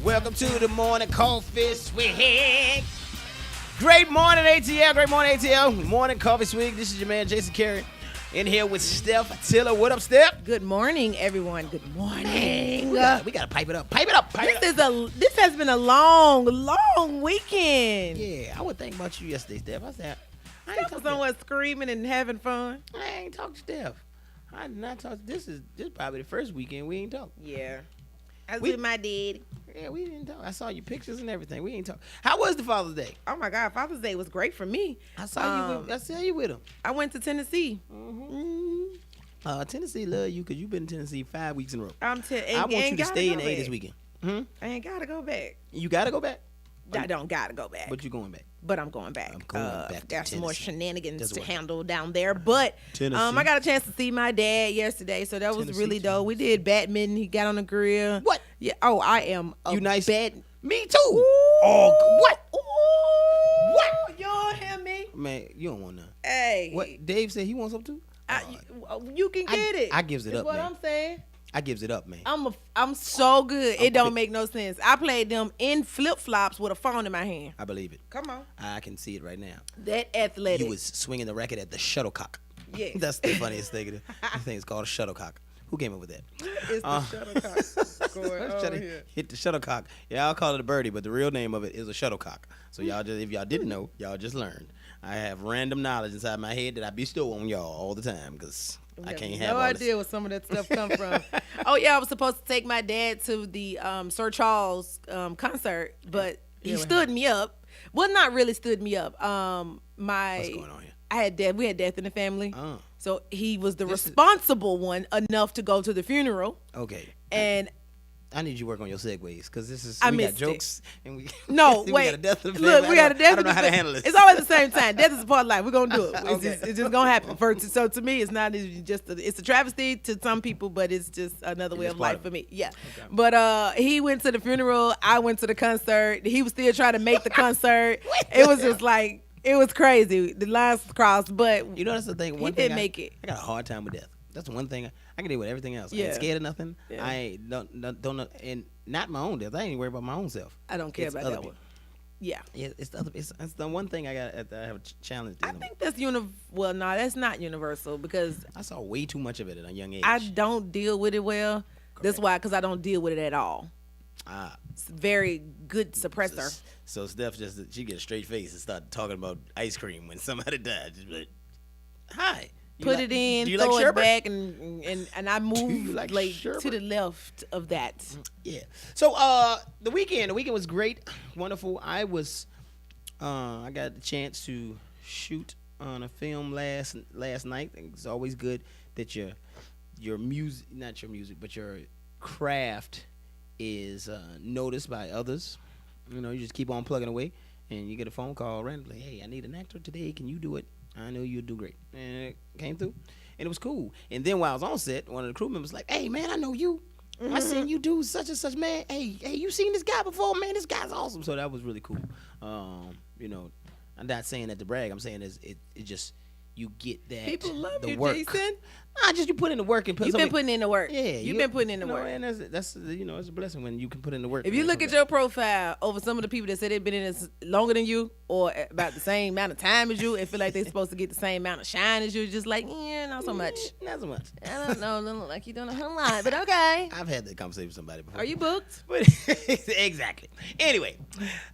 Welcome to the morning coffee swig. Great morning, ATL. Great morning, ATL. Morning coffee swig. This is your man, Jason Carey. In here with Steph Tiller. What up, Steph? Good morning, everyone. Good morning. We gotta pipe it up. Pipe it up. This has been a long weekend. Yeah, I would think about you yesterday, Steph. I said, I ain't Steph was somewhere screaming and having fun. I ain't talked to Steph. I did not talk. This is probably the first weekend we ain't talk. Yeah. I was with my dad. Yeah, we didn't talk. I saw your pictures and everything. We ain't talk. How was the Father's Day? Oh my God, Father's Day was great for me. I saw you with him. I went to Tennessee. Tennessee love you because you've been in Tennessee 5 weeks in a row. I want you to stay in A this weekend. I ain't gotta go back. You gotta go back? I don't gotta go back. But you going back? But I'm going back. I'm going back to got some more Tennessee. shenanigans to handle down there. But I got a chance to see my dad yesterday, so that was really dope. We did badminton. He got on the grill. What? Yeah. Oh, I am a you nice? Me too. Ooh. Oh, what? Ooh. What? You don't hear me? Man, you don't want none. Hey. What? Dave said he wants some too? You can get it. I gives it up, what man. I'm saying. I gives it up, man. I'm so good. It don't make no sense. I played them in flip-flops with a phone in my hand. I believe it. Come on. I can see it right now. That athletic. You was swinging the racket at the shuttlecock. Yeah. That's the funniest thing. I think it's called a shuttlecock. Who came up with that? It's the shuttlecock. Going on here. Hit the shuttlecock. Yeah, I'll call it a birdie, but the real name of it is a shuttlecock. So y'all just, if y'all didn't know, y'all just learned. I have random knowledge inside my head that I bestow on y'all all the time because I can't have no all idea where some of that stuff come from. Oh yeah, I was supposed to take my dad to the Sir Charles concert, but he stood me up. Well, not really stood me up. What's going on here? We had death in the family. So he was the responsible one enough to go to the funeral. Okay. And I need you to work on your segues because this is we got jokes and we no we wait got a death in the look family. we got a death. I don't know how to handle this. It's always the same time. Death is a part of life. We're gonna do it. Okay. It's just gonna happen. So to me, it's not just it's a travesty to some people, but it's just another way of life for me. Yeah. Okay. But he went to the funeral. I went to the concert. He was still trying to make the concert. It was just like it was crazy. The lines crossed, but you know that's the thing. He didn't make it. I got a hard time with death. That's the one thing I can deal with everything else. I Yeah. ain't scared of nothing. Yeah. I don't know, and not my own death. I ain't worried about my own self. I don't care about that one. Yeah. Yeah, it's the one thing I have a challenge. I think that's well, no, that's not universal because I saw way too much of it at a young age. I don't deal with it well. Correct. That's why, because I don't deal with it at all. It's a very good suppressor. So Steph she get a straight face and start talking about ice cream when somebody died. Just like, hi. Put it in, throw it back, and I move like to the left of that. Yeah. So the weekend was great, wonderful. I got the chance to shoot on a film last night. It's always good that your music, not your music, but your craft is noticed by others. You know, you just keep on plugging away, and you get a phone call randomly. Hey, I need an actor today. Can you do it? I know you'll do great. And it came through. And it was cool. And then while I was on set, one of the crew members was like, hey, man, I know you. I seen you do such and such, man. Hey, you seen this guy before? Man, this guy's awesome. So that was really cool. You know, I'm not saying that to brag. I'm saying it just, you get that. People love the you, work. Jason. Nah, just you put in the work. You've been putting in the work. Yeah. You've been putting in the work. And that's it's a blessing when you can put in the work. If you look at your profile over some of the people that said they've been in this longer than you or about the same amount of time as you and feel like they're supposed to get the same amount of shine as you, just like, not so much. Not so much. I don't know. It doesn't look like you're doing a whole lot, but okay. I've had that conversation with somebody before. Are you booked? Exactly. Anyway,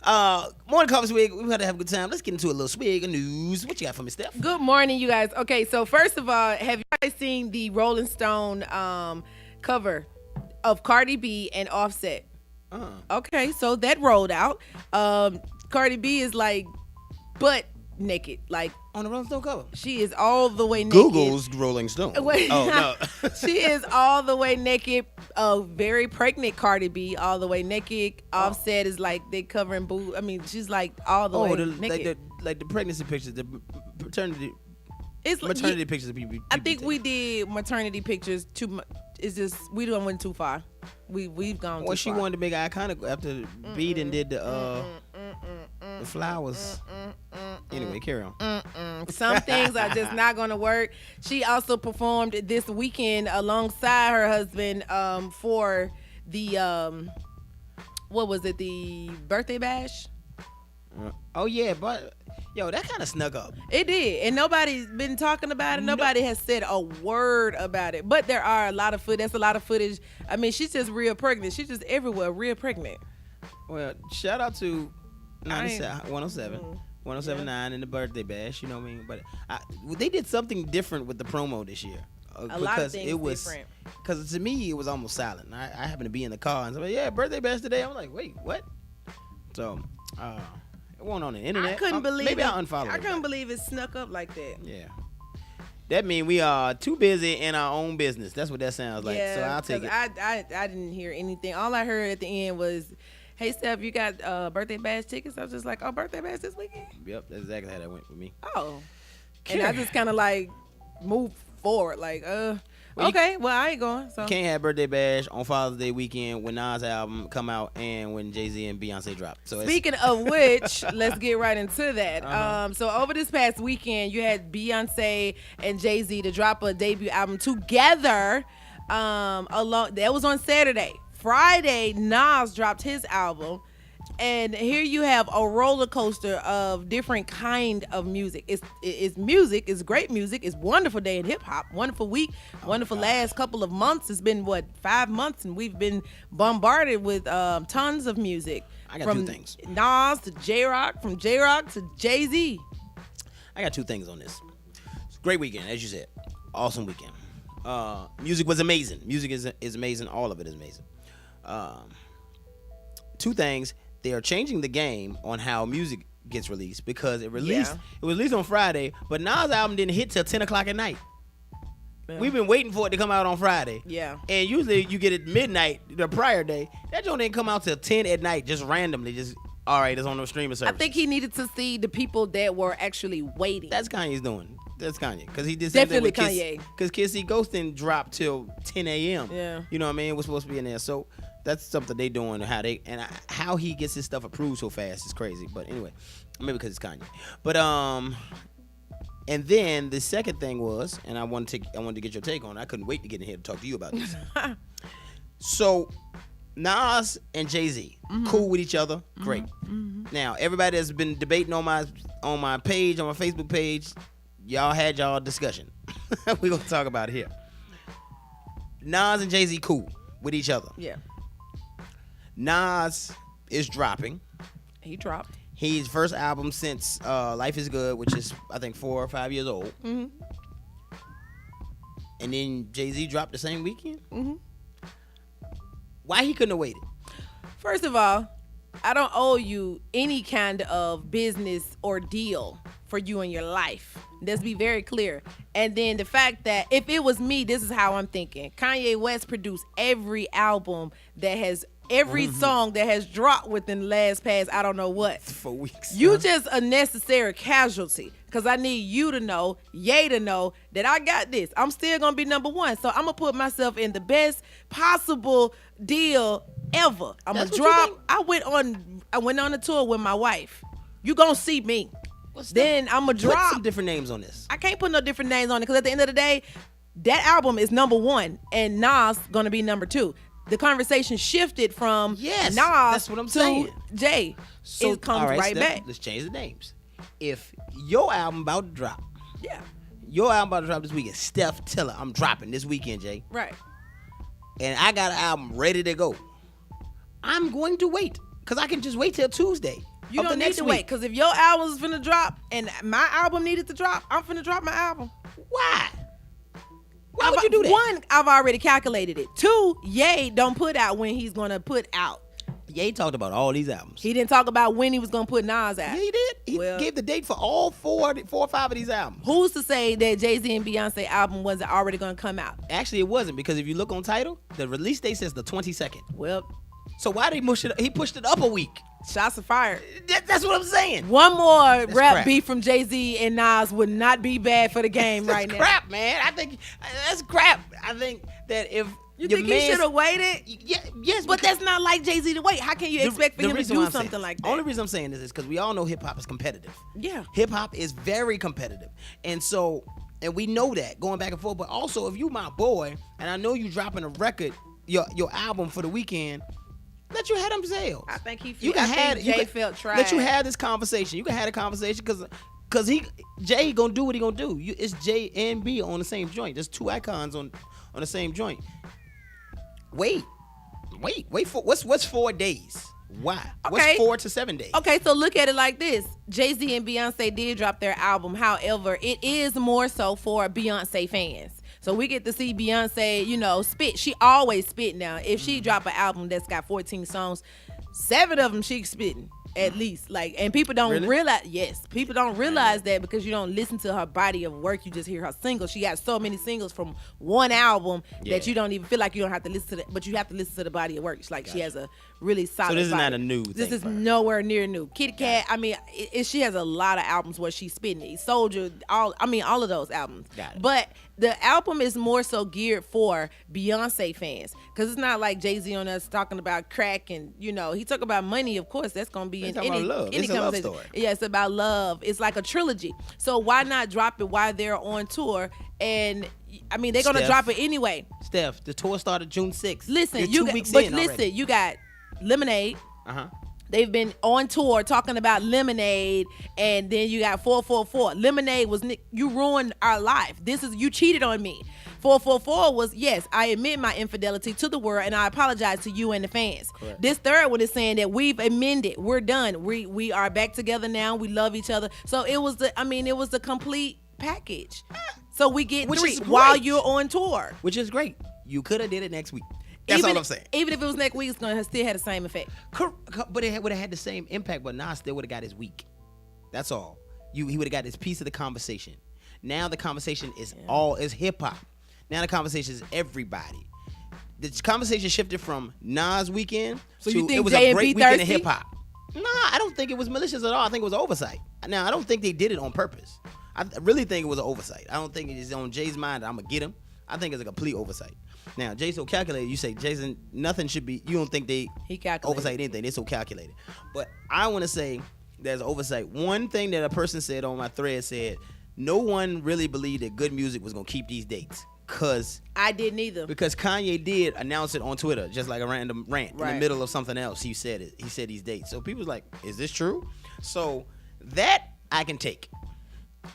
morning coffee swig. We had to have a good time. Let's get into a little swig of news. What you got for me, Steph? Good morning, you guys. Okay, so first of all, have you guys seen the Rolling Stone cover of Cardi B and Offset? Okay, so that rolled out. Cardi B is like butt naked, like on the Rolling Stone cover. She is all the way naked. Google's Rolling Stone. Wait, oh no, she is all the way naked. Very pregnant Cardi B, all the way naked. Offset is like they covering boob. I mean, she's like all the way naked. Like the pregnancy pictures, the paternity. It's maternity pictures of people. I think we did maternity pictures too much. It's just we don't went too far. We've gone too far. Well, she wanted to make iconic after Beat and did the flowers. Anyway, carry on. Some things are just not going to work. She also performed this weekend alongside her husband for the what was it? The birthday bash. Oh yeah, but yo, that kind of snuck up. It did, and nobody's been talking about it. Nobody has said a word about it. But there are a lot of footage. That's a lot of footage. I mean, she's just real pregnant. She's just everywhere, real pregnant. Well, shout out to 107, 107.9 in the birthday bash. You know what I mean? But they did something different with the promo this year. A lot of things different. Because to me, it was almost silent. I happened to be in the car and said, "Yeah, birthday bash today." I'm like, "Wait, what?" So. It wasn't on the internet. I couldn't believe maybe it. I unfollowed. I couldn't believe it snuck up like that. Yeah. That means we are too busy in our own business. That's what that sounds like. Yeah, so I'll take it. I didn't hear anything. All I heard at the end was, "Hey Steph, you got birthday bash tickets?" I was just like, "Oh, birthday bash this weekend?" Yep, that's exactly how that went for me. Oh. And I just kind of like moved forward, like, okay, well, I ain't going. So you can't have birthday bash on Father's Day weekend when Nas' album come out and when Jay-Z and Beyonce drop. So speaking of which, let's get right into that. So over this past weekend, you had Beyonce and Jay-Z to drop a debut album together. That was on Saturday. Friday, Nas dropped his album. And here you have a roller coaster of different kind of music. It's music. It's great music. It's wonderful day in hip hop. Wonderful week. Wonderful last couple of months. It's been 5 months, and we've been bombarded with tons of music. I got two things. Nas to J-Rock, from J-Rock to Jay-Z. I got two things on this. It's a great weekend, as you said. Awesome weekend. Music was amazing. Music is amazing. All of it is amazing. Two things. They are changing the game on how music gets released because it was released on Friday, but Nas' album didn't hit till 10 o'clock at night. Yeah. We've been waiting for it to come out on Friday. Yeah. And usually you get it midnight the prior day. That joint didn't come out till 10 at night, just randomly. Just, all right, it's on the streaming service. I think he needed to see the people that were actually waiting. That's Kanye's doing. That's Kanye. Because he did definitely Kanye. Because Kissy Ghost didn't drop till 10 a.m. Yeah. You know what I mean? It was supposed to be in there. So that's something they doing. How he gets his stuff approved so fast is crazy. But anyway, maybe because it's Kanye. But and then the second thing was, and I wanted to get your take on it. I couldn't wait to get in here to talk to you about this. So Nas and Jay-Z, cool with each other, great. Now everybody that's been debating on my page, on my Facebook page, y'all had y'all discussion. We're gonna talk about it here. Nas and Jay-Z cool with each other. Yeah. Nas is dropping. He dropped. His first album since Life is Good, which is I think 4 or 5 years old. Mm-hmm. And then Jay-Z dropped the same weekend. Mm-hmm. Why he couldn't have waited? First of all, I don't owe you any kind of business or deal for you in your life. Let's be very clear. And then the fact that if it was me, this is how I'm thinking. Kanye West produced every album that has every song that has dropped within the last past, I don't know what. 4 weeks. You just a necessary casualty. Because I need you to know, Ye to know, that I got this. I'm still going to be number one. So I'm going to put myself in the best possible deal ever. I'm going to drop. I went on a tour with my wife. You going to see me. Then I'm going to drop. Put some different names on this. I can't put no different names on it because at the end of the day, that album is number one and Nas going to be number two. The conversation shifted from Nas that's what I'm saying. to Jay. So it comes right back. Let's change the names. If your album about to drop, your album about to drop this weekend, Steph Tiller, I'm dropping this weekend, Jay. Right. And I got an album ready to go. I'm going to wait because I can just wait till Tuesday. You don't need to wait because if your album is finna drop and my album needed to drop, I'm finna drop my album. Why? Why would you do that? One, I've already calculated it. Two, Ye don't put out when he's gonna put out. Ye talked about all these albums. He didn't talk about when he was gonna put Nas out. Yeah, he did. He gave the date for all four or five of these albums. Who's to say that Jay-Z and Beyonce album wasn't already gonna come out? Actually, it wasn't because if you look on Tidal, the release date says the 22nd. Well, so why did he push it? He pushed it up a week. Shots are fired. That's what I'm saying. One more rap beef from Jay-Z and Nas would not be bad for the game right now. That's crap, man. I think that's crap. I think that if you think he should have waited, yes, but that's not like Jay-Z to wait. How can you expect for him to do something like that? Only reason I'm saying this is because we all know hip hop is competitive. Yeah, hip hop is very competitive, and we know that going back and forth. But also, if you my boy, and I know you dropping a record, your album for the weekend. Let you have them sales. I think he. Jay felt tried. Let you have this conversation. You can have a conversation because Jay gonna do what he gonna do. It's J and B on the same joint. There's two icons on the same joint. Wait for what's 4 days? Why? Okay. What's 4 to 7 days? Okay, so look at it like this. Jay-Z and Beyonce did drop their album. However, it is more so for Beyonce fans. So we get to see Beyonce, spit. She always spit now. If she drop an album that's got 14 songs, 7 of them she's spitting. At least, and people don't realize. Yes, people don't realize that because you don't listen to her body of work. You just hear her singles. She got so many singles from one album that you don't even feel like you don't have to listen to it, but you have to listen to the body of work. It's like she has a really solid. So this body. is not a new thing. This is nowhere near new. Kitty Cat. I mean, she has a lot of albums where she's spitting. Soldier. All of those albums. Got it. But the album is more so geared for Beyonce fans because it's not like Jay-Z on us talking about crack and he talk about money. Of course, that's gonna be in any it's a love story. Yeah, it's about love. It's like a trilogy. So why not drop it while they're on tour? And I mean, they're gonna drop it anyway. Steph, the tour started June 6th. Listen, already. You got Lemonade. Uh-huh. They've been on tour talking about Lemonade, and then you got 444. Lemonade was you ruined our life. You cheated on me. 444 was, yes, I admit my infidelity to the world, and I apologize to you and the fans. Correct. This third one is saying that we've amended. We're done. We are back together now. We love each other. So it was the complete package. So we get 3 while you're on tour. Which is great. You could have did it next week. That's all I'm saying. Even if it was next week, it's going to still have the same effect. But it would have had the same impact, but Nas still would have got his week. That's all. He would have got his piece of the conversation. Now the conversation is is hip-hop. Now the conversation is everybody. The conversation shifted from Nas weekend to it was a great weekend in hip-hop. Nah, I don't think it was malicious at all. I think it was oversight. Now, I don't think they did it on purpose. I really think it was an oversight. I don't think it's on Jay's mind that I'm going to get him. I think it's a complete oversight. Now, Jay's so calculated. You say, Jason, nothing should be, you don't think he oversight anything. They're so calculated. But I want to say there's oversight. One thing that a person said on my thread said, no one really believed that good music was going to keep these dates. I didn't either. Because Kanye did announce it on Twitter, just like a random rant in the middle of something else. He said it. He said these dates. So people was like, is this true? So that I can take.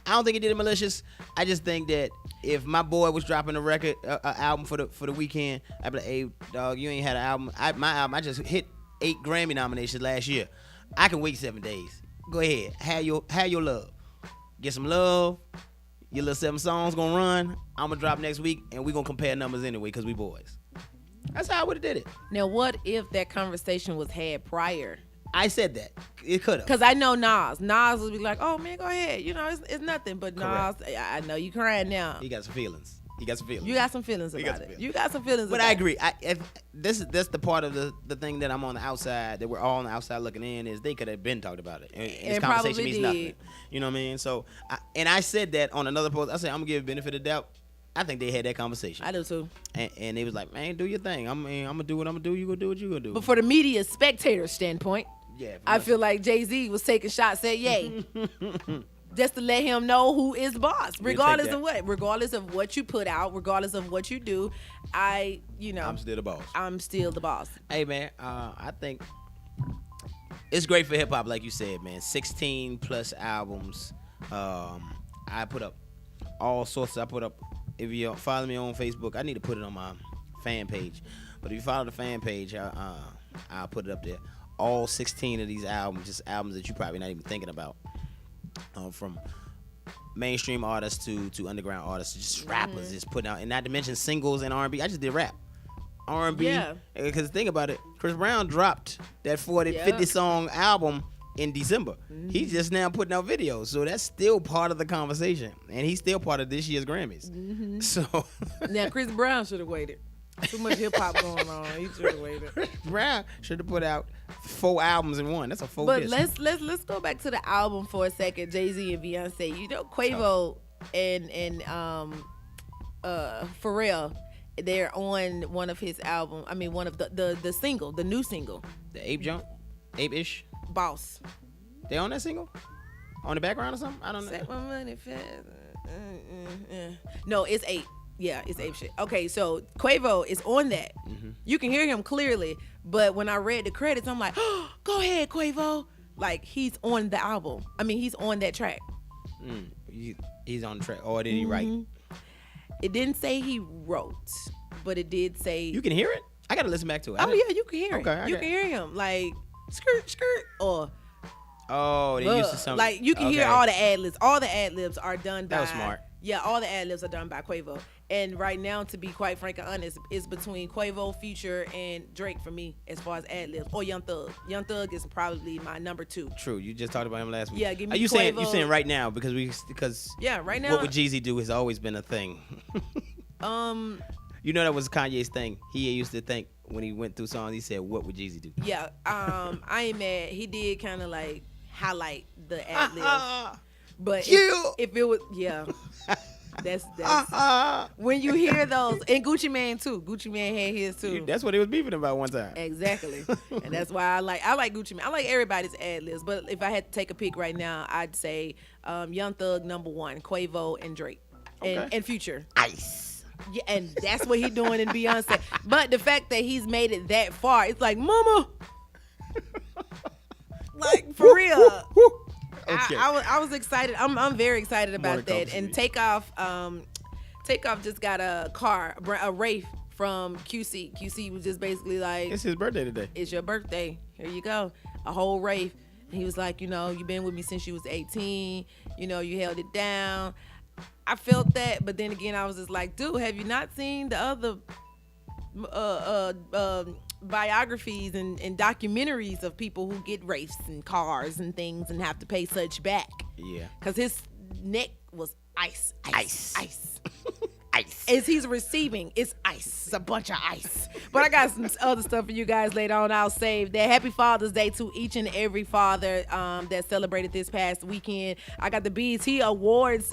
I don't think he did it malicious. I just think that if my boy was dropping a record, album for the weekend, I'd be like, hey, dog, you ain't had an album. My album, I just hit 8 Grammy nominations last year. I can wait 7 days. Go ahead. Have your love. Get some love. Your little 7 songs gonna run. I'm gonna drop next week, and we gonna compare numbers anyway, because we boys. That's how I would have did it. Now, what if that conversation was had prior? I said that. It could have. Because I know Nas. Nas would be like, oh, man, go ahead. It's nothing. But Correct. Nas, I know you crying now. He got some feelings. You got some feelings about it. You got some feelings but about it. I agree. That's the part of the thing that I'm on the outside, that we're all on the outside looking in, is they could have been talked about it. And this conversation means nothing. You know what I mean? So, I said that on another post. I said, I'm going to give benefit of the doubt. I think they had that conversation. I do too. And they was like, man, do your thing. I'm going to do what I'm going to do. You going to do what you going to do. But for the media spectator standpoint, yeah, I feel like Jay-Z was taking shots at Ye. Just to let him know who is boss, regardless of what you put out, regardless of what you do. I'm still the boss. I'm still the boss. Hey man, I think it's great for hip hop, like you said, man. 16 plus albums. I put up all sorts. If you follow me on Facebook, I need to put it on my fan page. But if you follow the fan page, I'll put it up there. All 16 of these albums, just albums that you're probably not even thinking about. From mainstream artists to underground artists, just rappers, just putting out, and not to mention singles and R&B. I just did rap, R&B. Yeah. Because think about it, Chris Brown dropped that 50 song album in December. Mm-hmm. He's just now putting out videos, so that's still part of the conversation, and he's still part of this year's Grammys. Mm-hmm. So now Chris Brown should have waited. Too much hip hop going on. He should have waited. Chris Brown should have put out 4 albums in one. That's a 4 But disc. let's go back to the album for a second. Jay-Z and Beyonce. You know, Quavo and Pharrell, they're on one of his album. I mean, one of the single, the new single. The Ape-ish. Boss. They on that single? On the background or something? I don't know. Set my money fast. No, it's 8. Yeah, it's ape shit. Okay, so Quavo is on that. You can hear him clearly, but when I read the credits, I'm like, oh, go ahead, Quavo. Like, he's on the album. I mean, he's on that track. He's on the track. Or did he write? It didn't say he wrote, but it did say. You can hear it? I got to listen back to it. Oh, yeah, you can hear it. Okay. You can hear him. Like, skirt, skirt, or. Oh, they used to something. Like, you can hear all the ad-libs. All the ad-libs are done by. That was smart. Yeah, all the ad-libs are done by Quavo. And right now, to be quite frank and honest, it's between Quavo, Future, and Drake for me as far as ad-libs. Or Young Thug. Young Thug is probably my number 2. True. You just talked about him last week. Yeah, give me you Quavo. saying right now because yeah, right now. What would Jeezy do has always been a thing. You know that was Kanye's thing. He used to think when he went through songs, he said, "What would Jeezy do?" Yeah, I ain't mad. He did kind of like highlight the ad-libs. But if it was, yeah. That's when you hear those, and Gucci Mane too. Gucci Mane had his too. That's what he was beefing about one time. Exactly, and that's why I like Gucci Mane. I like everybody's ad libs, but if I had to take a pick right now, I'd say Young Thug number 1, Quavo and Drake, and Future. Ice. Yeah, and that's what he doing in Beyonce. But the fact that he's made it that far, it's like, mama, like for real. Okay. I was excited. I'm very excited about that. And Takeoff just got a car, a Wraith from QC. QC was just basically like, it's his birthday today. It's your birthday. Here you go. A whole Wraith. And he was like, you've been with me since you was 18. You held it down. I felt that, but then again, I was just like, dude, have you not seen the other biographies and documentaries of people who get Wraiths and cars and things and have to pay such back? Yeah. Because his neck was ice. Ice. As he's receiving, it's ice. It's a bunch of ice. But I got some other stuff for you guys later on. I'll save that. Happy Father's Day to each and every father that celebrated this past weekend. I got the BET Awards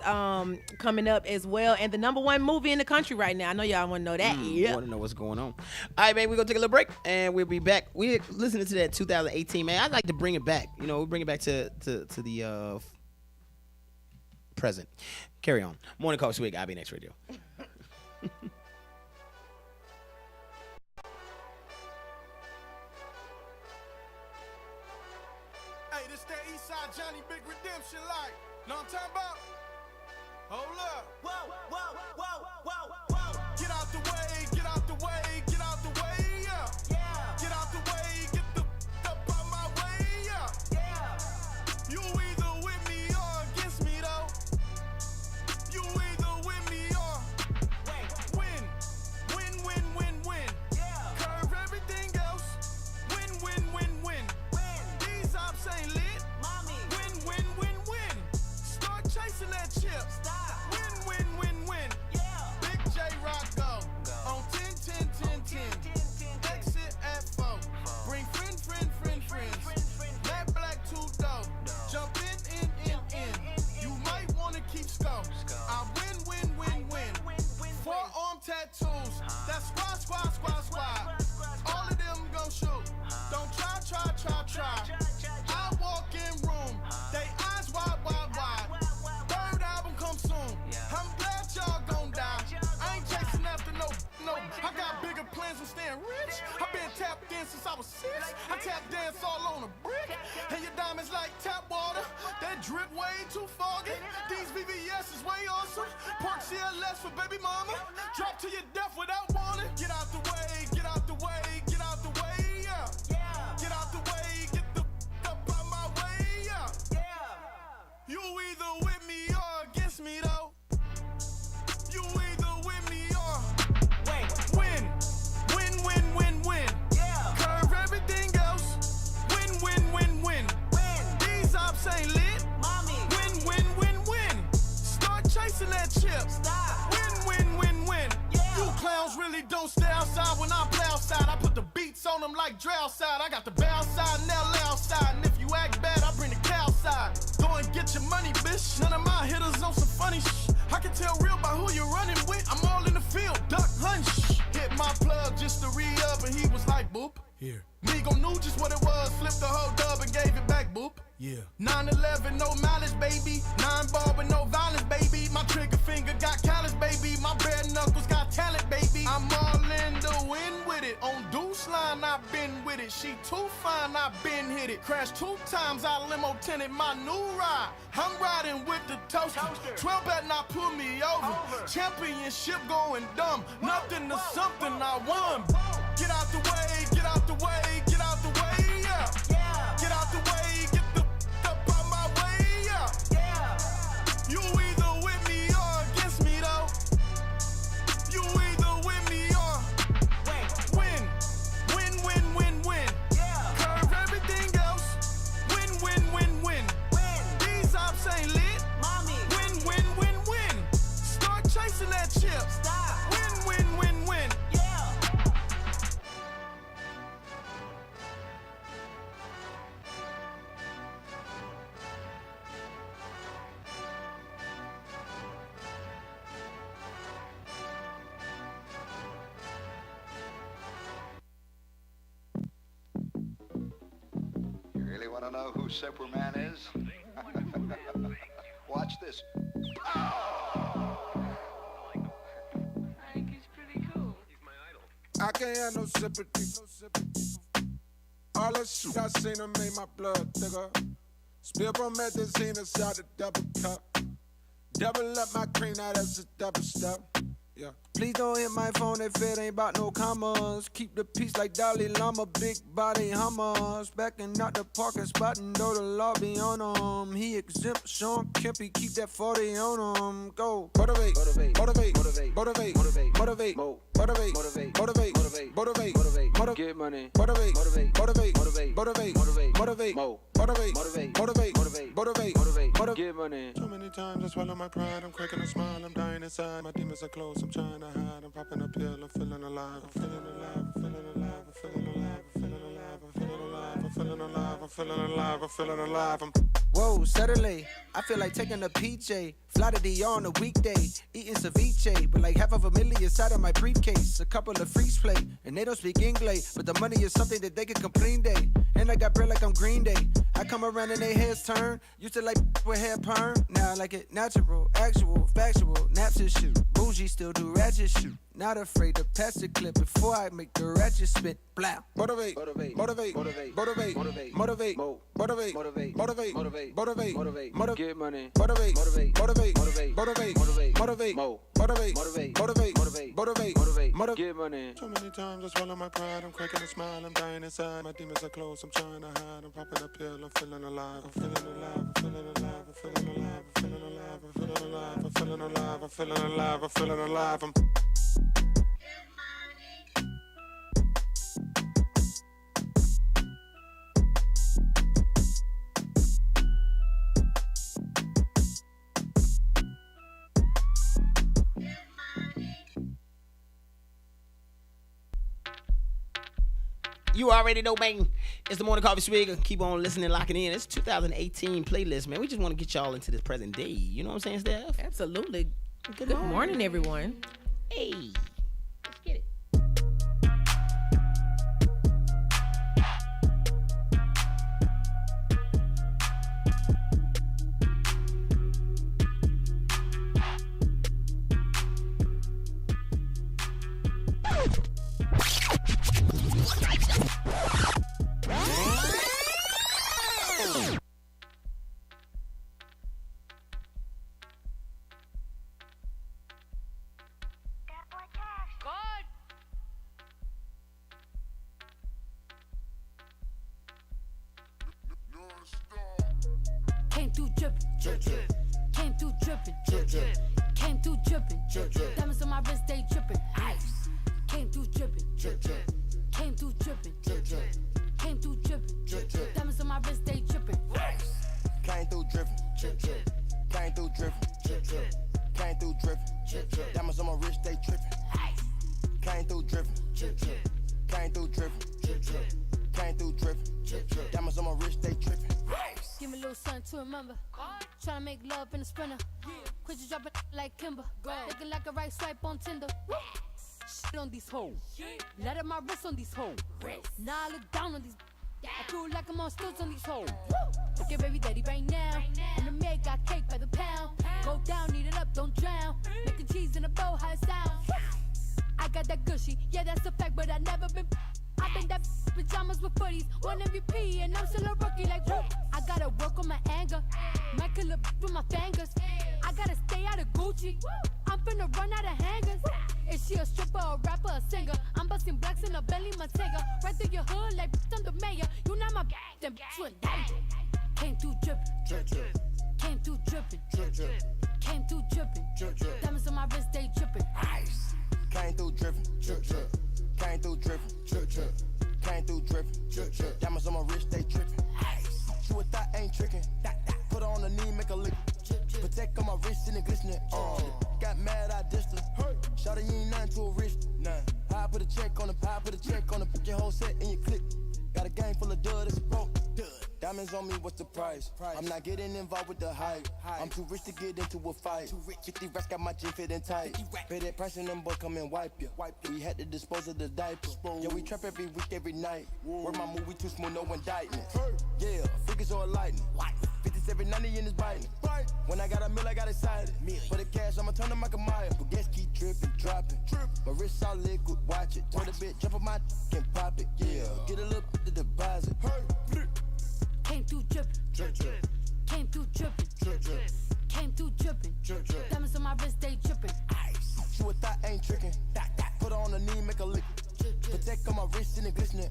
coming up as well, and the number 1 movie in the country right now. I know y'all want to know that. Yeah. Want to know what's going on. All right, man, we're going to take a little break, and we'll be back. We're listening to that 2018, man. I'd like to bring it back. We bring it back to the present. Carry on. Morning Call Swig, IBNX Radio. Hey, this that Eastside Johnny Big Redemption like. Know what I'm talking about? Hold up. Whoa. Get out the way, get out the way, get out the way, yeah. Get out the way, get the up out my way, yeah. You either with me or against me though. You either with me or win. Curve everything else. Win. These ops ain't lit. Win. Start chasing that chip. Win. Big J Rock go. On 10. Exit at 4. Bring friends. That black 2 dope. Jump in. You might wanna keep score. I win. 4 arm tattoos. That's squad. All of them gon' shoot. Don't try. I walk in room. They eyes wide. Third album come soon. I'm glad y'all gon' die. I ain't chasing after no. I got bigger plans than staying rich. I been tapped in since I was 6. I tap dance all on a brick. And your diamonds like tap water. That drip way too foggy. These VVS is way awesome. Park CLS for baby mama. Drop to your death without warning. Get out the way, yeah. Get out the way, get the up out my way, yeah. You either with me or against me though. You either with me or win. Curve everything else. Win. These ops ain't lit. Win. Start chasing that chip. Win. You clowns really don't stay outside when I play outside. I put the beats on them like drow side. I got the bow side and that loud side. And if you act bad, I bring the cow side. Go and get your money, bitch. None of my hitters on some funny I can tell real by who you're running with. I'm all in the field, duck hunt. Hit my plug just to re-up and he was like, boop. Here. Migo knew just what it was. Flipped the whole dub and gave it back, boop. Yeah. 9/11, no mileage, baby. 9 ball with no violence, baby. My trigger finger got callous, baby. My bare knuckles with it. She too fine, I been hit it. Crashed 2 times, I limo tinted my new ride. I'm riding with the toaster. 12 better not pull me over. Championship going dumb. Nothing to something I won. Get out the way, get out the way, get out the way, yeah. Get out the way, get the up out my way, yeah. You either with me or against me though. You either with me or win. Win, win, win, win. Curve everything else. Win, win, win, win. These ops ain't lit. Win, win, win, win. Start chasing that chip. Win, win, win, win. You really want to know who Superman is? Watch this. I can't have no sympathy. All that shit I seen her made my blood thicker. Spill promethazine inside the double cup. Double up my cream, now that's a double step. Yeah. Please don't hit my phone if it ain't about no commas. Keep the peace like Dalai Lama, big body hummers. Backing out the parking spot and know the law be on him. He exempt Sean Kempy, keep that 40 on him. Go. Motivate, motivate, motivate, motivate, motivate, motivate, motivate, motivate, motivate, motivate, motivate, motivate, motivate, get money, motivate, motivate, motivate, motivate, motivate, motivate, motivate, motivate, motivate, motivate, motivate, motivate, motivate, get money. Too many times I swallow my pride, I'm cracking a smile, I'm dying inside. My demons are close, I'm trying to hide. I'm popping a pill, I'm feeling alive, I'm feeling alive, I'm feeling alive, I'm feeling alive, I'm feeling alive, I'm feeling alive, I'm feeling alive, I'm feeling alive, I'm feeling alive, Whoa, Saturday, I feel like taking a PJ. Fly to DR on a weekday, eating ceviche, but like half of a million inside of my briefcase. A couple of freeze play, and they don't speak English, but the money is something that they can complain day. And I got bread like I'm Green Day. I come around and they heads turn. Used to like with hair perm, now I like it natural, actual, factual, naps and shoot. Bougie still do ratchet shoot. Not afraid to pass the clip before I make the ratchet spit. Blah. Motivate, motivate, motivate, motivate, motivate, motivate, motivate, motivate, motivate, motivate, motivate, motivate, motivate, get money, motivate, motivate, motivate, motivate, motivate, motivate, motivate, motivate, motivate, motivate, motivate, motivate, motivate, get money. Too many times I swallow my pride, I'm cracking a smile, I'm dying inside. My demons are close, I'm trying to hide. I'm popping a pill, I'm feeling alive, I'm feeling alive, I'm feeling alive, I'm feeling alive, I'm feeling alive, I'm feeling alive, I'm feeling alive, I'm feeling alive, I'm feeling alive, You already know, man. It's the Morning Coffee Swig. Keep on listening, locking in. It's 2018 playlist, man. We just want to get y'all into this present day. You know what I'm saying, Steph? Absolutely. Good morning, everyone. Hey, let's get it. Came through drippin', came through drippin', came through drippin', diamonds on my wrist, they drippin', ice. Came through drippin', came through drippin', came through drippin', diamonds on my wrist, they drippin', ice. Came through drippin', came through drippin', came through drippin', diamonds on my wrist, they trippin', ice. Came through drippin', came through drippin', came through drippin', diamonds on my wrist, they trippin'. Give me a little something to remember. Tryna make love in the sprinter. Quit you dropping like Kimber. Looking like a right swipe on Tinder. Shit on these hoes. Let up my wrist on these hoes. Now I look down on these. I feel like I'm on stilts on these hoes. Look at baby daddy right now. And the maid got cake by the pound. Go down, eat it up, don't drown. Making cheese in a bow, how it sound. I got that gushy, yeah that's a fact, but I never been. I been that pajama commas with footies. One MVP and I'm still a rookie. Like, whoop. I gotta work on my anger. Might kill a with my fingers. I gotta stay out of Gucci. I'm finna run out of hangers. Is she a stripper, a rapper, a singer? I'm busting blacks in a belly, Matega. Right through your hood like I'm the mayor. You not my then bitch with daddy. Came through drippin', drip, drip. Came through drippin', drip, drip. Came through drippin', drip, drip. Diamonds on my wrist, they drippin'. Ice. Came through drippin', drip, drip. Came through drippin', drip, drip. Came through drippin', drip, drip. Diamonds on my wrist, they drippin'. Ice. She with that ain't trickin'. Put her on the knee, make a lick. Protect on my wrist and it glistening. Got mad, I dissed her. Shawty, you ain't nothing to a wrist. I put a check on the, put your whole set in your clip. Got a game full of dud, it's a broke. Diamonds on me, what's the price? I'm not getting involved with the hype. I'm too rich to get into a fight. 50 racks got my jean fitting tight. Pay that price and them boys come and wipe you. We had to dispose of the diaper. Yeah, we trap every week, every night. Word my movie too smooth, no indictment. Yeah, figures or lightning. 57, 90 in his biting. When I got a meal, I got excited. For the cash, I'ma turn them like a Maya. But guess keep dripping, dropping. My wrist all liquid, watch it. Turn a bit, jump on my and pop it. Yeah, get a little bit of deposit. Came through drippin', drip, drip. Came through drippin', drip, drip. Came through drippin', drip, drip. Diamonds on my wrist, they drippin'. Ice. She with that ain't trickin'. Put her on the knee, make a lick. Protect on my wrist and it glistening.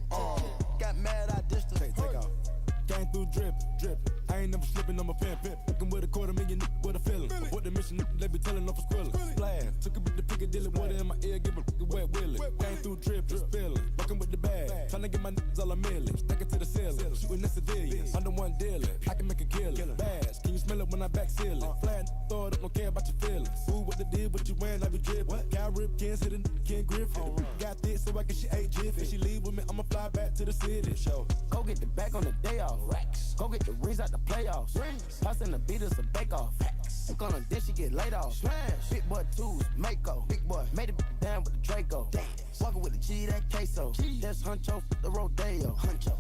Got mad, I dissed her. Take off. Came through drip, drip. I ain't never slipping, I'm a pimp. Fucking with $250,000 with a feeling. What the mission, they be telling off a squilling. Splash, took a bit to Piccadilly, water in my ear, give a wet willy. Came through drip, just feeling. Fucking with the bag, tryna get my niggas all a million. Stack it to the ceiling, shooting the civilians. Under one dealer, I can make a killing. Bass, can you smell it when I back seal it? Flat, throw it up, don't care about your feelings. Ooh, what the deal, what you wearing, I be drippin'. Cow rip, Ken's hitting, Ken Griffin. Got this, so I can she ate jiffy. If she leave with me, I'ma fly back to the city. Show. Go get the back on the day off. Racks. Go get the rings out the playoffs. Passing the beaters a bake off. Look on her dish, she get laid off. Big boy twos, Mako. Big boy made it down with the Draco. Walking with the G, that queso. That's Huncho, the Rodeo.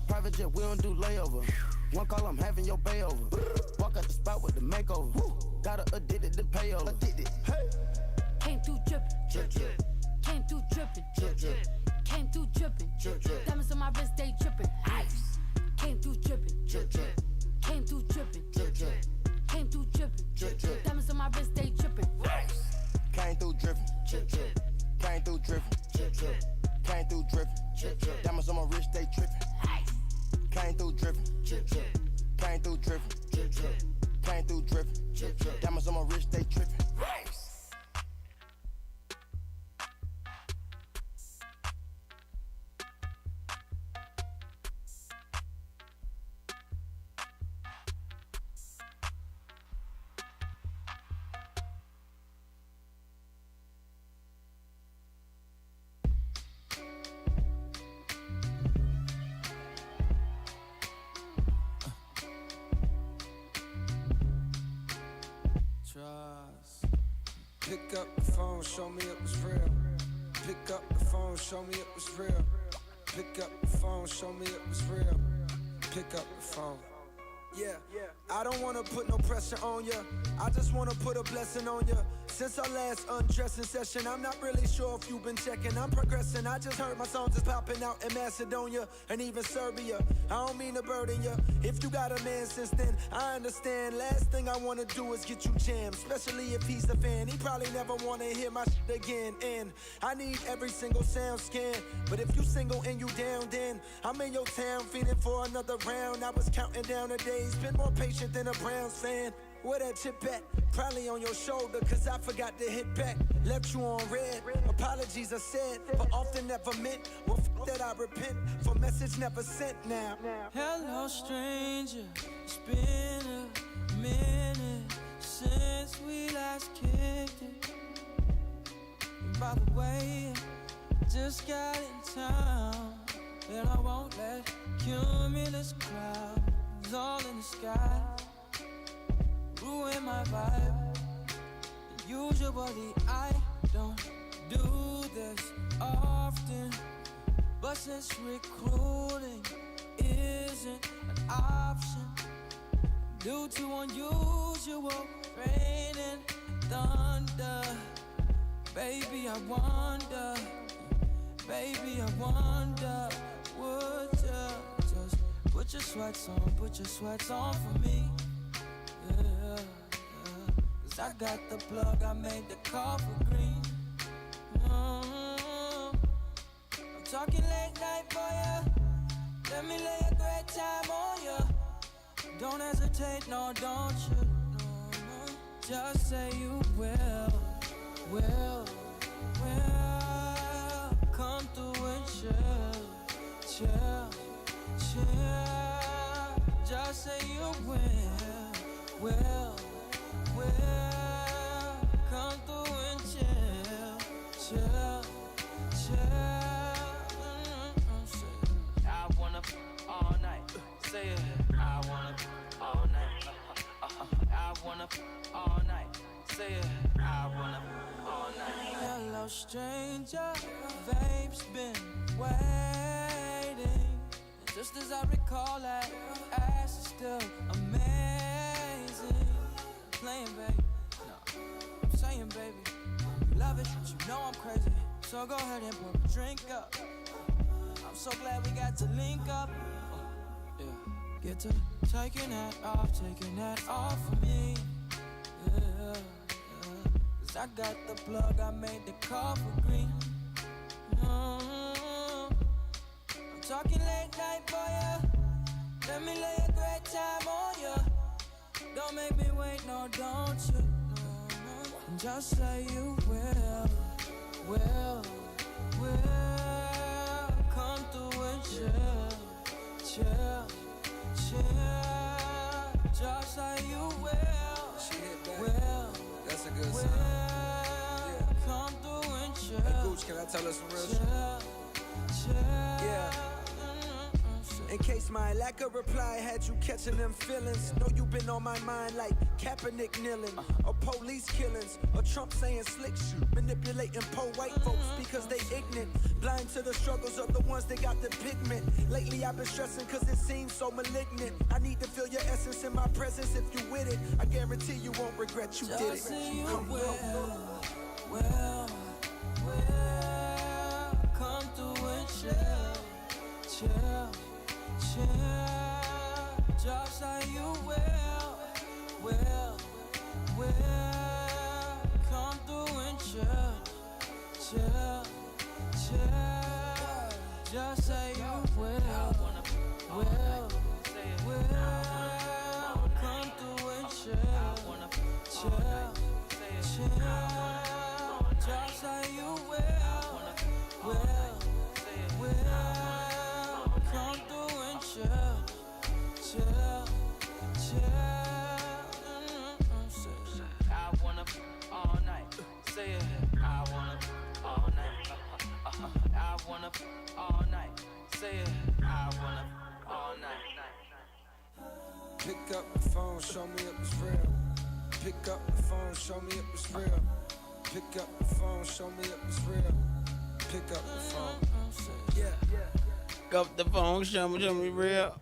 Private jet, we don't do layover. One call, I'm having your bay over. Walk out the spot with the makeover. Got her addicted to payola. Came through drippin', drip, drip. Came through drippin', drip, drip. Came through drippin', drip, drip. Diamonds on my wrist, they drippin'. Ice. Came through drippin', drip, drip. Came through drippin', drip, drip. Came through drippin', drip, drip. Diamonds on my wrist, they drippin'. Ice. Came through drippin', drip, drip. Came through drippin', drip, drip. Came through drippin', drip, drip. Diamonds on my wrist, they trippin'. Ice. Came through drippin', drip, drip. Came through drippin', drip, drip. Came through drippin', drip, drip. Diamonds on my wrist, they trippin'. Ice. Pick up the phone, show me it was real. Pick up the phone, show me it was real. Pick up the phone, show me it was real. Pick up the phone. Yeah, I don't wanna put no pressure on ya. I just wanna put a blessing on ya. Since our last undressing session, I'm not really sure if you've been checking. I'm progressing. I just heard my songs is popping out in Macedonia and even Serbia. I don't mean to burden ya. If you got a man since then, I understand. Last thing I wanna do is get you jammed, especially if he's a fan. He probably never wanna hear my shit again. And I need every single sound scan. But if you single and you down, then I'm in your town feeling for another round. I was counting down the days, been more patient than a Browns fan. Where that chip at? Probably on your shoulder, cause I forgot to hit back. Left you on red, apologies are said, but often never meant. Well, that I repent for message never sent now. Hello stranger, it's been a minute since we last kicked it. And by the way, just got in town, and I won't let cumulus clouds all in the sky ruin my vibe. Usually I don't do this often, but since recruiting isn't an option due to unusual rain and thunder, baby I wonder, would you yeah. Just put your sweats on for me. Yeah, yeah. Cause I got the plug, I made the call for green. I'm talking late night for ya. Let me lay a great time on ya. Don't hesitate, no, don't you? No. Just say you will. Come through and chill. Just say you will. Come through and chill. I wanna all night. Say it. I wanna all night. I wanna all night. Say it. I wanna all night. Hello, stranger. Babe's been waiting. And just as I recall, that ass is still amazing. Playing, baby. No, I'm saying, baby. You love it, but you know I'm crazy. So go ahead and pour a drink up. I'm so glad we got to link up. Yeah. Get to taking that off of me. Yeah. Cause I got the plug, I made the call for green. I'm talking late night for ya. Let me lay a great time on ya. Don't make me wait, no, don't you? No. Just say you will. Come through and chill. Just say you will. She hit back. That's a good sign. Yeah. Come through and chill. Hey, Gooch, can I tell her some real shit? Yeah. In case my lack of reply had you catching them feelings. Know you been on my mind like Kaepernick kneeling, or police killings, or Trump saying slick shit, manipulating poor white folks because they ignorant, blind to the struggles of the ones that got the pigment. Lately I've been stressing cause it seems so malignant. I need to feel your essence in my presence. If you with it, I guarantee you won't regret you did it. Just say you will. Come through and chill. Just say you will. Come through and chill. Just say you will. Come through and chill. Just say you will. Come through and chill. I wanna all night. Say it. I wanna all night. I wanna all night. Say it. I wanna all night. Pick up the phone, show me if it's real. Pick up the phone, show me if it's real. Pick up the phone, show me if it's real. Pick up the phone. Yeah. Pick up the phone, show me real.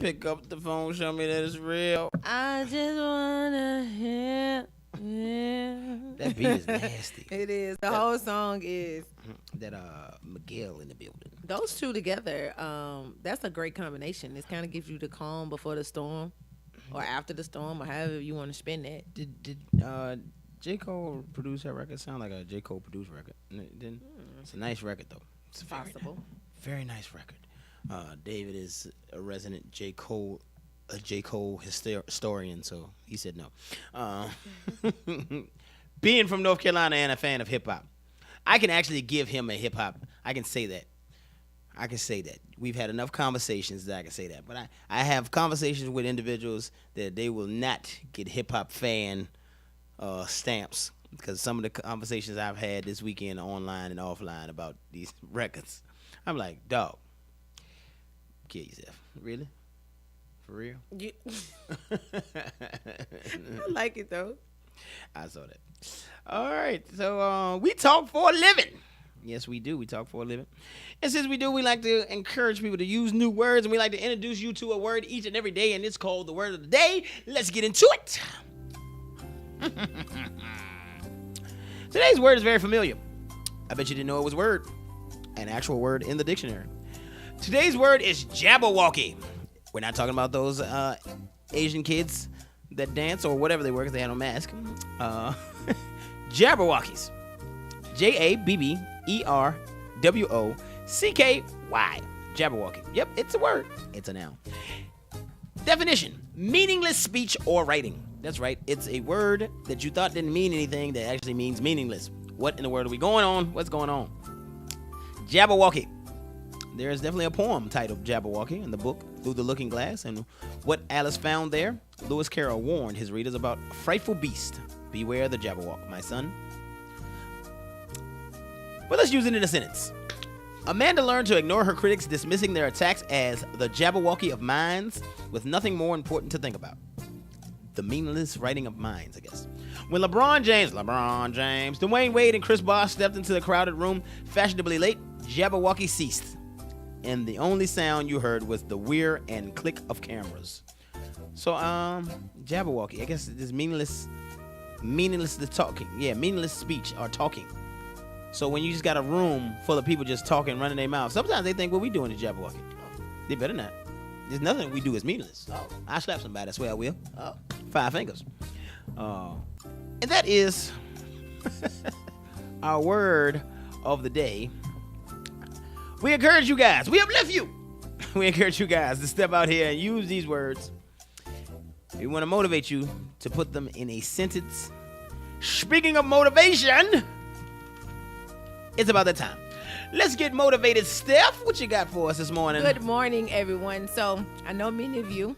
Pick up the phone, show me that it's real. I just wanna hear. Yeah. That beat is nasty. It is. The whole song is. That Miguel in the building. Those two together, that's a great combination. It kind of gives you the calm before the storm, or after the storm, or however you want to spend that. Did J. Cole produce that record? Sound like a J. Cole produced record. It's a nice record though. It's Possible. Very nice record. David is a resident J. Cole historian, so he said no. Being from North Carolina and a fan of hip hop, I can actually give him a hip hop. I can say that. We've had enough conversations that I can say that. But I have conversations with individuals that they will not get hip hop fan stamps, because some of the conversations I've had this weekend online and offline about these records, I'm like, dog, kill yourself. Really? For real? I like it though. I saw that. All right, so we talk for a living. Yes, we do. We talk for a living. And since we do, we like to encourage people to use new words, and we like to introduce you to a word each and every day, and it's called the word of the day. Let's get into it. Today's word is very familiar. I bet you didn't know it was a word, an actual word in the dictionary. Today's word is Jabberwocky. We're not talking about those Asian kids that dance or whatever they were because they had no mask. Jabberwockies. Jabberwocky. Jabberwocky. Yep, it's a word. It's a noun. Definition: meaningless speech or writing. That's right. It's a word that you thought didn't mean anything that actually means meaningless. What in the world are we going on? What's going on? Jabberwocky. There is definitely a poem titled Jabberwocky in the book Through the Looking Glass, and what Alice found there, Lewis Carroll warned his readers about a frightful beast. Beware the Jabberwock, my son. But let's use it in a sentence. Amanda learned to ignore her critics, dismissing their attacks as the Jabberwocky of minds, with nothing more important to think about. The meaningless writing of minds, I guess. When LeBron James, Dwayne Wade, and Chris Bosh stepped into the crowded room, fashionably late, Jabberwocky ceased. And the only sound you heard was the whir and click of cameras. So, Jabberwocky, I guess it's meaningless talking. Yeah, meaningless speech or talking. So when you just got a room full of people just talking, running their mouths, sometimes they think what we doing is Jabberwocky. They better not. There's nothing we do is meaningless. I slap somebody, I swear I will. 5 fingers. And that is our word of the day. We encourage you guys. We uplift you. We encourage you guys to step out here and use these words. We want to motivate you to put them in a sentence. Speaking of motivation, it's about that time. Let's get motivated. Steph, what you got for us this morning? Good morning, everyone. So I know many of you,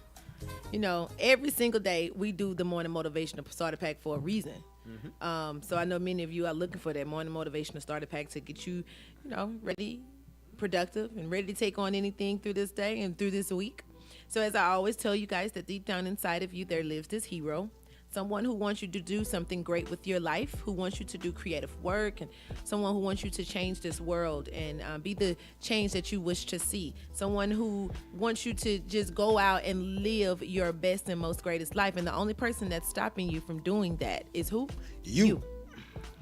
every single day we do the morning motivational starter pack for a reason. Mm-hmm. So I know many of you are looking for that morning motivational starter pack to get you, ready, productive, and ready to take on anything through this day and through this week. So as I always tell you guys, that deep down inside of you, there lives this hero. Someone who wants you to do something great with your life, who wants you to do creative work, and someone who wants you to change this world and be the change that you wish to see. Someone who wants you to just go out and live your best and most greatest life. And the only person that's stopping you from doing that is who? You.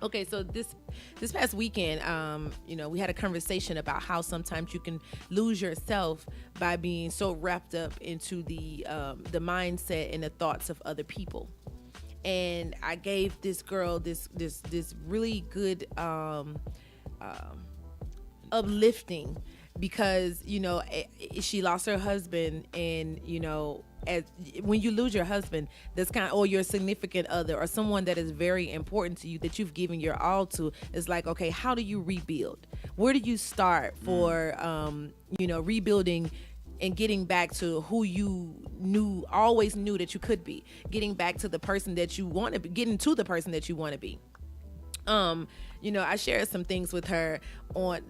Okay, so this past weekend, we had a conversation about how sometimes you can lose yourself by being so wrapped up into the mindset and the thoughts of other people. And I gave this girl this really good uplifting because she lost her husband, and when you lose your husband, that's or your significant other or someone that is very important to you that you've given your all to, it's like, okay, how do you rebuild? Where do you start for rebuilding and getting back to who you always knew that you could be, getting back to the person that you want to be, getting to the person that you want to be. I shared some things with her on,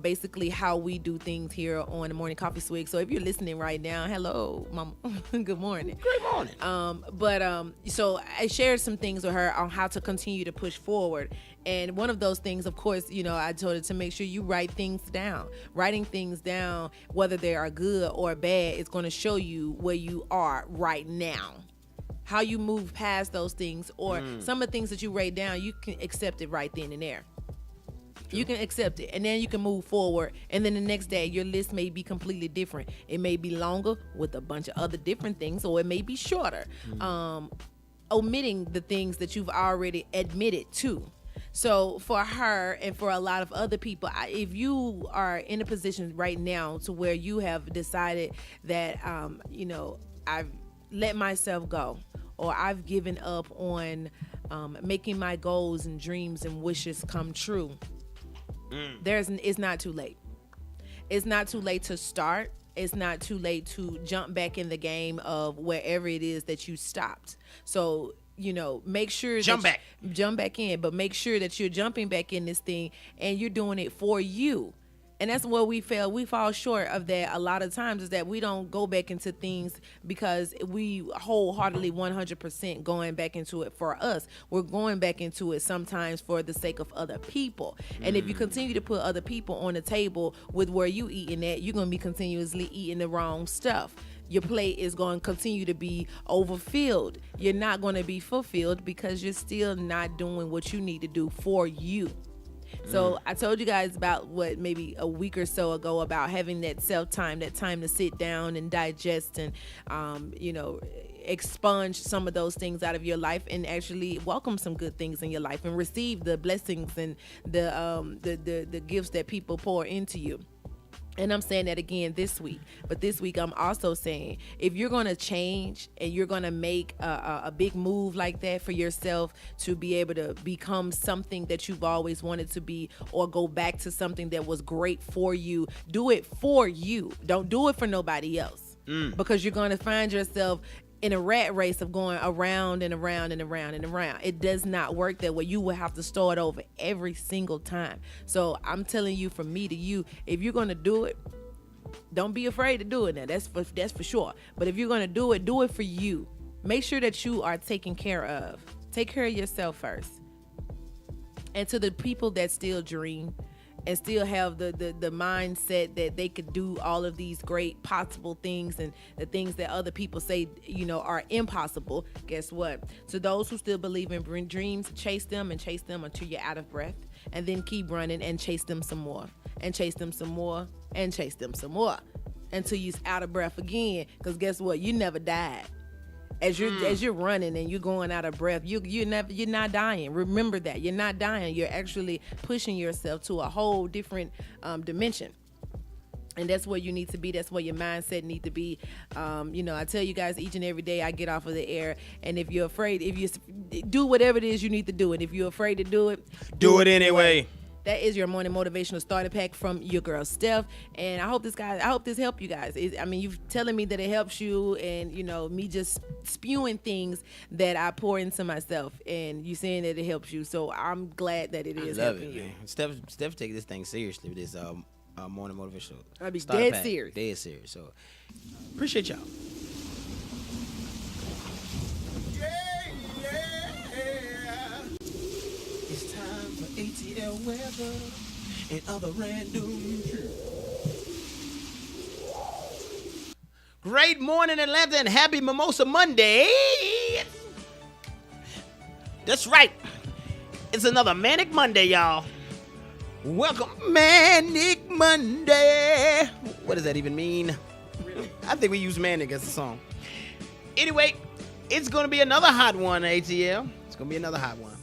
basically how we do things here on the Morning Coffee Swig. So if you're listening right now, hello, Mama. Good morning. Great morning. So I shared some things with her on how to continue to push forward. And one of those things, of course, I told her to make sure you write things down. Writing things down, whether they are good or bad, is going to show you where you are right now. How you move past those things, or some of the things that you write down, you can accept it right then and there. True. You can accept it, and then you can move forward. And then the next day, your list may be completely different. It may be longer with a bunch of other different things, or it may be shorter, omitting the things that you've already admitted to. So for her and for a lot of other people, if you are in a position right now to where you have decided that, I've let myself go, or I've given up on making my goals and dreams and wishes come true, it's not too late. It's not too late to start. It's not too late to jump back in the game of wherever it is that you stopped. So, make sure jump back in, but make sure that you're jumping back in this thing and you're doing it for you. And that's where we fall short of that a lot of times, is that we don't go back into things because we wholeheartedly 100% going back into it for us. We're going back into it sometimes for the sake of other people. And if you continue to put other people on the table with where you eating at, you're going to be continuously eating the wrong stuff. Your plate is going to continue to be overfilled. You're not going to be fulfilled because you're still not doing what you need to do for you. So I told you guys about maybe a week or so ago about having that self-time, that time to sit down and digest and, expunge some of those things out of your life and actually welcome some good things in your life and receive the blessings and the gifts that people pour into you. And I'm saying that again this week. But this week, I'm also saying, if you're going to change and you're going to make a big move like that for yourself to be able to become something that you've always wanted to be, or go back to something that was great for you, do it for you. Don't do it for nobody else. Because you're going to find yourself in a rat race of going around and around and around and around. It does not work that way. You will have to start over every single time. So I'm telling you, from me to you, if you're going to do it, don't be afraid to do it now. That's for sure. But if you're going to do it for you. Make sure that you are taken care of. Take care of yourself first. And to the people that still dream and still have the mindset that they could do all of these great possible things and the things that other people say, are impossible. Guess what? To those who still believe in dreams, chase them until you're out of breath, and then keep running and chase them some more and chase them some more and chase them some more until you're out of breath again. Because guess what? You never died. As you're running and you're going out of breath, you're not dying. Remember that you're not dying. You're actually pushing yourself to a whole different dimension. And that's where you need to be. That's where your mindset need to be. I tell you guys each and every day I get off of the air. And if you're afraid, if you do whatever it is you need to do, and if you're afraid to do it, do it anyway. That is your morning motivational starter pack from your girl Steph, and I hope this helped you guys. You've telling me that it helps you, and me just spewing things that I pour into myself, and you saying that it helps you. So I'm glad that it is helping you. Steph take this thing seriously with this morning motivational. I'll be starter dead pack. serious. Dead serious. So appreciate y'all. It's time for ATL weather and other random shit. Great morning, Atlanta, and happy Mimosa Monday. That's right. It's another Manic Monday, y'all. Welcome, Manic Monday. What does that even mean? Really? I think we use Manic as a song. Anyway, it's going to be another hot one, ATL. It's going to be another hot one.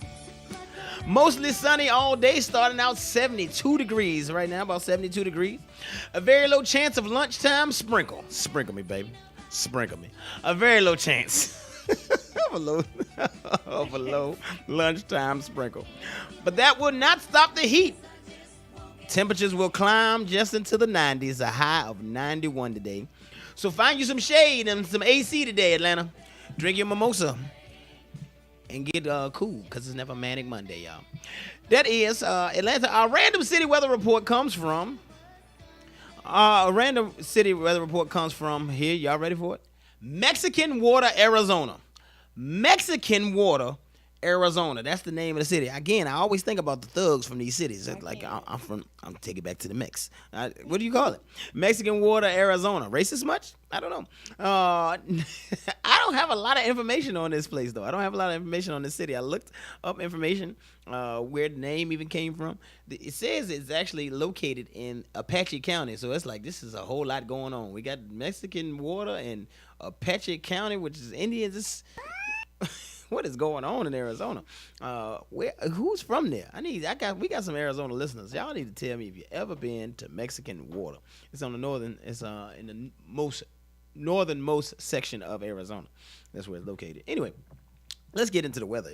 Mostly sunny all day, starting out 72 degrees right now, about 72 degrees. A very low chance of lunchtime sprinkle. Sprinkle me, baby. Sprinkle me. A very low chance of a low lunchtime sprinkle. But that will not stop the heat. Temperatures will climb just into the 90s, a high of 91 today. So find you some shade and some AC today, Atlanta. Drink your mimosa and get cool, because it's never Manic Monday, y'all. That is Atlanta. Our random city weather report comes from here. Y'all ready for it? Mexican Water, Arizona. Mexican Water, Arizona. That's the name of the city. Again, I always think about the thugs from these cities. Like I'm take it back to the Mex. What do you call it? Mexican Water, Arizona. Racist much? I don't know. I don't have a lot of information on this place, though. I don't have a lot of information on this city. I looked up information where the name even came from. It says it's actually located in Apache County, so it's like this is a whole lot going on. We got Mexican Water in Apache County, which is Indians. What is going on in Arizona? Who's from there? We got some Arizona listeners. Y'all need to tell me if you ever been to Mexican Water. It's on the northern. It's in the most northernmost section of Arizona. That's where it's located. Anyway, let's get into the weather.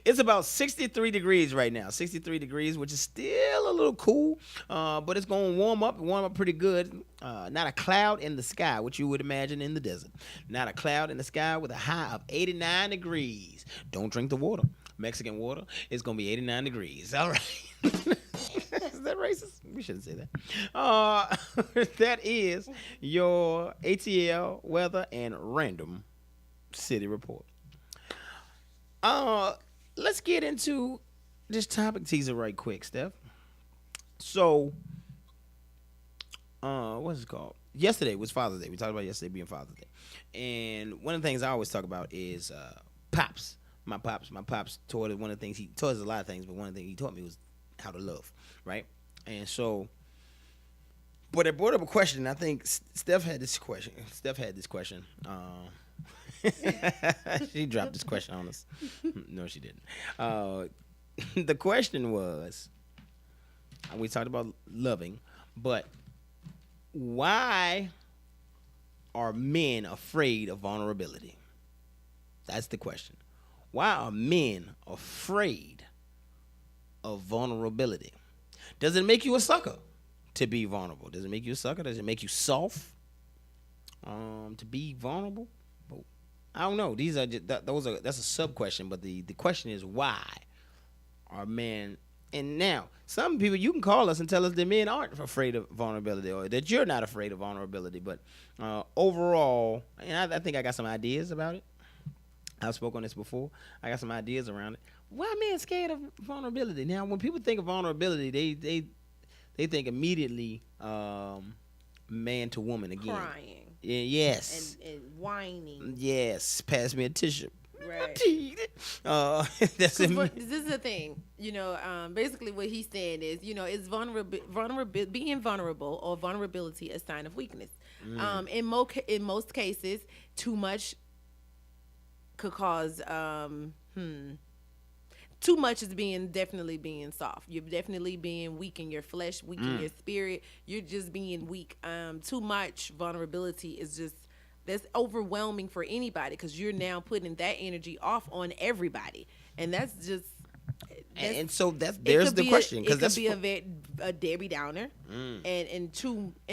It's about 63 degrees right now. 63 degrees, which is still a little cool, but it's going to warm up pretty good. Not a cloud in the sky, which you would imagine in the desert. Not a cloud in the sky with a high of 89 degrees. Don't drink the water. Mexican water is going to be 89 degrees. All right. Is that racist? We shouldn't say that. That is your ATL weather and random city report. Let's get into this topic teaser right quick, Steph. So, what's it called? Yesterday was Father's Day. We talked about yesterday being Father's Day. And one of the things I always talk about is pops. My pops taught us one of the things. He taught us a lot of things, but one of the things he taught me was how to love, right? And so, but it brought up a question. I think Steph had this question. She dropped this question on us. No, she didn't. The question was, we talked about loving, but why are men afraid of vulnerability? That's the question. Why are men afraid of vulnerability? Does it make you a sucker to be vulnerable? Does it make you a sucker? Does it make you soft to be vulnerable? I don't know. These are just, that's a sub question, but the question is why are men? And now some people, you can call us and tell us that men aren't afraid of vulnerability, or that you're not afraid of vulnerability. But overall, and I think I got some ideas about it. I've spoken on this before. I got some ideas around it. Why men scared of vulnerability? Now, when people think of vulnerability, they think immediately man to woman again. Crying. Yes. And whining. Yes. Pass me a tissue. Right. This is the thing. Basically what he's saying is, is being vulnerable or vulnerability a sign of weakness? In most cases, too much could cause too much is definitely being soft. You're definitely being weak in your flesh, weak in your spirit. You're just being weak. Too much vulnerability is just, that's overwhelming for anybody, because you're now putting that energy off on everybody, and that's just. And so there's the question, because it could be a Debbie Downer, and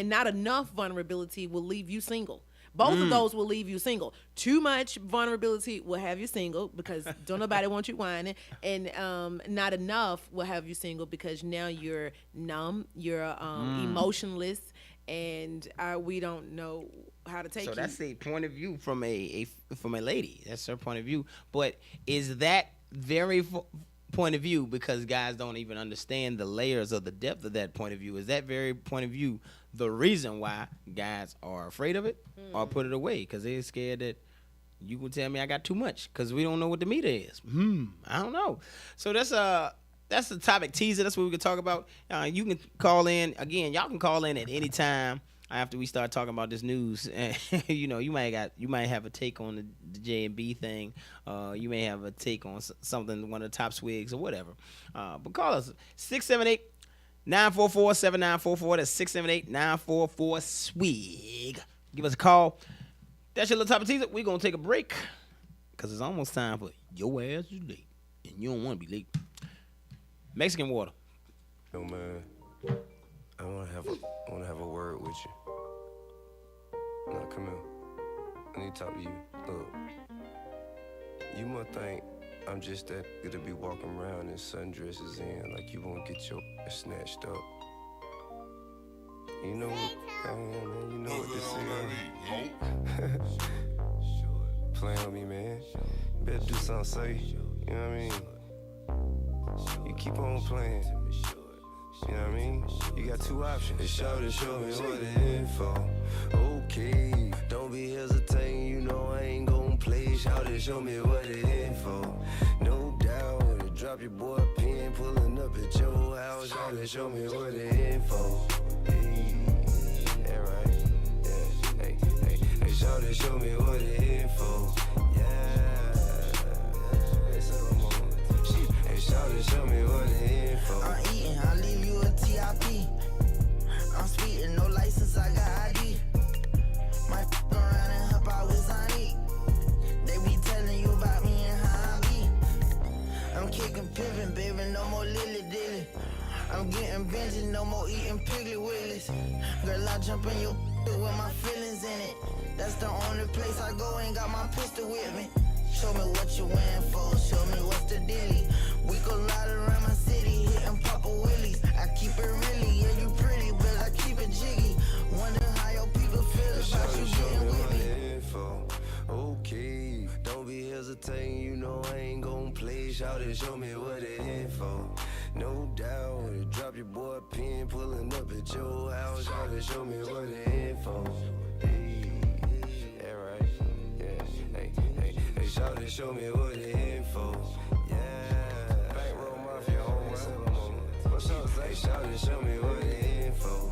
not enough vulnerability will leave you single. Both of those will leave you single. Too much vulnerability will have you single, because don't nobody want you whining, and not enough will have you single because now you're numb, you're emotionless, and we don't know how to take you. So that's a point of view from a lady. That's her point of view. But is that very point of view, because guys don't even understand the layers of the depth of that point of view, is that very point of view the reason why guys are afraid of it or put it away? Because they're scared that you will tell me I got too much, because we don't know what the meter is. I don't know. So that's the topic teaser. That's what we can talk about. You can call in. Again, y'all can call in at any time after we start talking about this news. You might have a take on the J&B thing. You may have a take on something, one of the top swigs or whatever. But call us 678-944-7944. That's 678-944-SWIG. Give us a call. That's your little topic teaser. We're going to take a break, because it's almost time for your ass is late, and you don't want to be late. Mexican water. Yo, man, I want to have a word with you. Now, come here. I need to talk to you. Look, you must think I'm just that good to be walking around in sundresses in like you won't get your ass snatched up. You know what, man, you know what this is. Playing with me, man. Better do something safe. You know what I mean? You keep on playing. You know what I mean? You got two options. They show me what the info. Okay, don't be hesitating. You know I ain't gon' play. Shout and show me what the info. No doubt, drop your boy pen, pulling up at your house. Shout and show me what the info. Hey, that right? Yeah. Hey, shout and show me what the info. Shout and show me what the info. I'm eating, I'll leave you a TIP. I'm speeding, no license, I got ID. Might f around and help out with Sonic. They be telling you about me and how I be. I'm kicking pimpin', baby, no more lily dilly. I'm getting benches, no more eating Piggly Wigglies. Girl, I jump in your with my feelings in it. That's the only place I go, ain't got my pistol with me. Show me what you wearing for, show me what's the dealie. We go ride around my city, hitting Papa Willies. I keep it really, yeah, you pretty, but I keep it jiggy. Wonder how your people feel about you getting with me. Info. Okay, don't be hesitating, you know I ain't gon' play. Shout and show me what the info. No doubt, drop your boy pen, pulling up at your house. Shout and show me what the info. Hey, that right? Yeah, hey, shout and show me what the info. Yeah. Bankroll Mafia, homie. What's Shawty, show me what the info.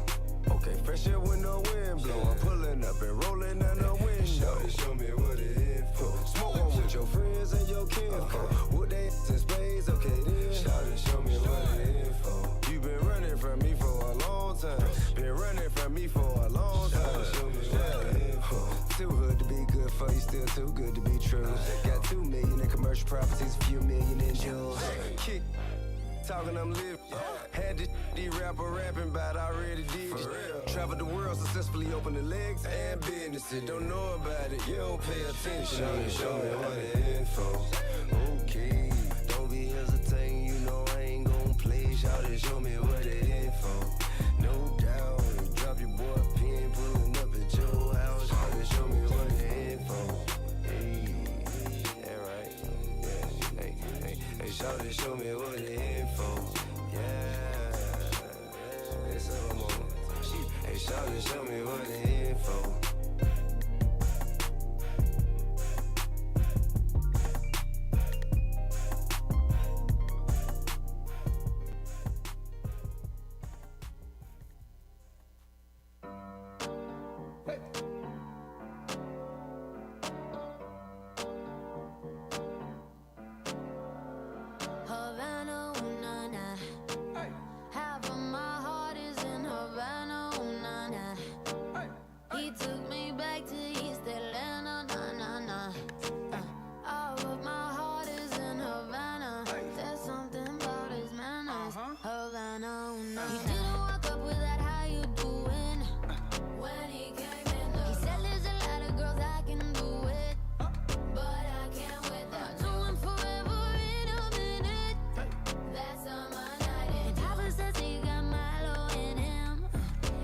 Okay, fresh air with no wind blow. I'm pulling up and rolling down the window. Shawty, show me what the info. Smoke one with your friends and your kinfolk. Would they in spades? Okay then. Shawty, show me what the info. You been running from me for a long time. Been running from me for a long time. Shawty, show me what the info. Too hood to be good for you, still too good to be true. Got 2 million in commercial properties, a few million in jewels. Kick. Talking, I'm living. Had the rapper rapping about already did it. Traveled the world successfully, opened the legs and businesses. Don't know about it, you don't pay attention. Show me what the info. Okay, don't be hesitating, you know I ain't gon' play. Shawty, show me what the info. No doubt, drop your boy a pin, pulling up at your house. Shawty, show me what the info. Hey, that right. Yeah, hey, shawty, show me what the info. It's a moment. Hey, shawty, show me what the info. Havana, ooh, na, na. Half of my heart is in Havana, ooh, na, na. He took me back to East Atlanta, na, na, na. All of my heart is in Havana. There's something about his manners. Havana, ooh, na, na. He didn't walk up with that how you doing when he came in. He said there's a lot of girls I can do it, but I can't with that. Do him forever in a minute. That's on my night. And Papa says he got Milo in him.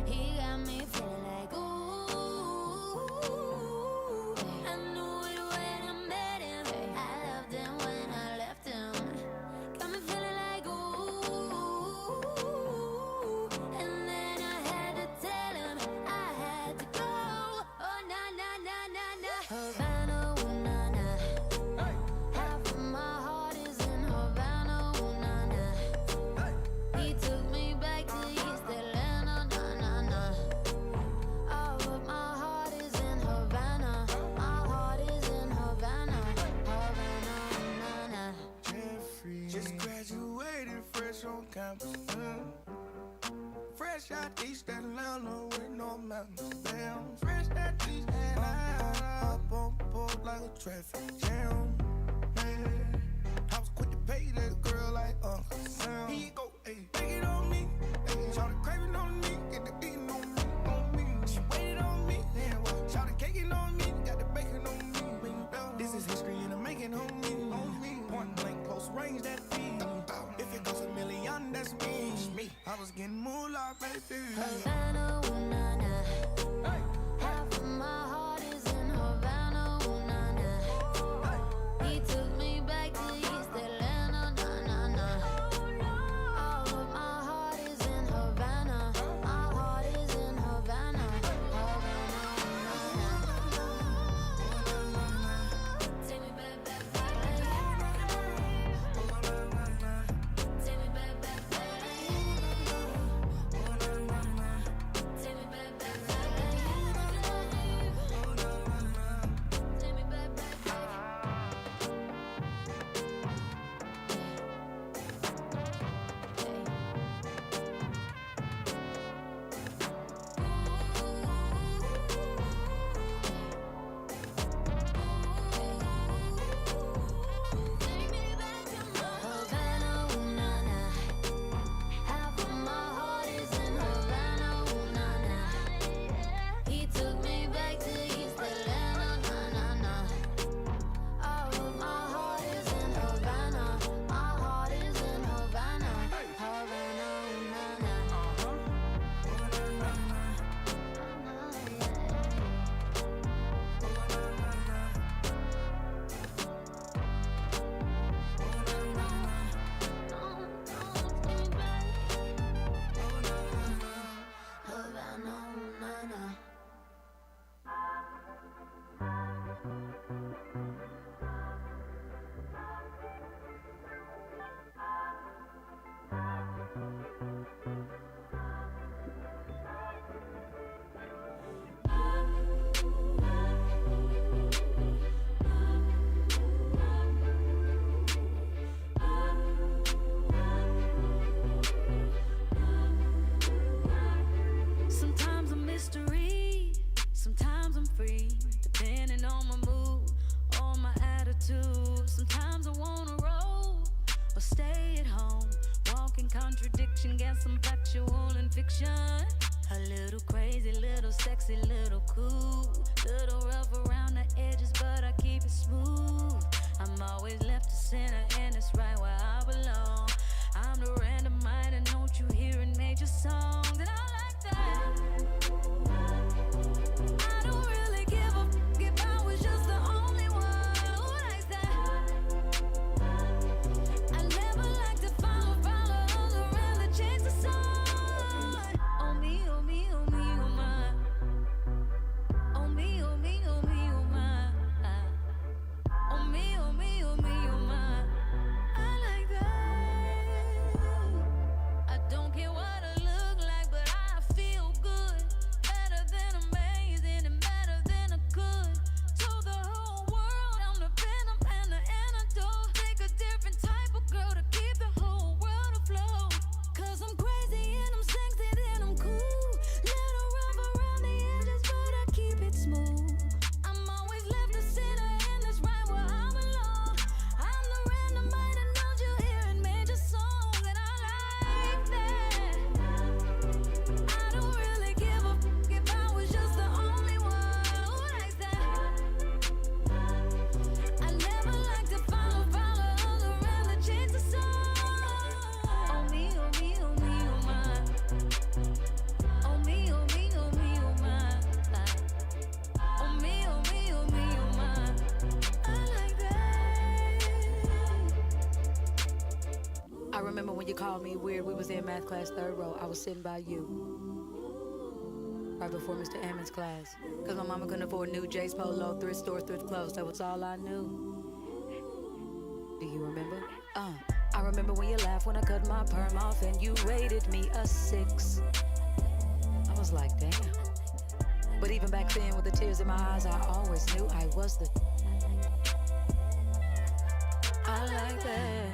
He got me feeling like ooh. I knew it when I met him. I loved him when I left him. Got me feeling like ooh. And then I had to tell him I had to go. Oh na na na na na. Havana, ooh na na. Half of my heart is in Havana, ooh na na. He took me back to East Atlanta, na na na. All of my heart is in Havana. My heart is in Havana, Havana, ooh na na. Jeffrey just graduated fresh on campus. Fresh out East Atlanta with no mountains. Damn, fresh out East Atlanta. Up on board like a traffic jam. Man, I was quick to pay that girl like Uncle Sam. He go, hey, take it on me. Hey, shout it craving on me. Get the beating on me, on me. She waited on me. Then what? Shout it caking on me. Got the bacon on me. This is history and I'm making on me. Point blank, close range, that feed. If it goes $1 million, that's me. I was getting moolah, baby. Havana, ooh na na. Half of my heart is in Havana, ooh na na. He took me back to East Atlanta, na na na. All of my heart is in Havana. My heart is in Havana, Havana, ooh na na. Take me back, back, back. Take me back, back, back. Take me back, back, back. contradiction, got some factual and fiction. A little crazy, little sexy, little cool. Little rough around the edges, but I keep it smooth. I'm always left to center, and it's right where I belong. I'm the random mind, and don't you hearing major songs? And I like that. I don't really give a f if I was just the only one who likes that. I never like to follow others around to change the song. Oh me, oh me, oh me, oh my. Oh me, oh me, oh me, oh my. Oh me, oh me, oh me, oh my. I like that. I don't care what I look like, but I feel good. Better than amazing and better than I could. Told the whole world I'm the venom and the antidote. Take a different type of girl to keep the whole world afloat. Cause I'm crazy and I'm sexy, then I'm cool. Little rough around the edges, but I keep it smooth. I'm always left to center, and that's right where I belong. I'm the random mind, and don't you hear it major songs, and I like that. I don't really give a f if I was just the only one who likes that. I never like to follow others around to change the song. Oh me, oh me, oh me, oh my. Oh me, oh me, oh me, oh my. Oh me, oh me, oh me, oh my. I like that. I remember when you called me weird. We was in math class, third row. I was sitting by you, right before Mr. Ammons' class. Cause my mama couldn't afford new J's Polo, thrift store, thrift clothes. That was all I knew. Do you remember? I remember when you laughed when I cut my perm off and you rated me a 6. I was like, damn. But even back then with the tears in my eyes, I always knew I was the. I like that.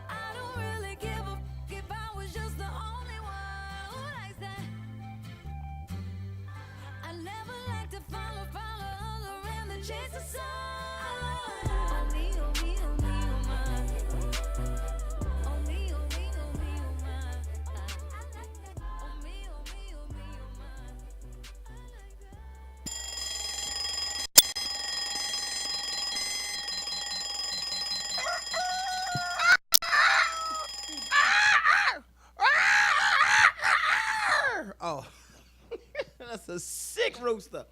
I don't really give a f if I was just the only one who likes that. I never like to follow others around to chase the sun. Oh me, oh me, oh me, oh my. Oh me, oh me, oh me, oh my. Oh me, oh me, oh me, oh my. I like that. Oh, that's a sick rooster.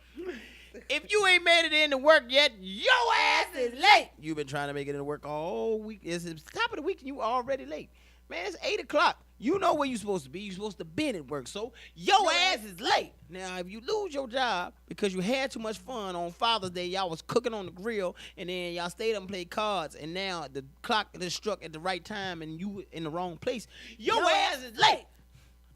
If you ain't made it into work yet, your ass is late. You've been trying to make it into work all week. It's the top of the week and you already late. Man, it's 8 o'clock. You know where you're supposed to be. You're supposed to be at work. So your ass is late. Now, if you lose your job because you had too much fun on Father's Day, y'all was cooking on the grill, and then y'all stayed up and played cards, and now the clock is struck at the right time and you in the wrong place, your ass is late.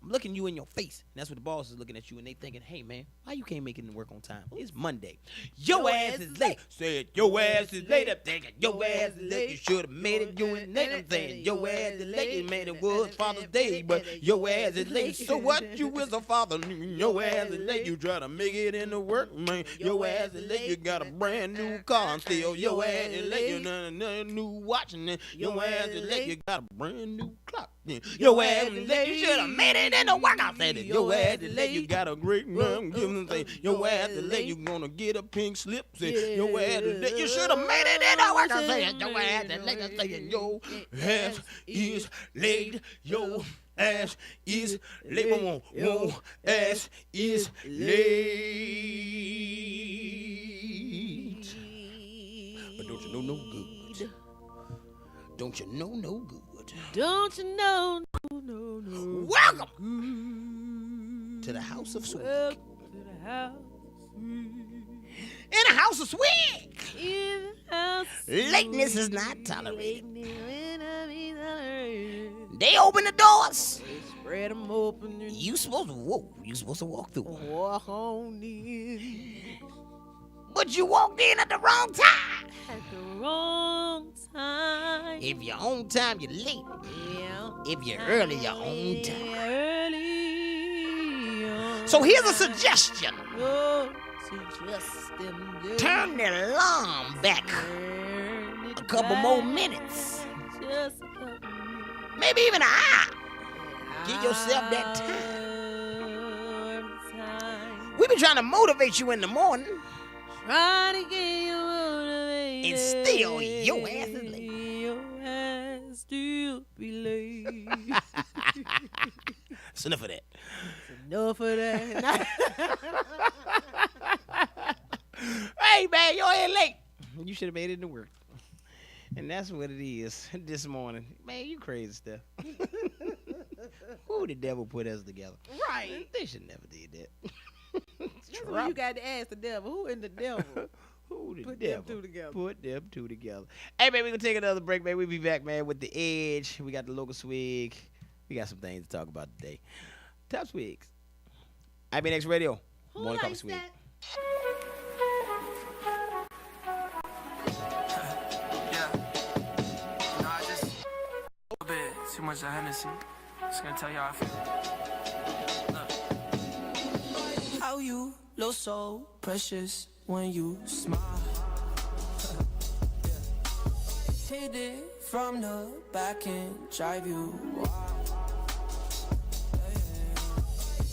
I'm looking you in your face. And that's what the boss is looking at you, and they thinking, hey, man, why you can't make it to work on time? It's Monday. Your ass is late. Said your ass is late. I'm thinking your ass is late. You should have made it. You and Nate. I'm saying your ass is late. Man, it was Father's Day, but your ass is late. So what? You is a father. Your ass is late. You try to make it into work, man. Your ass is late. You got a brand new car and still your ass is late. You got a new watch and then your ass is late. You got a brand new clock. Your ass is late. You should have made it in the workout. Said it. Your ass is late. You got a great mom. Give them say your ass is late. You gonna get a pink slip. Say your ass is late. You should have made it in the workout. Say your ass is late. I'm saying your ass is late. Your ass is late. Your ass is late. But don't you know no good? Don't you know no good? Don't you know, no. Welcome to the house of Swig. Welcome to the house. In the house of Swig. In the house. Lateness is not tolerated. They open the doors. They spread them open. You supposed to walk through. Walk on in. But you walked in at the wrong time. At the wrong time. If you're on time, you're late. Yeah. If you're early, you're on time. Early. So here's a suggestion. Suggestion. Turn the alarm back a couple more minutes. Just a couple minutes. maybe even an hour. Give yourself that time. We been trying to motivate you in the morning. Trying to get you motivated. And still, your ass is late. Your ass still be late. That's enough of that. Enough of that. Hey, man, your ass late. You should have made it to work. And that's what it is this morning. Man, you crazy stuff. Who the devil put us together? Right. They should never did that. That's what you got to ask the devil. Who in the devil? Who the Put devil them two together. put them two together? Hey, man, we're going to take another break, man. We'll be back, man, with The Edge. We got the local Swig. We got some things to talk about today. Top Swigs. IBNX Radio. Morning Coffee Swig. Too much of Hennessy. Just gonna tell you how I feel. Look. How you look so precious when you smile. Hit it from the back and drive you wild.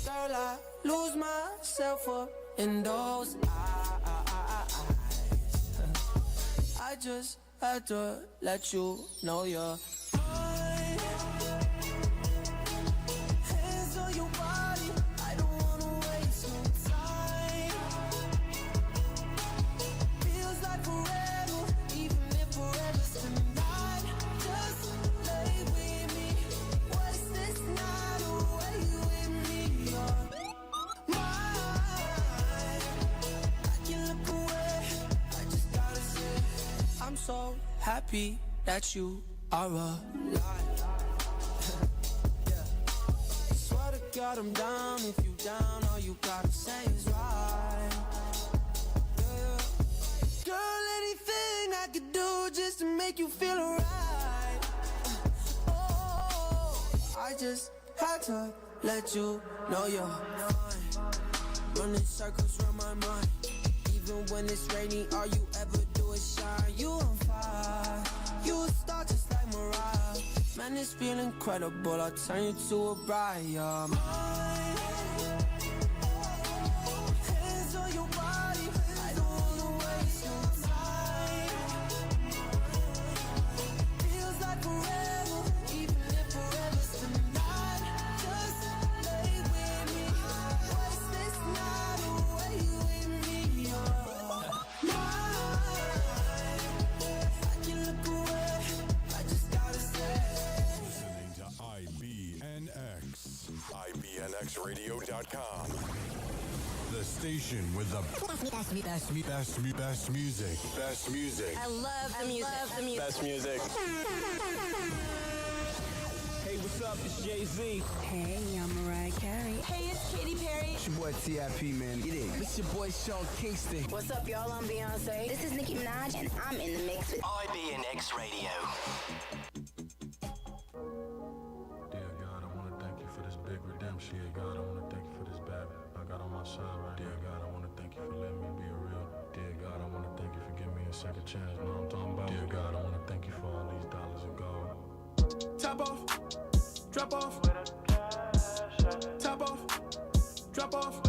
Girl, I lose myself up in those eyes. I just had to let you know you're so happy that you are alive. Swear to God I'm down. If you down, all you gotta say is right. Girl, anything I could do just to make you feel alright. Oh, I just had to let you know you're fine. Running circles around my mind. Even when it's raining, all you ever do is shine. You on fire, you a star just like Mariah. Man, it's feel incredible, I'll turn you to a bride. You're mine. Hands on your body, I don't wanna waste your time. Feels like forever, even if forever's tonight. Just lay with me, waste this night away with me. IBNXradio.com. The station with the best music. Best music. I love the music. Best music. Hey, what's up? It's Jay-Z. Hey, I'm Mariah Carey. Hey, it's Katy Perry. It's your boy T.I.P., man. Get in. It's your boy Sean Kingston. What's up, y'all? I'm Beyonce. This is Nicki Minaj, and I'm in the mix with IBNX Radio. Dear God, I want to thank you for this big redemption. Dear God, I want to thank you for this bad I got on my side right. Dear God, I want to thank you for letting me be real. Dear God, I want to thank you for giving me a second chance. Know what I'm talking about? Dear God, I want to thank you for all these dollars of gold. Top off, drop off, top off, drop off.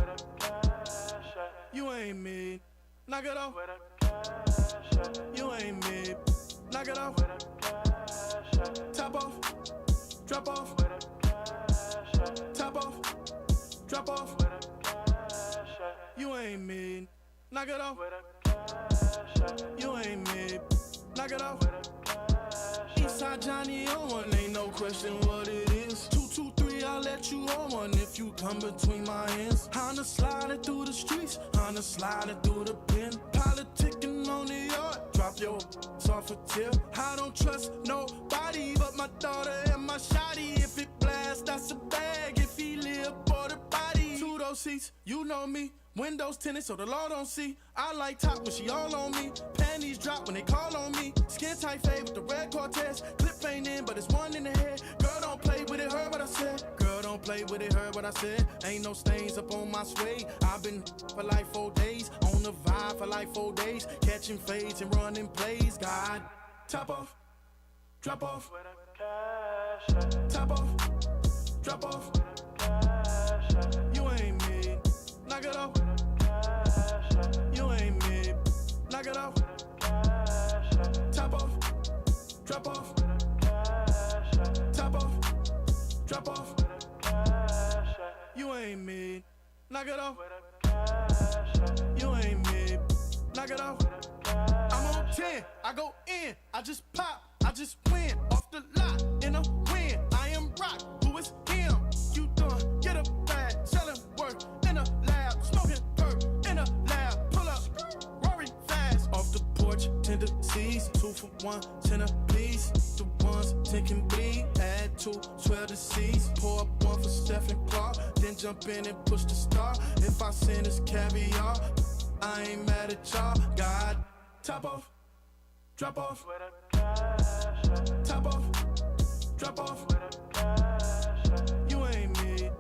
You ain't mid, knock it off. You ain't mid, knock it off. Top off, drop off, top off, drop off. You ain't mid, knock it off. You ain't mid, knock it off. Eastside Johnny on one, ain't no question what it is. 223, I'll let you on one if you come between my hands. Honda sliding through the streets, Honda sliding through the pen. Politicking on the yard, drop your off a tip. I don't trust nobody but my daughter and my shawty. If it blast, that's a bag. If he live, for the body. 2 those seats, you know me. Windows tinted so the law don't see. I like top when she all on me. Panties drop when they call on me. Skin tight fade with the red Cortez. Clip ain't in, but it's one in the head. Girl, don't play with it, heard what I said. Girl, don't play with it, heard what I said. Ain't no stains up on my suede. I've been for like 4 days. On the vibe for like 4 days. Catching fades and running plays. God, top off, drop off. Top off, drop off. You ain't mid, knock it off. You ain't mid, knock it off. Top off, drop off. Top off, drop off. You ain't mid, knock it off. You ain't mid, knock it off. I'm on 10, I go in, I just pop, I just win off the lot in a win. I am rock, who is him? You done, get a bag, selling work in a lab, smoking perk in a lab. Pull up, Rory fast off the porch, tender seas, 2 for 1, 10 a piece. The ones taking bleed, add 2, swell the seas. Pour up 1 for Stephen Clark, then jump in and push the star. If I send this caviar, I ain't mad at y'all. God, top off, drop off. Top off, drop off. You ain't mid,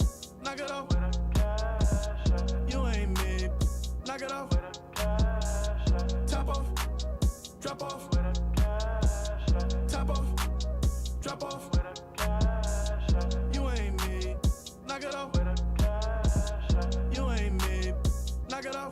knock it off. You ain't mid, knock it off. Top off, drop off. Top off, drop off. You ain't mid, knock it off. You ain't mid, knock it off.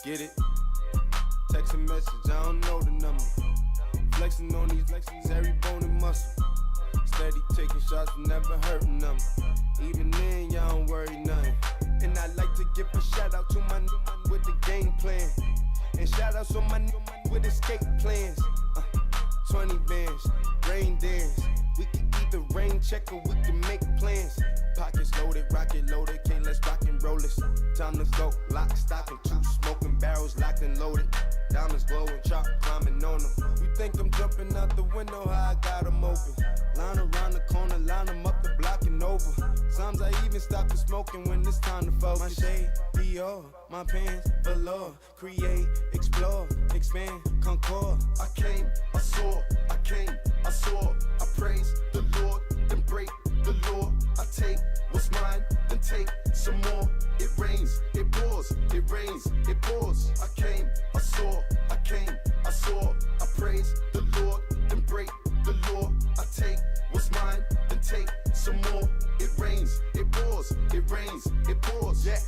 Get it? Text a message, I don't know the number. Flexing on these every bone and muscle. Steady taking shots, never hurting them. Even then, y'all don't worry nothing. And I like to give a shout out to my with the game plan. And shout outs on my with escape plans. 20 bands, rain dance. We can either rain check or we can make plans. Pockets loaded, rocket loaded, okay, let's rock and roll this. Time to go, lock, stock, and 2 smoking barrels locked and loaded. Diamonds glowing, chop climbing on them. You think I'm jumping out the window, how I got them open. Line around the corner, line them up the block and over. Sometimes I even stop the smoking when it's time to focus. My shade, Dior, my pants, velour. Create, explore, expand, concord. I came, I saw, I came, I saw. I praise the Lord, then break the law. I take what's mine, then take some more. It rains, it pours, it rains, it pours. I came, I saw, I came, I saw. I praise the Lord, then break the law. I take what's mine, then take some more. It rains, it pours, it rains, it pours. Yeah,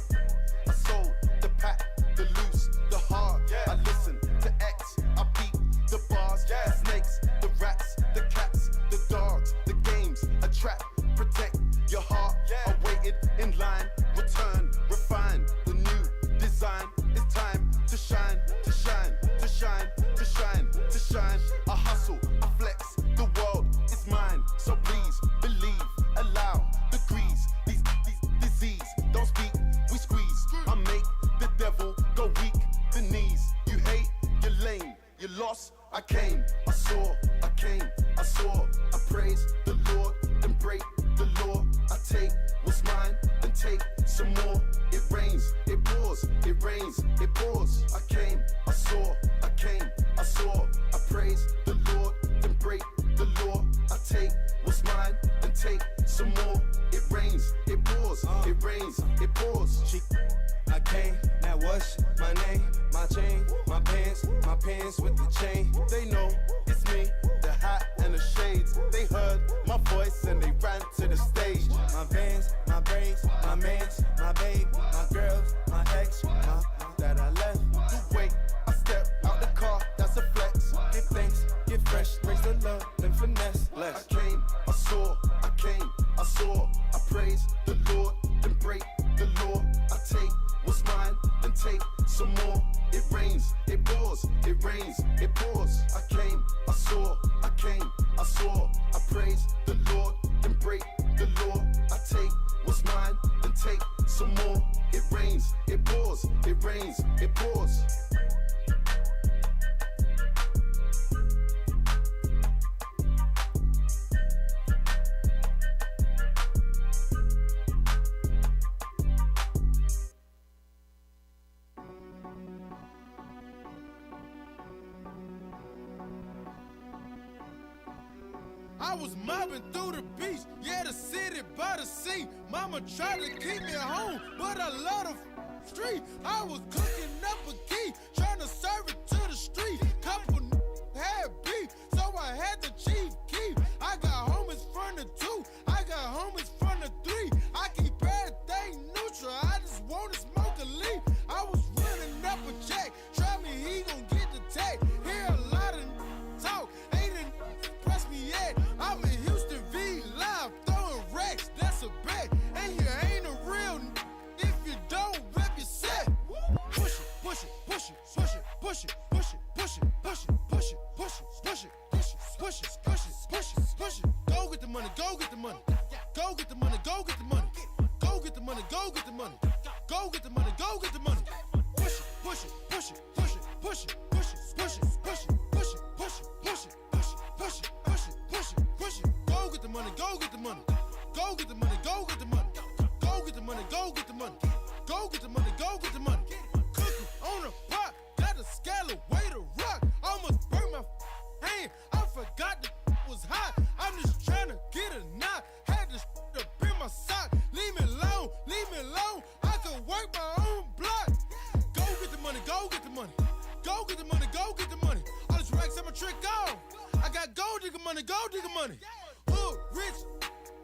I sold the pack, the loose, the hard. Yeah. I listen to X, I beat the bars. Yeah. The snakes, the rats, the cats, the dogs, the games, a trap. Protect your heart. Yeah. I waited in line, return, refine the new design. It's time to shine, to shine, to shine, to shine, to shine. I hustle, I flex, the world is mine. So please believe, allow degrees. These disease don't speak, we squeeze. I make the devil go weak, the knees. You hate, you're lame, you lost. I came, I saw, I came, I saw. I praise the Lord, then break the law. I take what's mine, then take some more. It rains, it pours, it rains, it pours. I came, I saw, I came, I saw. I praise the Lord, then break the law. I take what's mine, then take some more. It rains, it pours, it rains, it pours. I came, now what's my name? My chain, my pants with the chain. They know it's me, the hat and the shades. They heard my voice and they ran to the stage. My vans, my braids, my mans, my babe, my girls, my ex, that I left. You wait, I step out the car, that's a flex. Give thanks, get fresh, raise the love, then finesse. Less. I came, I saw, I came, I saw. I praise the Lord, then break the law. I take what's mine, then take some more. It rains, it pours, it rains, it pours. I came, I saw, I came, I saw. I praise the Lord, then break the law. I take what's mine, then take some more. It rains, it pours, it rains, it pours. I was mobbing through the beach, yeah, the city by the sea. Mama tried to keep me home, but I love the street. I was cooking up a key, trying to serve it to the street. Couple had beef, so I had the chief key. I got homies from the 2, I got homies from the 3. I keep everything neutral, I just wanna smoke a leaf. I was running up a check, try me, he gon' get the tag. Hear a lot of talk, ain't impressed me yet. I'm in Houston V live, throwing racks, that's a bet. And you ain't a real if you don't rep your set. Push it, push it, push it, push it, push it, push it, push it, push it, push it, push it, push it, push it, push it, push it, push it, push it. Go get the money, go get the money. Go get the money, go get the money. Go get the money, go get the money. Go get the money, go get the money. Push it, push it, push it, push it, push it, push it, push it, push it, push it, push it, push it, push it, push it, push it, push it. Go get the money, go get the money. Go get the money, go get the money. Go get the money, go get the money. Go get the money, go get the money. Cooking on a pot, got a scale way to rock. Almost burnt my hand, I forgot the was hot. I'm just trying to get a knot. Had to up in my sock. Leave me alone, leave me alone. I can work my own block. Go get the money, go get the money. Go get the money, go get the money. All this racks, I'm a trick off. I got gold digger money, gold digger money. Hood rich,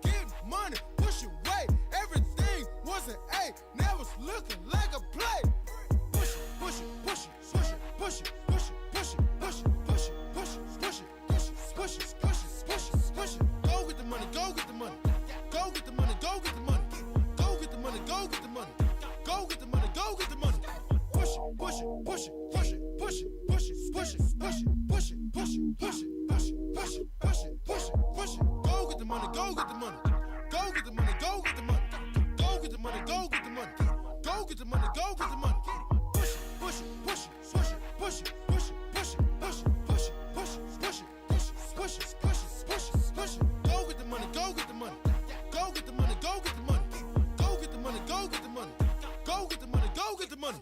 get money, push it weight. Everything was an A, now it's looking like a play. Push it, push it, push it, push it, push it, push it, push it, push it, push it, push it, push it, push it, push it, push it, push it, push it. Go get the money, go get the money. Go get the money, go get the money. Go get the money, go get the money. Go get the money, go get the money. Push it, push it, push it, push it, push it, push it, push it, push it, push it, push it, push it, push it, push it, push it, push it, push it. Go get the money, go get the money. Go get the money, go get the money. Go get the money, go get the money. Go get the money, go get the money. Push it, push it, push it, push it, push it, push it, push it, push it, push it, push it, push it, push it, push it, push it, push it, push it. Go get the money, go get the money. Go get the money, go get the money. Go get the money, go get the money. Go get the money, go get the money.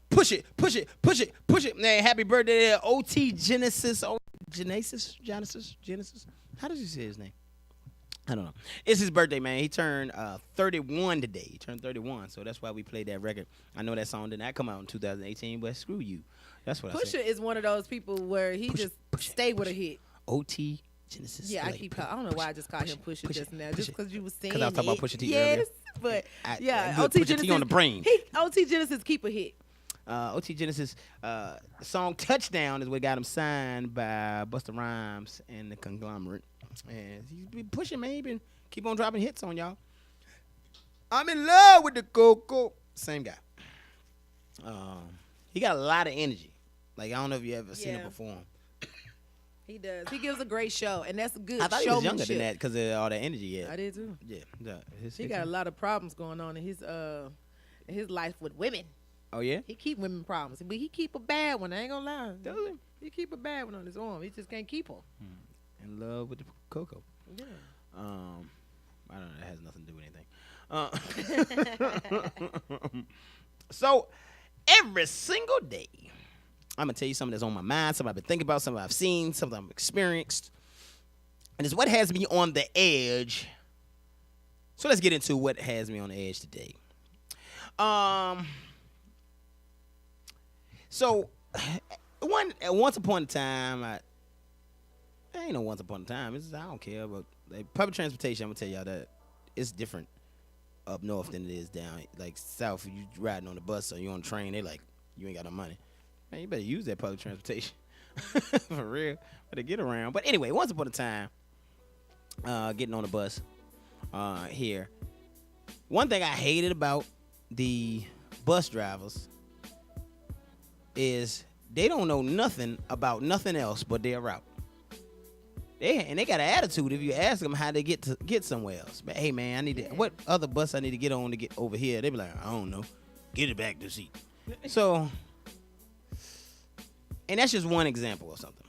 Push it, push it, push it, push it. Man, happy birthday to OT Genesis. Genesis. How does he say his name? I don't know. It's his birthday, man. He turned 31 today. He turned 31, so that's why we played that record. I know that song did not come out in 2018, but screw you. That's what I said. Pusha is one of those people where he just stay with a hit. OT Genesis. Yeah, I don't know why I just called him Pusha just now, just because you was saying because I was talking about Pusha T yes, earlier. But yeah, OT Pusha Genesis T on the brain. OT Genesis keep a hit. OT Genesis, the song Touchdown is what got him signed by Busta Rhymes and the Conglomerate. And he's been pushing, man. He been keep on dropping hits on y'all. I'm in love with the Coco. Same guy. He got a lot of energy. Like, I don't know if you ever seen him perform. He does. He gives a great show, and that's good. I thought he was younger than that because of all that energy. Yeah, I did too. Yeah, he got a lot of problems going on in his life with women. Oh yeah, he keep women problems, but he keep a bad one. I ain't gonna lie. Does he? He keep a bad one on his arm. He just can't keep her. In love with the Coco. Yeah. I don't know. That has nothing to do with anything. So every single day, I'm gonna tell you something that's on my mind, something I've been thinking about, something I've seen, something I've experienced, and it's what has me on the edge. So let's get into what has me on the edge today. So once upon a time, I ain't no once upon a time. I don't care, but like, public transportation, I'm gonna tell y'all that it's different up north than it is down like south. You riding on the bus or you on the train, they like you ain't got no money. Man, you better use that public transportation for real. Better get around. But anyway, once upon a time, getting on the bus here. One thing I hated about the bus drivers is they don't know nothing about nothing else but their route. They got an attitude if you ask them how they get somewhere else. But hey man, I need to, what other bus I need to get on to get over here? They be like, I don't know. Get it back to seat. So And that's just one example of something.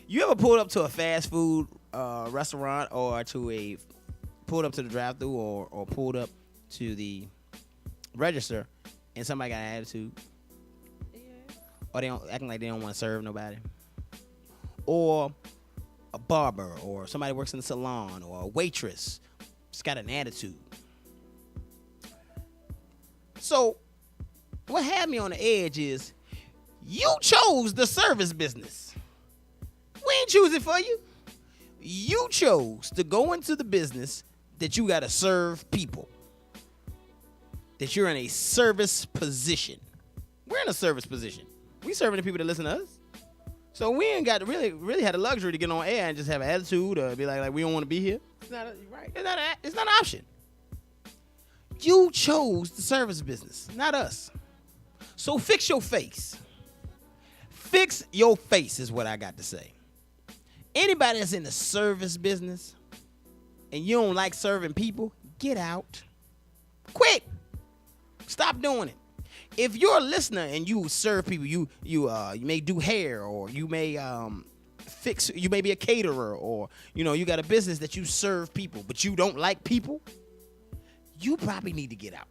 You ever pulled up to a fast food restaurant or pulled up to the drive-thru or pulled up to the register and somebody got an attitude? Yeah. Or they don't acting like they don't want to serve nobody? Or a barber or somebody works in the salon or a waitress just got an attitude. So what had me on the edge is you chose the service business. We ain't choose it for you. You chose to go into the business that you got to serve people. That you're in a service position. We're in a service position. We serving the people that listen to us. So we ain't got to really had the luxury to get on air and just have an attitude or be like we don't want to be here. It's not right. It's not an option. You chose the service business, not us. So fix your face. Fix your face is what I got to say. Anybody that's in the service business and you don't like serving people, get out. Quick. Stop doing it. If you're a listener and you serve people, you may do hair or you may you may be a caterer or you got a business that you serve people, but you don't like people, you probably need to get out.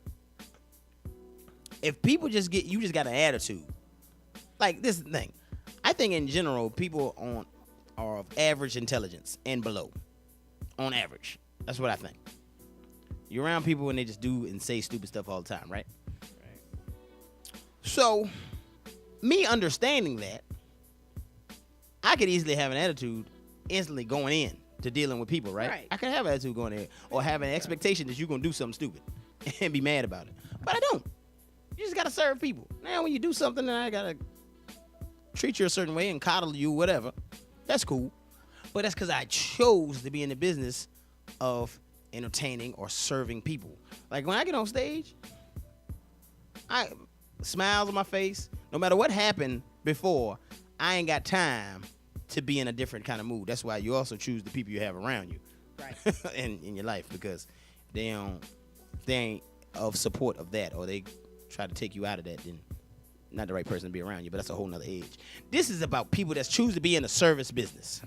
If people just got an attitude. Like this is the thing. I think in general people are of average intelligence and below. On average. That's what I think. You're around people and they just do and say stupid stuff all the time, right? So, me understanding that, I could easily have an attitude instantly going in to dealing with people, right? I could have an attitude going in or have an expectation that you're going to do something stupid and be mad about it. But I don't. You just got to serve people. Now, when you do something and I got to treat you a certain way and coddle you, whatever, that's cool. But that's because I chose to be in the business of entertaining or serving people. Like when I get on stage, smiles on my face. No matter what happened before, I ain't got time to be in a different kind of mood. That's why you also choose the people you have around you, right? in your life, because they ain't of support of that, or they try to take you out of that. Then not the right person to be around you. But that's a whole nother age. This is about people that choose to be in the service business.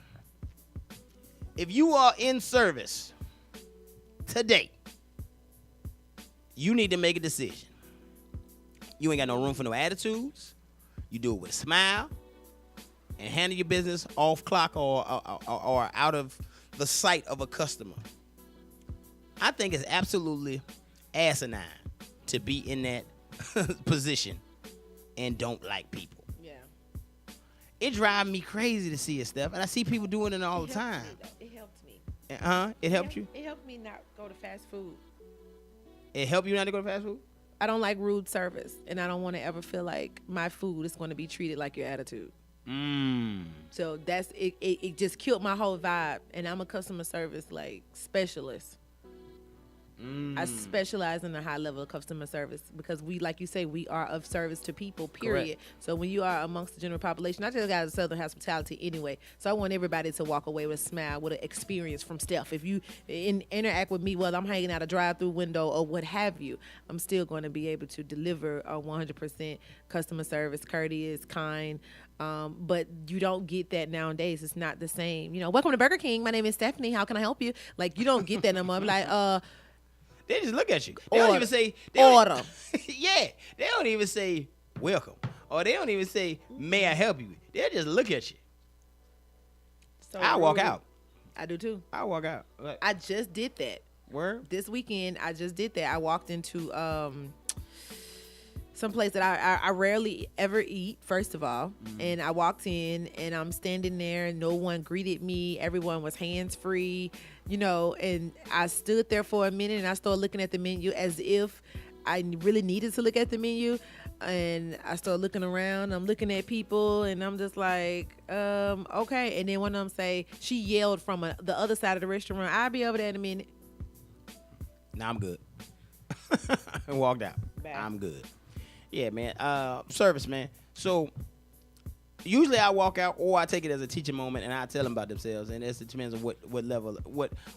If you are in service today, you need to make a decision. You ain't got no room for no attitudes. You do it with a smile and handle your business off clock or out of the sight of a customer. I think it's absolutely asinine to be in that position and don't like people. Yeah. It drives me crazy to see it stuff, and I see people doing it all the time. It helped me. It helped you? It helped me not go to fast food. It helped you not to go to fast food? I don't like rude service, and I don't want to ever feel like my food is going to be treated like your attitude. So that's it. It just killed my whole vibe, and I'm a customer service specialist. I specialize in a high level of customer service because we, like you say, we are of service to people, period. Correct. So when you are amongst the general population, I just got a Southern hospitality anyway. So I want everybody to walk away with a smile, with an experience from Steph. If you interact with me, whether I'm hanging out a drive-through window or what have you, I'm still going to be able to deliver a 100% customer service, courteous, kind. But you don't get that nowadays. It's not the same. Welcome to Burger King. My name is Stephanie. How can I help you? Like, you don't get that no more. Like, they just look at you. They don't even say order. Yeah, they don't even say welcome, or they don't even say may I help you. They just look at you. So I walk out. I do too. I walk out. I just did that. Where? This weekend, I just did that. I walked into some place that I rarely ever eat, first of all. And I walked in, and I'm standing there. No one greeted me. Everyone was hands-free, and I stood there for a minute, and I started looking at the menu as if I really needed to look at the menu. And I started looking around. I'm looking at people, and I'm just like, okay. And then one of them say, she yelled from the other side of the restaurant, I'll be over there in a minute. Nah, I'm good. And walked out. Bad. I'm good. Yeah, man. Service, man. So usually I walk out or I take it as a teaching moment and I tell them about themselves. And it depends on what level,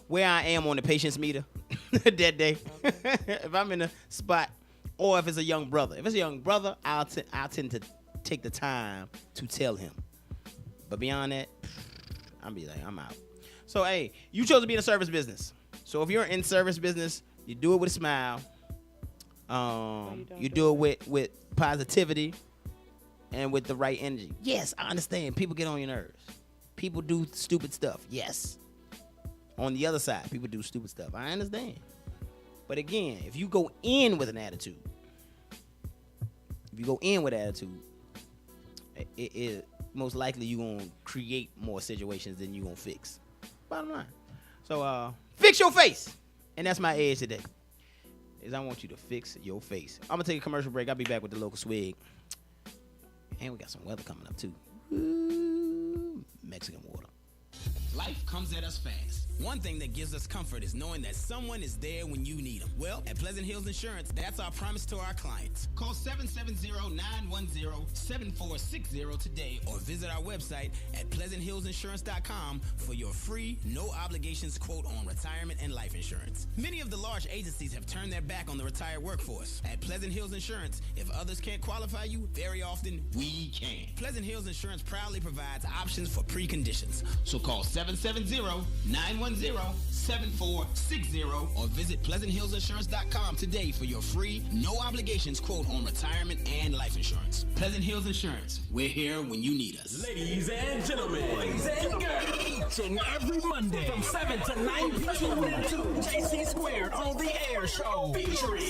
where I am on the patience meter that day. Okay. If I'm in a spot, or if it's a young brother. If it's a young brother, I'll tend to take the time to tell him. But beyond that, I'll be like, I'm out. So, hey, you chose to be in a service business. So if you're in service business, you do it with a smile. You do it with positivity and with the right energy. Yes, I understand. People get on your nerves. People do stupid stuff. Yes. On the other side, people do stupid stuff. I understand. But again, if you go in with an attitude, it most likely you're going to create more situations than you're going to fix. Bottom line. So, fix your face. And that's my edge today. Is I want you to fix your face. I'm going to take a commercial break. I'll be back with the local swig. And we got some weather coming up, too. Ooh, Mexican water. Life comes at us fast. One thing that gives us comfort is knowing that someone is there when you need them. Well, at Pleasant Hills Insurance, that's our promise to our clients. Call 770-910-7460 today or visit our website at PleasantHillsInsurance.com for your free, no obligations quote on retirement and life insurance. Many of the large agencies have turned their back on the retired workforce. At Pleasant Hills Insurance, if others can't qualify you, very often we can. Pleasant Hills Insurance proudly provides options for preconditions. So call 770-910-7460 or visit PleasantHillsInsurance.com today for your free, no obligations quote on retirement and life insurance. Pleasant Hills Insurance. We're here when you need us. Ladies and gentlemen, boys and girls, each and every Monday from 7 to 9 p.m. Tune into JC Squared on the Air Show featuring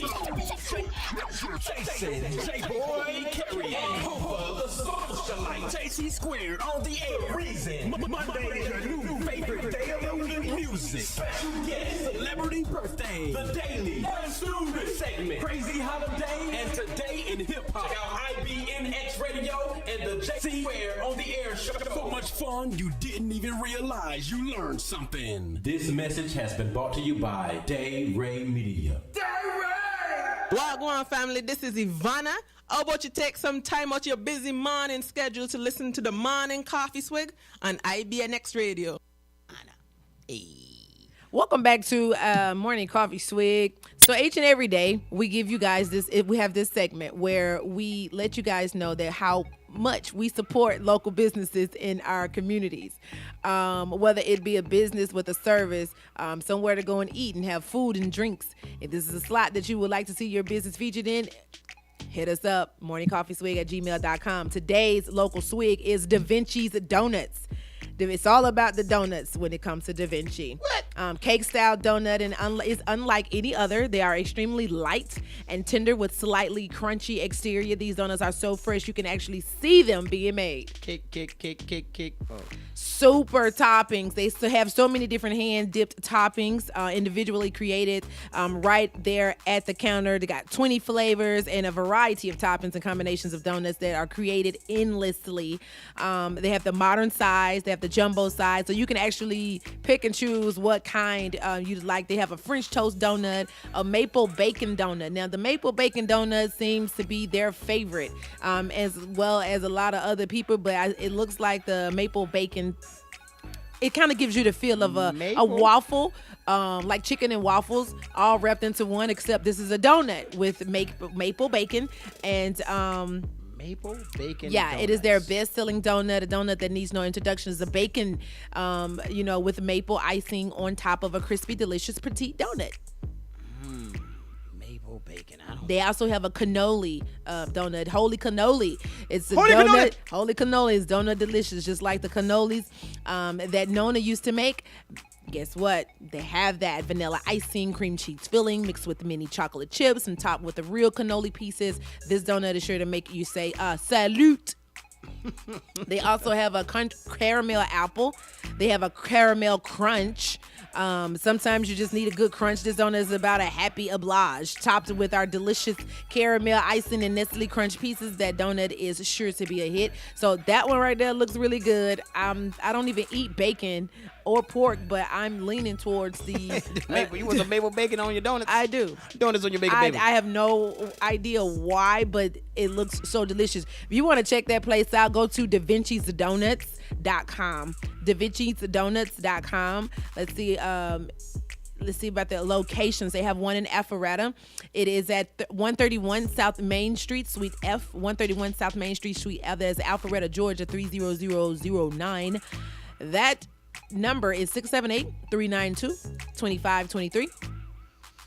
Jason, J-Boy, Kerry, and Hooper, the socialite. JC Squared on the Air. Reason Monday is your new favorite day of the week. Music, special guest, celebrity birthday, the daily student segment, crazy holiday, and today in hip hop. Check out IBNX Radio and the JC Squared on the Air Show. So much fun you didn't even realize you learned something. This message has been brought to you by Day Ray Media. Wagwan family, this is Ivana. How about you take some time out your busy morning schedule to listen to the Morning Coffee Swig on IBNX Radio. Welcome back to Morning Coffee Swig. So each and every day, we give you guys this. We have this segment where we let you guys know that how much we support local businesses in our communities. Whether it be a business with a service, somewhere to go and eat and have food and drinks. If this is a slot that you would like to see your business featured in, hit us up, morningcoffeeswig@gmail.com. Today's local swig is Da Vinci's Donuts. It's all about the donuts when it comes to Da Vinci. Cake style donut and is unlike any other. They are extremely light and tender with slightly crunchy exterior. These donuts are so fresh you can actually see them being made. Kick. Oh. Super toppings. They still have so many different hand dipped toppings, individually created right there at the counter. They got 20 flavors and a variety of toppings and combinations of donuts that are created endlessly. They have the modern size. They have the jumbo size, so you can actually pick and choose what kind you'd like. They have a French toast donut, a maple bacon donut. Now, the maple bacon donut seems to be their favorite, as well as a lot of other people, but it looks like the maple bacon, it kind of gives you the feel of a waffle, like chicken and waffles all wrapped into one, except this is a donut with maple bacon and maple bacon. Yeah, donuts. It is their best-selling donut. A donut that needs no introduction is a bacon, with maple icing on top of a crispy, delicious petite donut. Maple bacon. They also have a cannoli donut, holy cannoli. It's a Holy donut. cannoli. Holy cannoli is donut delicious, just like the cannolis that Nona used to make. Guess what? They have that vanilla icing, cream cheese filling mixed with mini chocolate chips and topped with the real cannoli pieces. This donut is sure to make you say, salute. They also have a caramel apple. They have a caramel crunch. Sometimes you just need a good crunch. This donut is about a happy oblige, topped with our delicious caramel icing and Nestle Crunch pieces. That donut is sure to be a hit. So that one right there looks really good. I don't even eat bacon or pork, but I'm leaning towards the you want some maple bacon on your donuts? I do. Donuts on your bacon, baby. I have no idea why, but it looks so delicious. If you want to check that place out, go to DaVinci'sDonuts.com. DaVinci'sDonuts.com. Let's see. let's see about the locations. They have one in Alpharetta. It is at 131 South Main Street, Suite F. 131 South Main Street, Suite F. There's Alpharetta, Georgia, 30009. That number is 678-392-2523.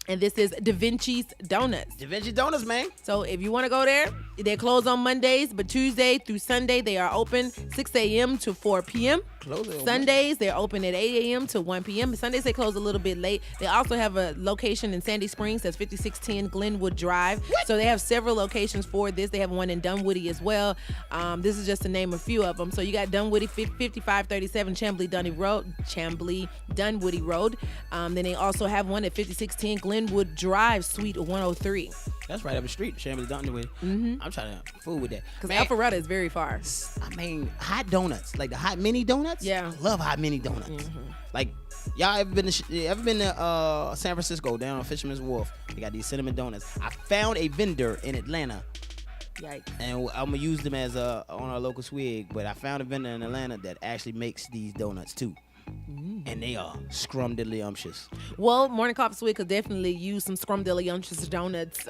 And this is Da Vinci's Donuts. Da Vinci Donuts, man. So if you want to go there, they're closed on Mondays, but Tuesday through Sunday, they are open 6 a.m. to 4 p.m. Sundays, they're open at 8 a.m. to 1 p.m. Sundays, they close a little bit late. They also have a location in Sandy Springs. That's 5610 Glenwood Drive. What? So they have several locations for this. They have one in Dunwoody as well. This is just to name a few of them. So you got Dunwoody, 5537 Chamblee Dunwoody Road. Then they also have one at 5610 Glenwood Drive, Suite 103. That's right up the street, Chamblee Dunwoody. Mm-hmm. I'm trying to fool with that. Because Alpharetta is very far. I mean, hot donuts, like the hot mini donuts. Yeah, I love hot mini donuts. Mm-hmm. Like, y'all ever been to San Francisco down on Fisherman's Wharf? They got these cinnamon donuts. I found a vendor in Atlanta. Yikes. And I'm gonna use them as on our local Swig. But I found a vendor in Atlanta that actually makes these donuts too. And they are scrumdiddlyumptious. Well, Morning Coffee Swig could definitely use some scrumdiddlyumptious donuts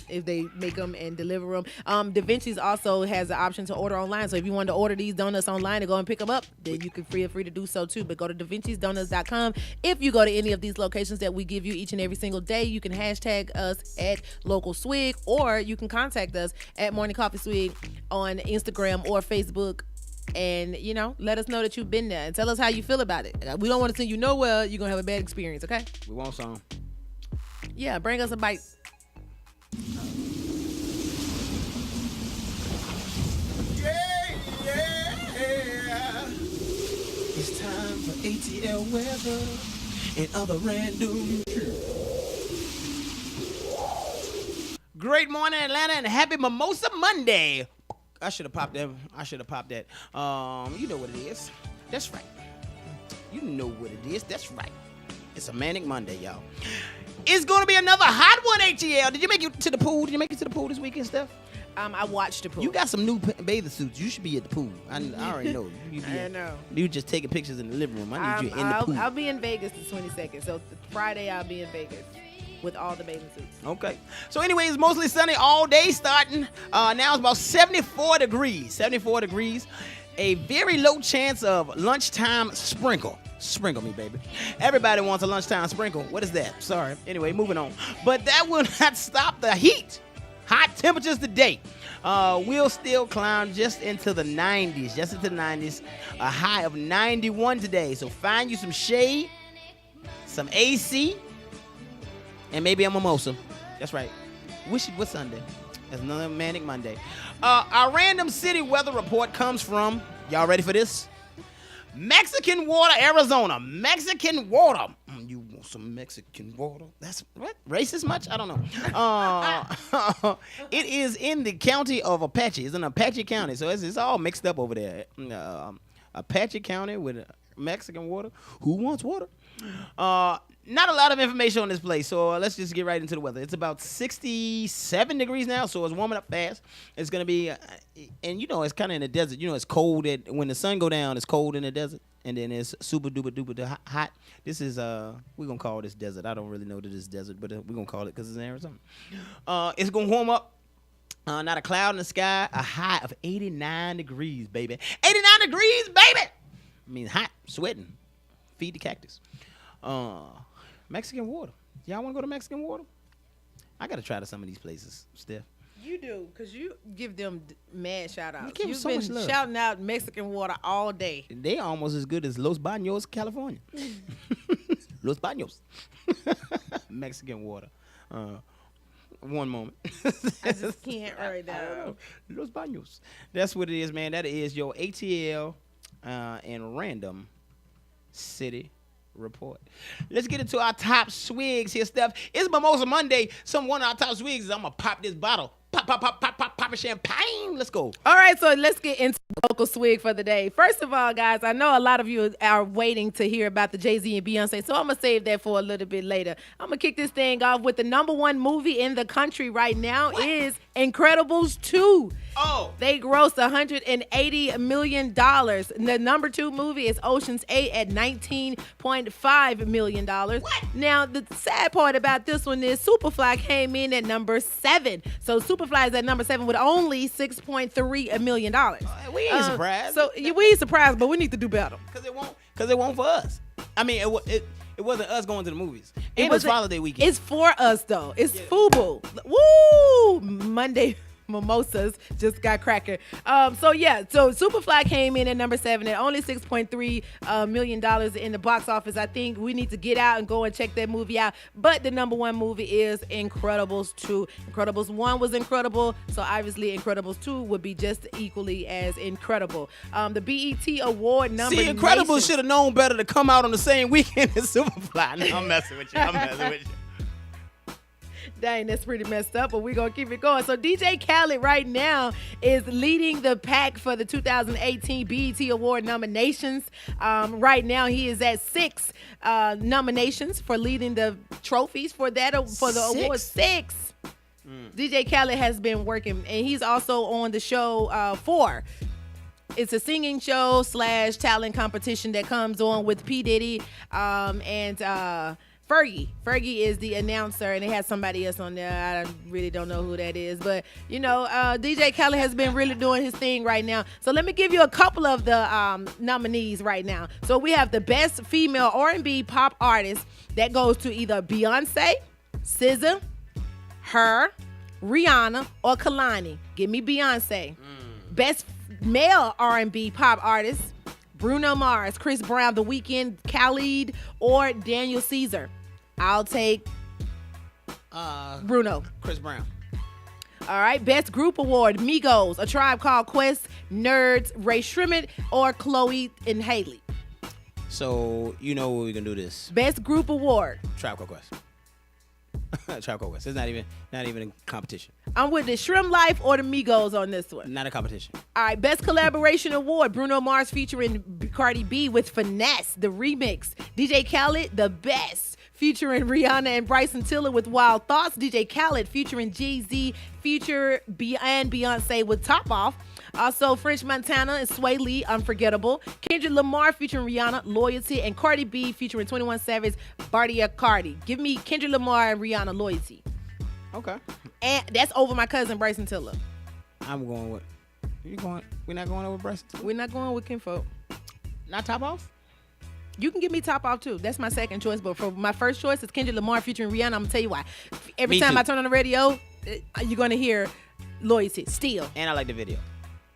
if they make them and deliver them. Da Vinci's also has the option to order online. So if you want to order these donuts online and go and pick them up, then you can feel free to do so too. But go to davincisdonuts.com. If you go to any of these locations that we give you each and every single day, you can hashtag us at Local Swig, or you can contact us at Morning Coffee Swig on Instagram or Facebook. And, you know, let us know that you've been there and tell us how you feel about it. We don't want to send you nowhere you're going to have a bad experience, okay? We want some. Yeah, bring us a bite. Yeah. It's time for ATL weather and other random. Great morning, Atlanta, and happy Mimosa Monday. I should have popped that. You know what it is. That's right. You know what it is. That's right. It's a Manic Monday, y'all. It's going to be another hot one, ATL. Did you make it to the pool? Did you make it to the pool this weekend, Steph? I watched the pool. You got some new bathing suits. You should be at the pool. I already know. I know. You just taking pictures in the living room. I need you in the pool. I'll be in Vegas the 22nd. So Friday I'll be in Vegas with all the bathing suits. Okay. So anyway, it's mostly sunny all day starting. Now it's about 74 degrees. 74 degrees. A very low chance of lunchtime sprinkle. Sprinkle me, baby. Everybody wants a lunchtime sprinkle. What is that? Sorry. Anyway, moving on. But that will not stop the heat. Hot temperatures today. We'll still climb just into the 90s. Just into the 90s. A high of 91 today. So find you some shade, some AC, and maybe a mimosa. That's right. Wish it was Sunday. That's another Manic Monday. Our random city weather report comes from, y'all ready for this? Mexican Water, Arizona. Mexican water. You want some Mexican water? That's what? Racist much? I don't know. It is in the county of Apache. It's in Apache County. So it's all mixed up over there. Apache County with Mexican water. Who wants water? Not a lot of information on this place, so let's just get right into the weather. It's about 67 degrees now, so it's warming up fast. It's going to be, and you know, it's kind of in the desert. You know, it's cold. When the sun go down, it's cold in the desert, and then it's super duper duper hot. This is, we're going to call this desert. I don't really know that it's desert, but we're going to call it because it's in Arizona. It's going to warm up. Not a cloud in the sky. A high of 89 degrees, baby. 89 degrees, baby! I mean, hot, sweating. Feed the cactus. Mexican water. Y'all want to go to Mexican water? I got to try to some of these places, Steph. You do, because you give them mad shout-outs. You've so been shouting out Mexican water all day. They almost as good as Los Baños, California. Los Baños. Mexican water. One moment. I just can't right now. Los Baños. That's what it is, man. That is your ATL and random city report. Let's get into our top swigs here, Steph. It's Mimosa Monday. One of our top swigs is I'm going to pop this bottle. Pop a champagne. Let's go. All right, so let's get into the local swig for the day. First of all, guys, I know a lot of you are waiting to hear about the Jay-Z and Beyonce, so I'm going to save that for a little bit later. I'm going to kick this thing off with the #1 movie in the country right now is Incredibles 2. Oh. They grossed $180 million. The number 2 movie is Ocean's 8 at $19.5 million. What? Now, the sad part about this one is Superfly came in at number 7. So Superfly is at number 7 with only $6.3 million. We ain't surprised. So we ain't surprised, but we need to do better. Because it won't for us. I mean, it wasn't us going to the movies. It was Holiday weekend. It's for us, though. It's FUBU. Woo! Monday mimosas just got cracking. So Superfly came in at number 7 at only $6.3 million in the box office. I think we need to get out and go and check that movie out. But the number 1 movie is Incredibles 2. Incredibles 1 was incredible, so obviously Incredibles 2 would be just equally as incredible. The BET Award nomination. See, Incredibles should have known better to come out on the same weekend as Superfly. No, I'm messing with you. Dang, that's pretty messed up, but we're going to keep it going. So DJ Khaled right now is leading the pack for the 2018 BET Award nominations. Right now, he is at 6 nominations for leading the trophies for the award. 6. DJ Khaled has been working, and he's also on the show 4. It's a singing show / talent competition that comes on with P. Diddy and Fergie. Fergie is the announcer, and they have somebody else on there. I really don't know who that is. But, DJ Khaled has been really doing his thing right now. So let me give you a couple of the nominees right now. So we have the Best Female R&B Pop Artist. That goes to either Beyonce, SZA, her, Rihanna, or Kalani. Give me Beyonce. Best Male R&B Pop Artist. Bruno Mars, Chris Brown, The Weeknd, Khalid, or Daniel Caesar. I'll take Bruno. Chris Brown. All right. Best Group Award, Migos, A Tribe Called Quest, Nerds, Ray Shrimmet, or Chloe and Haley. So, you know what we're going to do this. Best Group Award. Tribe Called Quest. Tribe Called Quest. It's not even a competition. I'm with the Shrimp Life or the Migos on this one. Not a competition. All right, Best Collaboration Award, Bruno Mars featuring Cardi B with Finesse, the remix. DJ Khaled, The Best, featuring Rihanna and Bryson Tiller with Wild Thoughts. DJ Khaled featuring Jay-Z, and Beyonce with Top Off. Also, French Montana and Sway Lee, Unforgettable. Kendrick Lamar featuring Rihanna, Loyalty. And Cardi B featuring 21 Savage, Bardia Cardi. Give me Kendrick Lamar and Rihanna, Loyalty. Okay. And that's over my cousin Bryson Tiller. I'm going with... We're not going over Bryson Tiller? We're not going with Kinfolk. Not Top Off? You can give me Top Off too. That's my second choice. But for my first choice, it's Kendrick Lamar featuring Rihanna. I'm going to tell you why. Every time I turn on the radio, you're going to hear Loyalty still. And I like the video.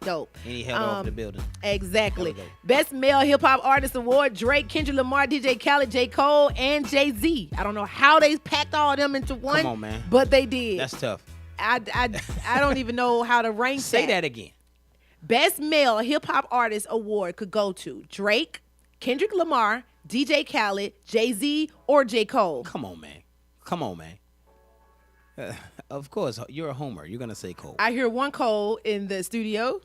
Dope. And he held off the building. Exactly. Best Male Hip Hop Artist Award, Drake, Kendrick Lamar, DJ Khaled, J. Cole, and Jay-Z. I don't know how they packed all of them into one. Come on, man. But they did. That's tough. I don't even know how to rank Say that again. Best Male Hip Hop Artist Award could go to Drake, Kendrick Lamar, DJ Khaled, Jay-Z, or J. Cole. Come on, man. Of course, you're a homer. You're going to say Cole. I hear one Cole in the studio.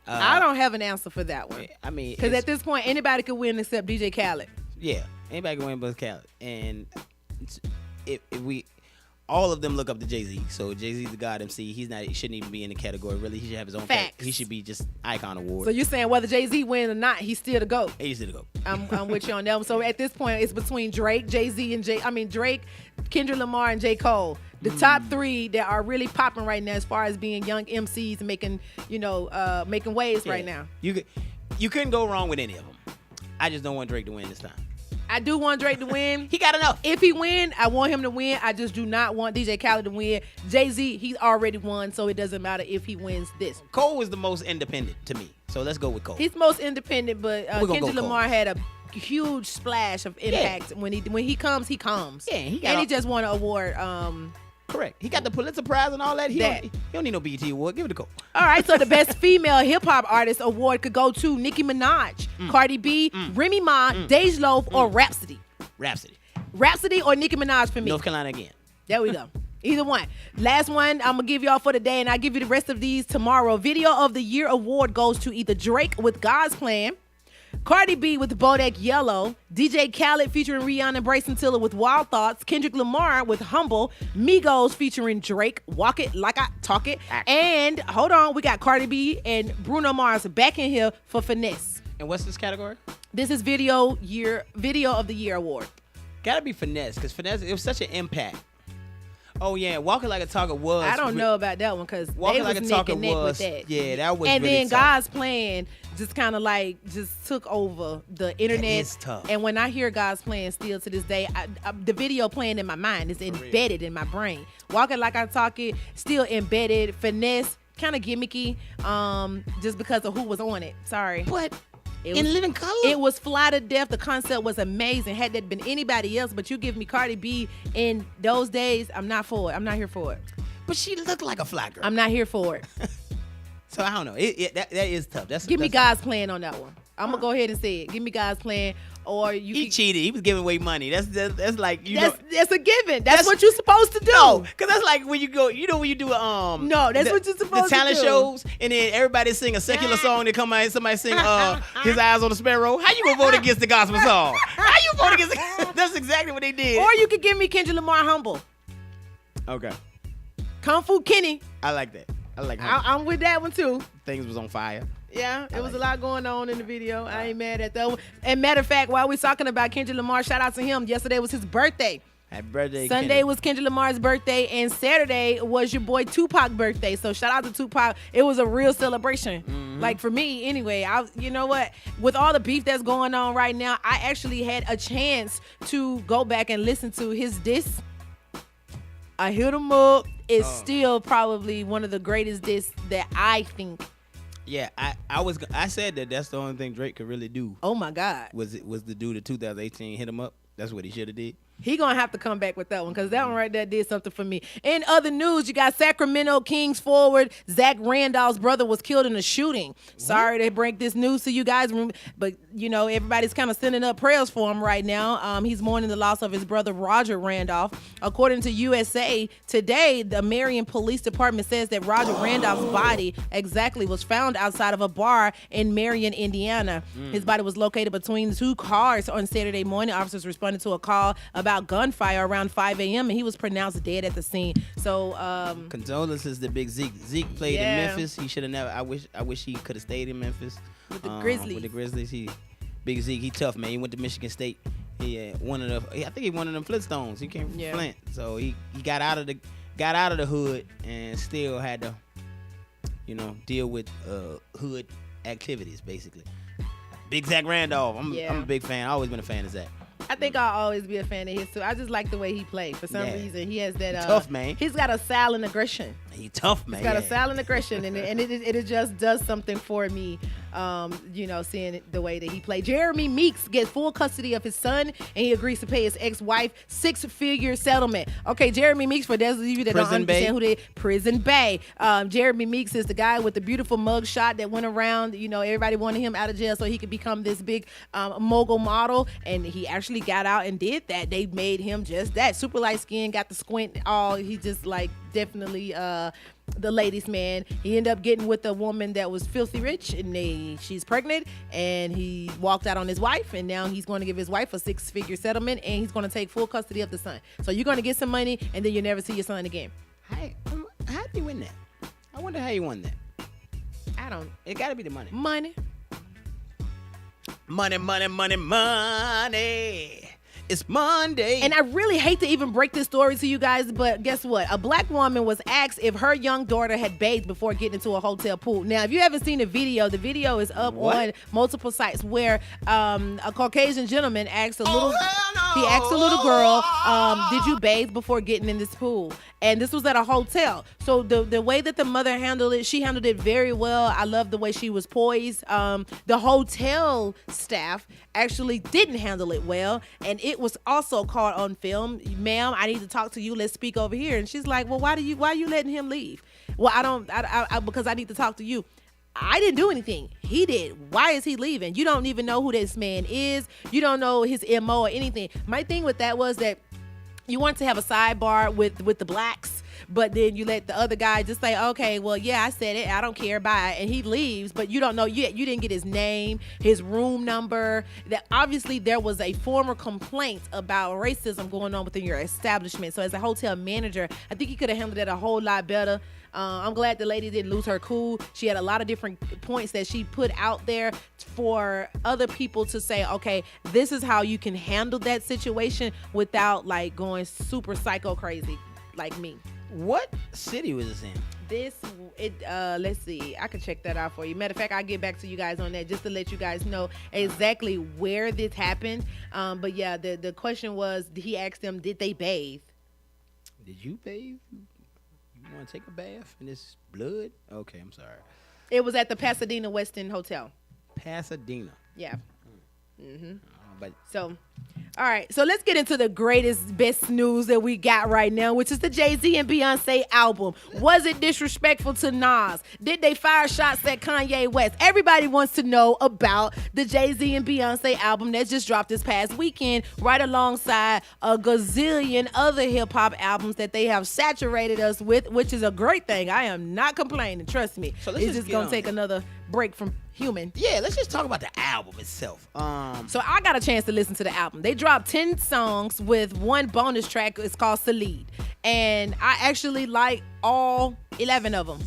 I don't have an answer for that one. I mean, because at this point, anybody could win except DJ Khaled. Yeah, anybody can win but Khaled. And if we... All of them look up to Jay-Z. So Jay-Z's the God MC. He shouldn't even be in the category, really. He should have his own Facts. He should be just Icon Award. So you're saying whether Jay-Z win or not, he's still the GOAT. He's still the GOAT. I'm with you on that one. So at this point, it's between Drake, Jay-Z, and Drake, Kendrick Lamar, and J. Cole. The top 3 that are really popping right now as far as being young MCs and making waves right now. You couldn't go wrong with any of them. I just don't want Drake to win this time. I do want Drake to win. He got enough. If he win, I want him to win. I just do not want DJ Khaled to win. Jay-Z, he's already won, so it doesn't matter if he wins this. Cole is the most independent to me, so let's go with Cole. He's most independent, but Kendrick Lamar had a huge splash of impact. When he comes, he comes. Yeah, he just won an award. Correct. He got the Pulitzer Prize and all that. He don't need no BET Award. Give it to Cole. All right, so the Best Female Hip Hop Artist Award could go to Nicki Minaj, Cardi B, Remy Ma, Dej Loaf, or Rhapsody. Rhapsody or Nicki Minaj for me. North Carolina again. There we go. Either one. Last one I'm going to give y'all for today, and I'll give you the rest of these tomorrow. Video of the Year Award goes to either Drake with God's Plan, Cardi B with Bodak Yellow, DJ Khaled featuring Rihanna and Bryson Tiller with Wild Thoughts, Kendrick Lamar with Humble, Migos featuring Drake, Walk It Like I Talk It, and hold on, we got Cardi B and Bruno Mars back in here for Finesse. And what's this category? This is Video of the Year award. Gotta be Finesse, because Finesse, it was such an impact. Oh yeah, Walking Like a Talker was. I don't know about that one because they Walking was Like a neck Talker and neck was. with that. Yeah, that was. And really then tough. God's Plan just kind of like just took over the internet. That is tough. And when I hear God's Plan still to this day, the video playing in my mind is embedded in my brain. Walking Like I Talk It, still embedded. Finesse, kind of gimmicky, just because of who was on it. Sorry. But It in was, living color, it was fly to death. The concept was amazing. Had that been anybody else, but you give me Cardi B in those days, I'm not for it. I'm not here for it. But she looked like a fly girl. I'm not here for it. So I don't know. That is tough. Give me God's Plan on that one. I'm gonna go ahead and say it. Give me God's Plan, or you. He cheated. He was giving away money. That's like that's a given. That's what you're supposed to do. No, because that's like when you go. You know when you do No, that's what you're supposed to do. The talent shows, and then everybody sing a secular song. They come out and somebody sing "His Eyes on the Sparrow." How you gonna vote against the gospel song? How you vote against? That's exactly what they did. Or you could give me Kendrick Lamar Humble. Okay. Kung Fu Kenny. I like that. I like. I'm with that one too. Things was on fire. Yeah, it was a lot going on in the video. I ain't mad at that one. And matter of fact, while we're talking about Kendrick Lamar, shout out to him. Yesterday was his birthday. Happy birthday, Sunday Kendrick. was Kendrick Lamar's birthday, and Saturday was your boy Tupac's birthday. So shout out to Tupac. It was a real celebration. Mm-hmm. Like for me, anyway. You know what? With all the beef that's going on right now, I actually had a chance to go back and listen to his diss. I hit him up. It's still probably one of the greatest diss that I think. Yeah, I said that's the only thing Drake could really do. Oh my God. Was to do the 2018 hit him up. That's what he should have did. He gonna have to come back with that one because that one right there did something for me. In other news, you got Sacramento Kings forward Zach Randolph's brother was killed in a shooting. Sorry to break this news to you guys, but you know everybody's kind of sending up prayers for him right now. He's mourning the loss of his brother Roger Randolph. According to USA Today, the Marion Police Department says that Roger Randolph's body exactly was found outside of a bar in Marion, Indiana. His body was located between two cars on Saturday morning. Officers responded to a call about gunfire around 5 a.m. and he was pronounced dead at the scene. So condolences to Big Zeke. Zeke played in Memphis. He should have never. I wish he could have stayed in Memphis with the Grizzlies. With the Grizzlies, Big Zeke, he tough, man. He went to Michigan State. I think he one of them Flintstones. He came from Flint, so he got out of the hood and still had to, deal with hood activities basically. Big Zach Randolph. I'm a big fan. I've always been a fan of Zach. I think I'll always be a fan of his too. I just like the way he plays. For some reason, he has that tough man. He's got a silent aggression. He tough man. He's got a silent aggression, and it just does something for me. Seeing the way that he played. Jeremy Meeks gets full custody of his son, and he agrees to pay his ex-wife $6-figure settlement. Okay, Jeremy Meeks, for those of you that don't understand who they Prison Bay. Jeremy Meeks is the guy with the beautiful mug shot that went around. Everybody wanted him out of jail so he could become this big mogul model, and he actually got out and did that. They made him just that. Super light skin, got the squint all. He just definitely the ladies' man. He ended up getting with a woman that was filthy rich, and she's pregnant, and he walked out on his wife, and now he's going to give his wife a $6-figure settlement, and he's going to take full custody of the son. So you're going to get some money, and then you'll never see your son again. How did he win that? I wonder how he won that. It got to be the money. Money. It's Monday. And I really hate to even break this story to you guys, but guess what? A black woman was asked if her young daughter had bathed before getting into a hotel pool. Now, if you haven't seen the video is up on multiple sites where a Caucasian gentleman asked a little girl, did you bathe before getting in this pool? And this was at a hotel. So the way that the mother handled it, she handled it very well. I love the way she was poised. The hotel staff actually didn't handle it well, and it was also caught on film. Ma'am, I need to talk to you. Let's speak over here. And she's like, well, why are you letting him leave? Well, because I need to talk to you. I didn't do anything. He did. Why is he leaving? You don't even know who this man is. You don't know his MO or anything. My thing with that was that you wanted to have a sidebar with the blacks, but then you let the other guy just say, okay, well, yeah, I said it, I don't care, bye, and he leaves, but you don't know yet. You didn't get his name, his room number. That obviously there was a former complaint about racism going on within your establishment. So as a hotel manager, I think he could have handled that a whole lot better. I'm glad the lady didn't lose her cool. She had a lot of different points that she put out there for other people to say, okay, this is how you can handle that situation without like going super psycho crazy like me. What city was this in? Let's see. I can check that out for you. Matter of fact, I'll get back to you guys on that just to let you guys know exactly where this happened. But yeah, the question was, he asked them, did they bathe? Did you bathe? You want to take a bath in this blood? Okay, I'm sorry. It was at the Pasadena West End Hotel. Pasadena. Yeah. Mm-hmm. But so, all right. So let's get into the greatest, best news that we got right now, which is the Jay-Z and Beyonce album. Was it disrespectful to Nas? Did they fire shots at Kanye West? Everybody wants to know about the Jay-Z and Beyonce album that just dropped this past weekend, right alongside a gazillion other hip-hop albums that they have saturated us with, which is a great thing. I am not complaining. Trust me. So it's just going to take another break from human. Yeah, let's just talk about the album itself. So I got a chance to listen to the album. They dropped 10 songs with one bonus track. It's called Salid. And I actually like all 11 of them.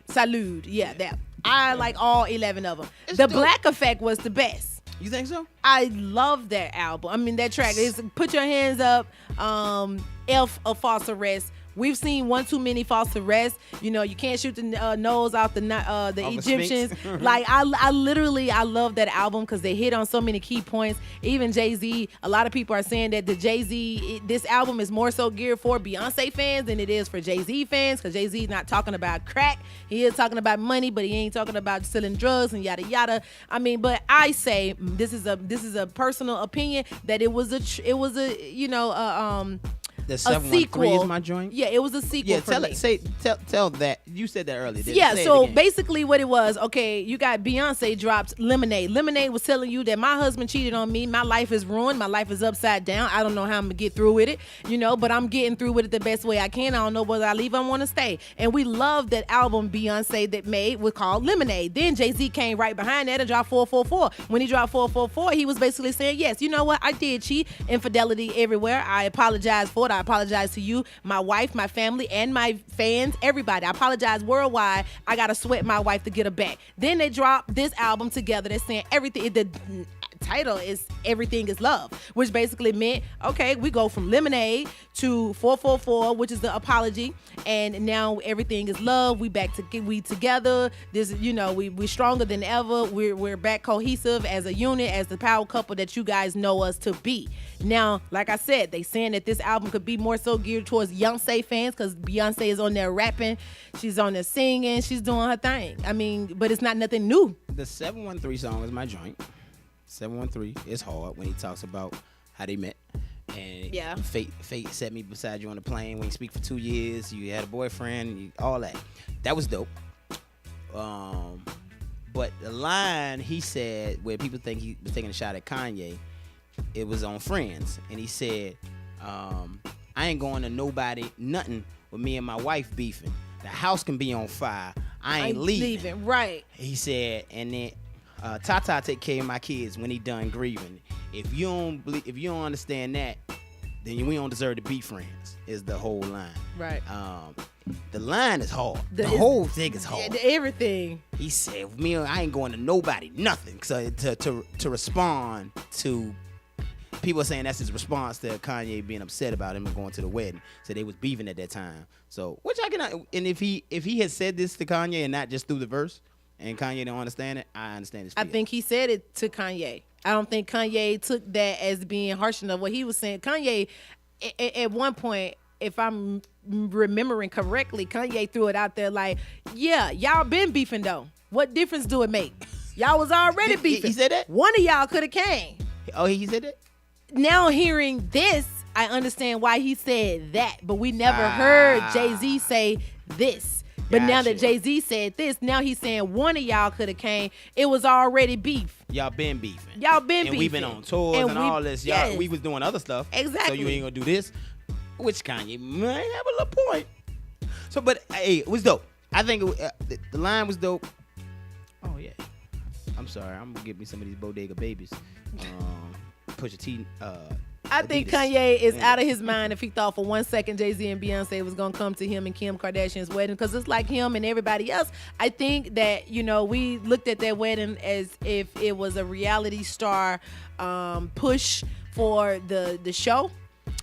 Salud. Yeah, that. I like all 11 of them. The Black Effect was the best. You think so? I love that album. I mean, that track is Put Your Hands Up, F, A False Arrest. We've seen one too many false arrests. You know, you can't shoot the nose off the Egyptians. Like, I love that album because they hit on so many key points. Even Jay-Z, a lot of people are saying that the Jay-Z, this album is more so geared for Beyonce fans than it is for Jay-Z fans, because Jay-Z's not talking about crack. He is talking about money, but he ain't talking about selling drugs and yada yada. I mean, but I say this is a personal opinion that it was a The 713 is my joint? Yeah, it was a sequel. Yeah, for me. tell that. You said that earlier. Yeah, so basically what it was, okay, you got Beyonce dropped Lemonade. Lemonade was telling you that my husband cheated on me. My life is ruined. My life is upside down. I don't know how I'm going to get through with it, but I'm getting through with it the best way I can. I don't know whether I leave or I want to stay. And we love that album Beyonce that made was called Lemonade. Then Jay-Z came right behind that and dropped 444. When he dropped 444, he was basically saying, yes, you know what? I did cheat. Infidelity everywhere. I apologize for it. I apologize to you, my wife, my family, and my fans, everybody. I apologize worldwide. I gotta sweat my wife to get her back. Then they dropped this album together that's saying everything. The title is Everything Is Love, which basically meant, okay, we go from Lemonade to 444, which is the apology, and now Everything Is Love. We together. This, we stronger than ever. We're back cohesive as a unit, as the power couple that you guys know us to be. Now, like I said, they saying that this album could be more so geared towards Beyonce fans, because Beyonce is on there rapping, she's on there singing, she's doing her thing. I mean, but it's not nothing new. The 713 song is my joint. 713 is hard when he talks about how they met. And yeah, fate set me beside you on the plane when you speak for 2 years. You had a boyfriend, all that. That was dope. But the line he said where people think he was taking a shot at Kanye, it was on Friends. And he said, I ain't going to nobody, nothing with me and my wife beefing. The house can be on fire. I ain't leaving. Right. He said, and then Tata take care of my kids when he done grieving. If you don't understand that, then we don't deserve to be friends. Is the whole line. Right. The line is hard. The whole thing is hard. Everything. He said, I ain't going to nobody, nothing. So to respond to people saying that's his response to Kanye being upset about him and going to the wedding. So they was beefing at that time. So which I can, and if he had said this to Kanye and not just through the verse, and Kanye don't understand it, I understand his feelings. I think he said it to Kanye. I don't think Kanye took that as being harsh enough. What he was saying, Kanye, at one point, if I'm remembering correctly, Kanye threw it out there like, yeah, y'all been beefing though. What difference do it make? Y'all was already beefing. He said that? One of y'all could have came. Oh, he said that? Now hearing this, I understand why he said that, but we never heard Jay-Z say this. But now that Jay-Z said this, now he's saying one of y'all could have came. It was already beef. Y'all been beefing. And we've been on tours and all this. Yes. We was doing other stuff. Exactly. So you ain't gonna do this. Which Kanye might have a little point. So, but hey, it was dope. I think the line was dope. Oh yeah. I'm sorry. I'm gonna get me some of these Bodega Babies. Pusha T. I think Adidas. Kanye is out of his mind if he thought for 1 second Jay-Z and Beyonce was going to come to him and Kim Kardashian's wedding, because it's like him and everybody else. I think that, we looked at that wedding as if it was a reality star push for the show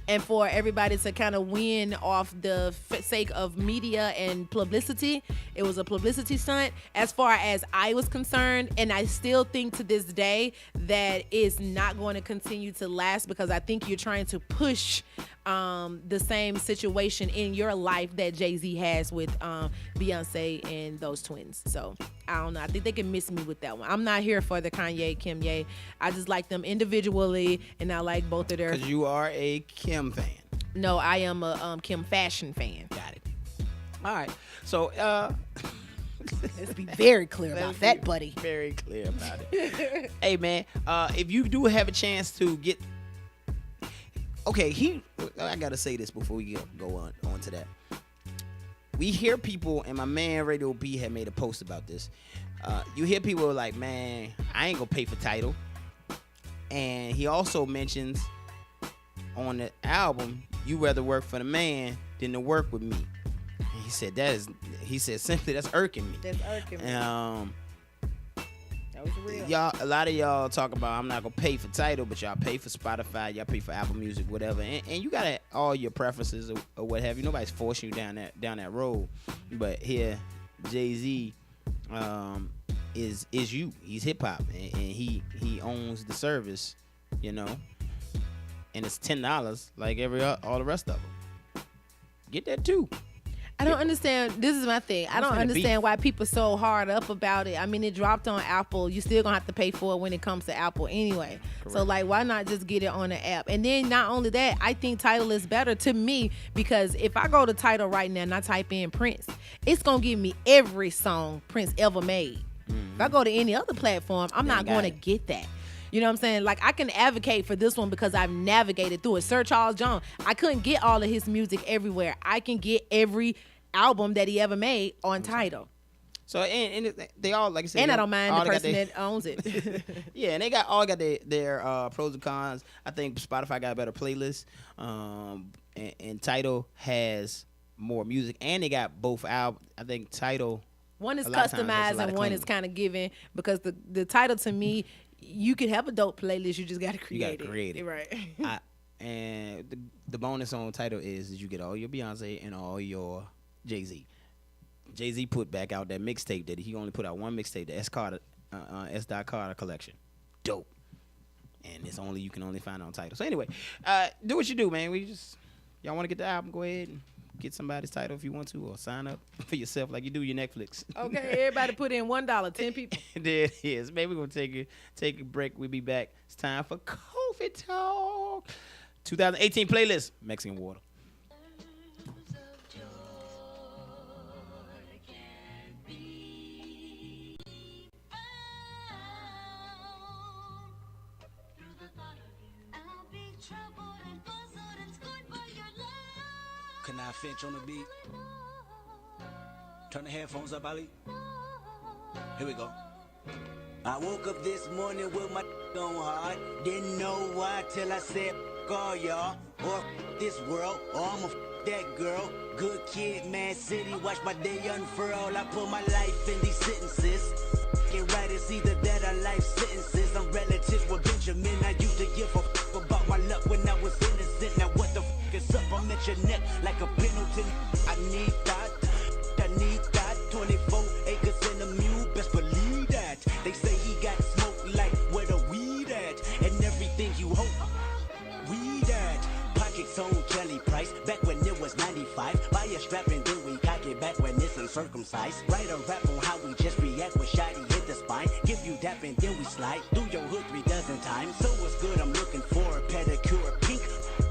and for everybody to kind of win off the sake of media and publicity. It was a publicity stunt as far as I was concerned, and I still think to this day that it's not going to continue to last, because I think you're trying to push the same situation in your life that Jay-Z has with Beyonce and those twins. So I don't know. I think they can miss me with that one. I'm not here for the Kanye, Kim Ye. I just like them individually, and I like both of their. Because you are a Kim fan. No, I am a Kim fashion fan. Got it. All right. So let's be very clear about that, buddy. Very clear about it. Hey man, if you do have a chance to get. Okay, I gotta say this before we go on to that. We hear people, and my man Radio B had made a post about this. You hear people like, man, I ain't gonna pay for Tidal. And he also mentions on the album, you rather work for the man than to work with me. And he said simply, that's irking me. That's irking me. That was real. A lot of y'all talk about I'm not gonna pay for Tidal, but y'all pay for Spotify, y'all pay for Apple Music, whatever, and you got all your preferences or what have you. Nobody's forcing you down that road. But here, Jay-Z is you. He's hip hop, and he owns the service, and it's $10 like all the rest of them. Get that too. I don't understand. This is my thing. I don't understand why people so hard up about it. I mean, it dropped on Apple. You still gonna have to pay for it when it comes to Apple anyway. Correct. So why not just get it on the app? And then not only that, I think Tidal is better to me, because if I go to Tidal right now and I type in Prince, it's gonna give me every song Prince ever made. Mm-hmm. If I go to any other platform, I'm not going to get that. You know what I'm saying? Like, I can advocate for this one because I've navigated through it. Sir Charles Jones, I couldn't get all of his music everywhere. I can get every album that he ever made on Tidal. So, and they all, like I said. And I don't mind the person that owns it. Yeah, and they all got their pros and cons. I think Spotify got a better playlist. And Tidal has more music. And they got both albums. I think Tidal. One is customized and one is kind of given, because the Tidal, to me, you could have a dope playlist. You just got to create it. You got to create it. Right. And the bonus on Tidal is you get all your Beyonce and all your Jay-Z. Jay-Z put back out that mixtape that he only put out one mixtape, the S. Carter collection. Dope. And you can only find it on Tidal. So anyway, do what you do, man. Y'all want to get the album, go ahead and get somebody's Tidal if you want to, or sign up for yourself like you do your Netflix. Okay, everybody put in $1, 10 people. There it is. Maybe we're going to take a break. We'll be back. It's time for COVID Talk. 2018 playlist, Mexican Water. Can I Finch on the beat? Turn the headphones up, Ali. Here we go. I woke up this morning with my on hard. Didn't know why till I said all y'all. Or this world, or I'ma that girl. Good kid, Man City, watch my day unfurl. I put my life in these sentences. Get right, it's either that or life sentences. I'm relatives with Benjamin. I used to give a f about my luck when I was innocent. Now what the f is up? I'm at your neck like a Pendleton. I need that. 24 acres in a mule, best believe that. They say he got smoke like where the weed at. And everything you hope, weed at. Pockets on jelly price, back when it was 95. Buy a strap and then we cock it back when it's uncircumcised. Write a rap on how we just react when Shotty hit the spine. Give you dap and then we slide through your hood 3 dozen times. So what's good, I'm looking for a pedicure pink.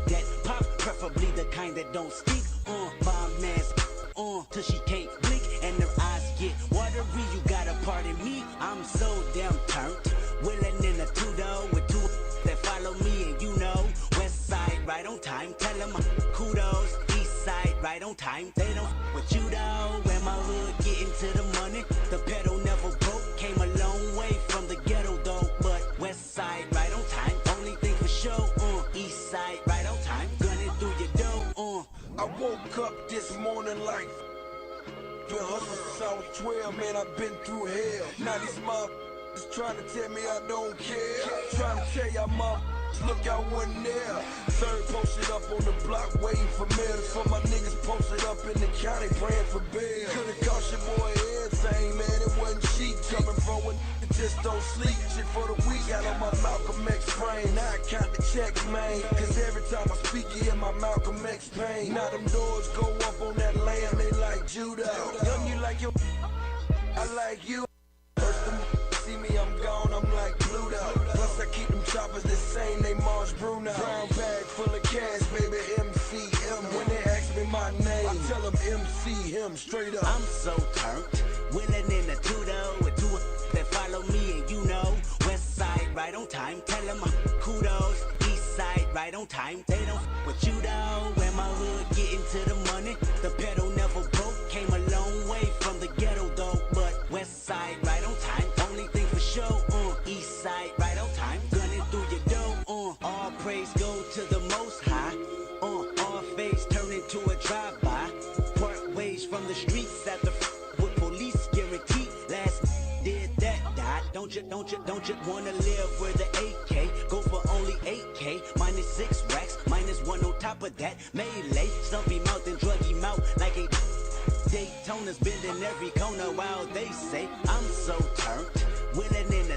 That pop, preferably the kind that don't stink. Bomb ass till she can't blink and her eyes get watery. You gotta pardon me, I'm so damn turned. Willing in a two-door with 2 that follow me, and you know, west side right on time. Tell them kudos, east side right on on time. They don't with you though. When my hood getting to the money, the pedal never broke. Came a long way from the ghetto though, but west side right on time. Only thing for sure, east side right on time. Gunning through your dough, I woke up this morning like been hustling since I was 12, man, I've been through hell. Now these motherfuckers trying to tell me I don't care. Trying to tell y'all motherfuckers, look, y'all wasn't there. Third posted up on the block waiting for mails. For my niggas posted up in the county praying for bail. Could've cost your boy everything, man, it wasn't cheap. Coming from when just don't sleep. Shit for the week, got on my Malcolm X frame. Now I count the checks, man, cause every time I speak you hear my Malcolm X pain. Now them doors go up on that lamb, they like Judah. Young, you like your I like you. First them see me, I'm gone, I'm like Pluto. Plus I keep them choppers the same, they Mars Bruno. Brown bag full of cash, baby, MCM. When they ask me my name, I tell them MC him, straight up. I'm so turned, willing in the two-door with two that follow me and you know. West side right on time, tell them kudos. East side right on time, they don't with you though. When my hood getting to the money, the pedal never broke. Came a long way from the ghetto though, but west side right on time. Only thing for sure, east side right on time. Gunning through your dough, all praise go to the most high. All face turn into a drive-by. Part ways from the streets after with police guarantee. Last did that, died. Don't you wanna live where the AK go for only 8K, minus 6 racks, minus 1 on top of that. Melee, stumpy mouth and drug him out like a Daytona's bending every corner while they say I'm so turned, willing in the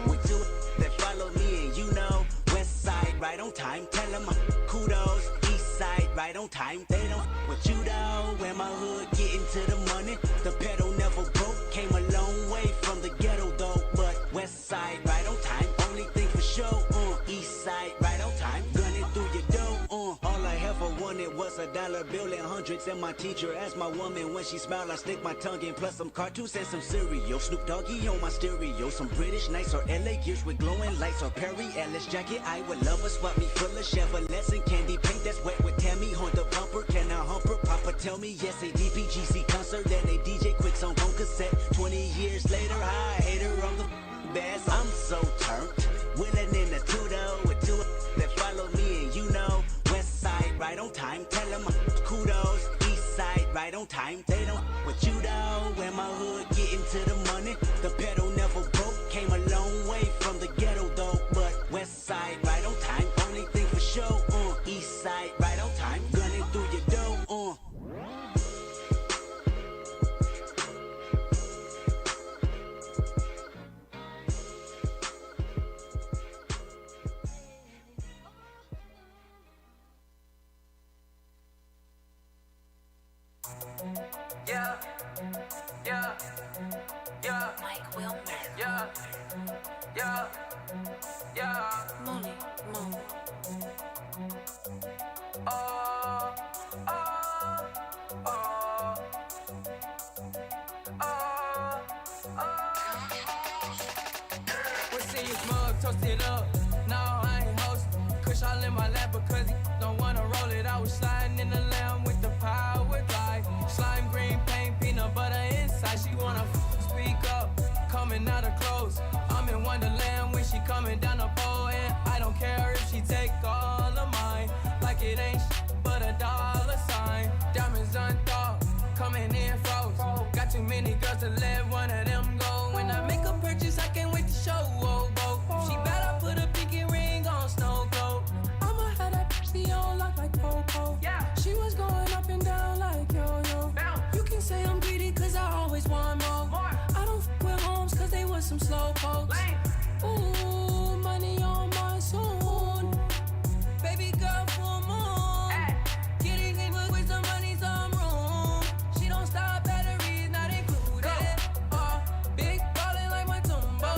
with two that follow me and you know. West side right on time, tell them kudos. East side right on time, they don't with you though. When my hood getting to the money, the pedal never broke. Came a long way from the ghetto though, but west side right on time. Only thing for sure, east side right on time. Gunning through your dough, all I ever wanted was a dollar bill and hundreds. And my teacher asked my woman when she smiled, I stick my tongue in. Plus some cartoons and some cereal. Snoop Doggy on my stereo. Some British nights or LA gears with glowing lights or Perry Ellis jacket. I would love a swap me full of Chevrolets and candy paint that's wet with Tammy. Honda bumper, can I humper? Papa tell me yes, a DPGC concert and a DJ quick song on cassette. 20 years later, I hate her on the best. I'm so turned, willing in the two-door with two that follow me and you know. West side right on time, tell them kudos. East side right on time, they don't with you though. When my hood getting to the money, the pedal never broke. Came a long way from the ghetto though, but west side right on time. Only thing for sure, east side right on time. Gunning through your dough, Yeah, yeah, yeah. Mike Wilmer. Yeah, yeah, yeah. Money, money. Oh, oh, oh, oh, oh. What's in your mug? Toast it up. No, I ain't hosting. Kush all in my lap because he don't wanna roll it. I was sliding in the lamb with the power glide. Slime green paint, peanut butter inside. She wanna speak up, coming out of clothes. I'm in Wonderland when she coming down the pole, and I don't care if she take all of mine. Like it ain't but a dollar sign. Diamonds unthought, coming in froze. Got too many girls to let one of them go. When I make a purchase, I can't wait to show. She bet I put a pinky ring on snow globe. I'ma have that be on lock like Popo. Yeah. She was going up and down like yo-yo. You can say I'm greedy cause I always want more. I don't f with homes cause they was some slow folks. Ooh, money on my soul. Baby girl full moon. Getting in with some money, some room. She don't stop, batteries not included. Big ballin' like my Tumbo.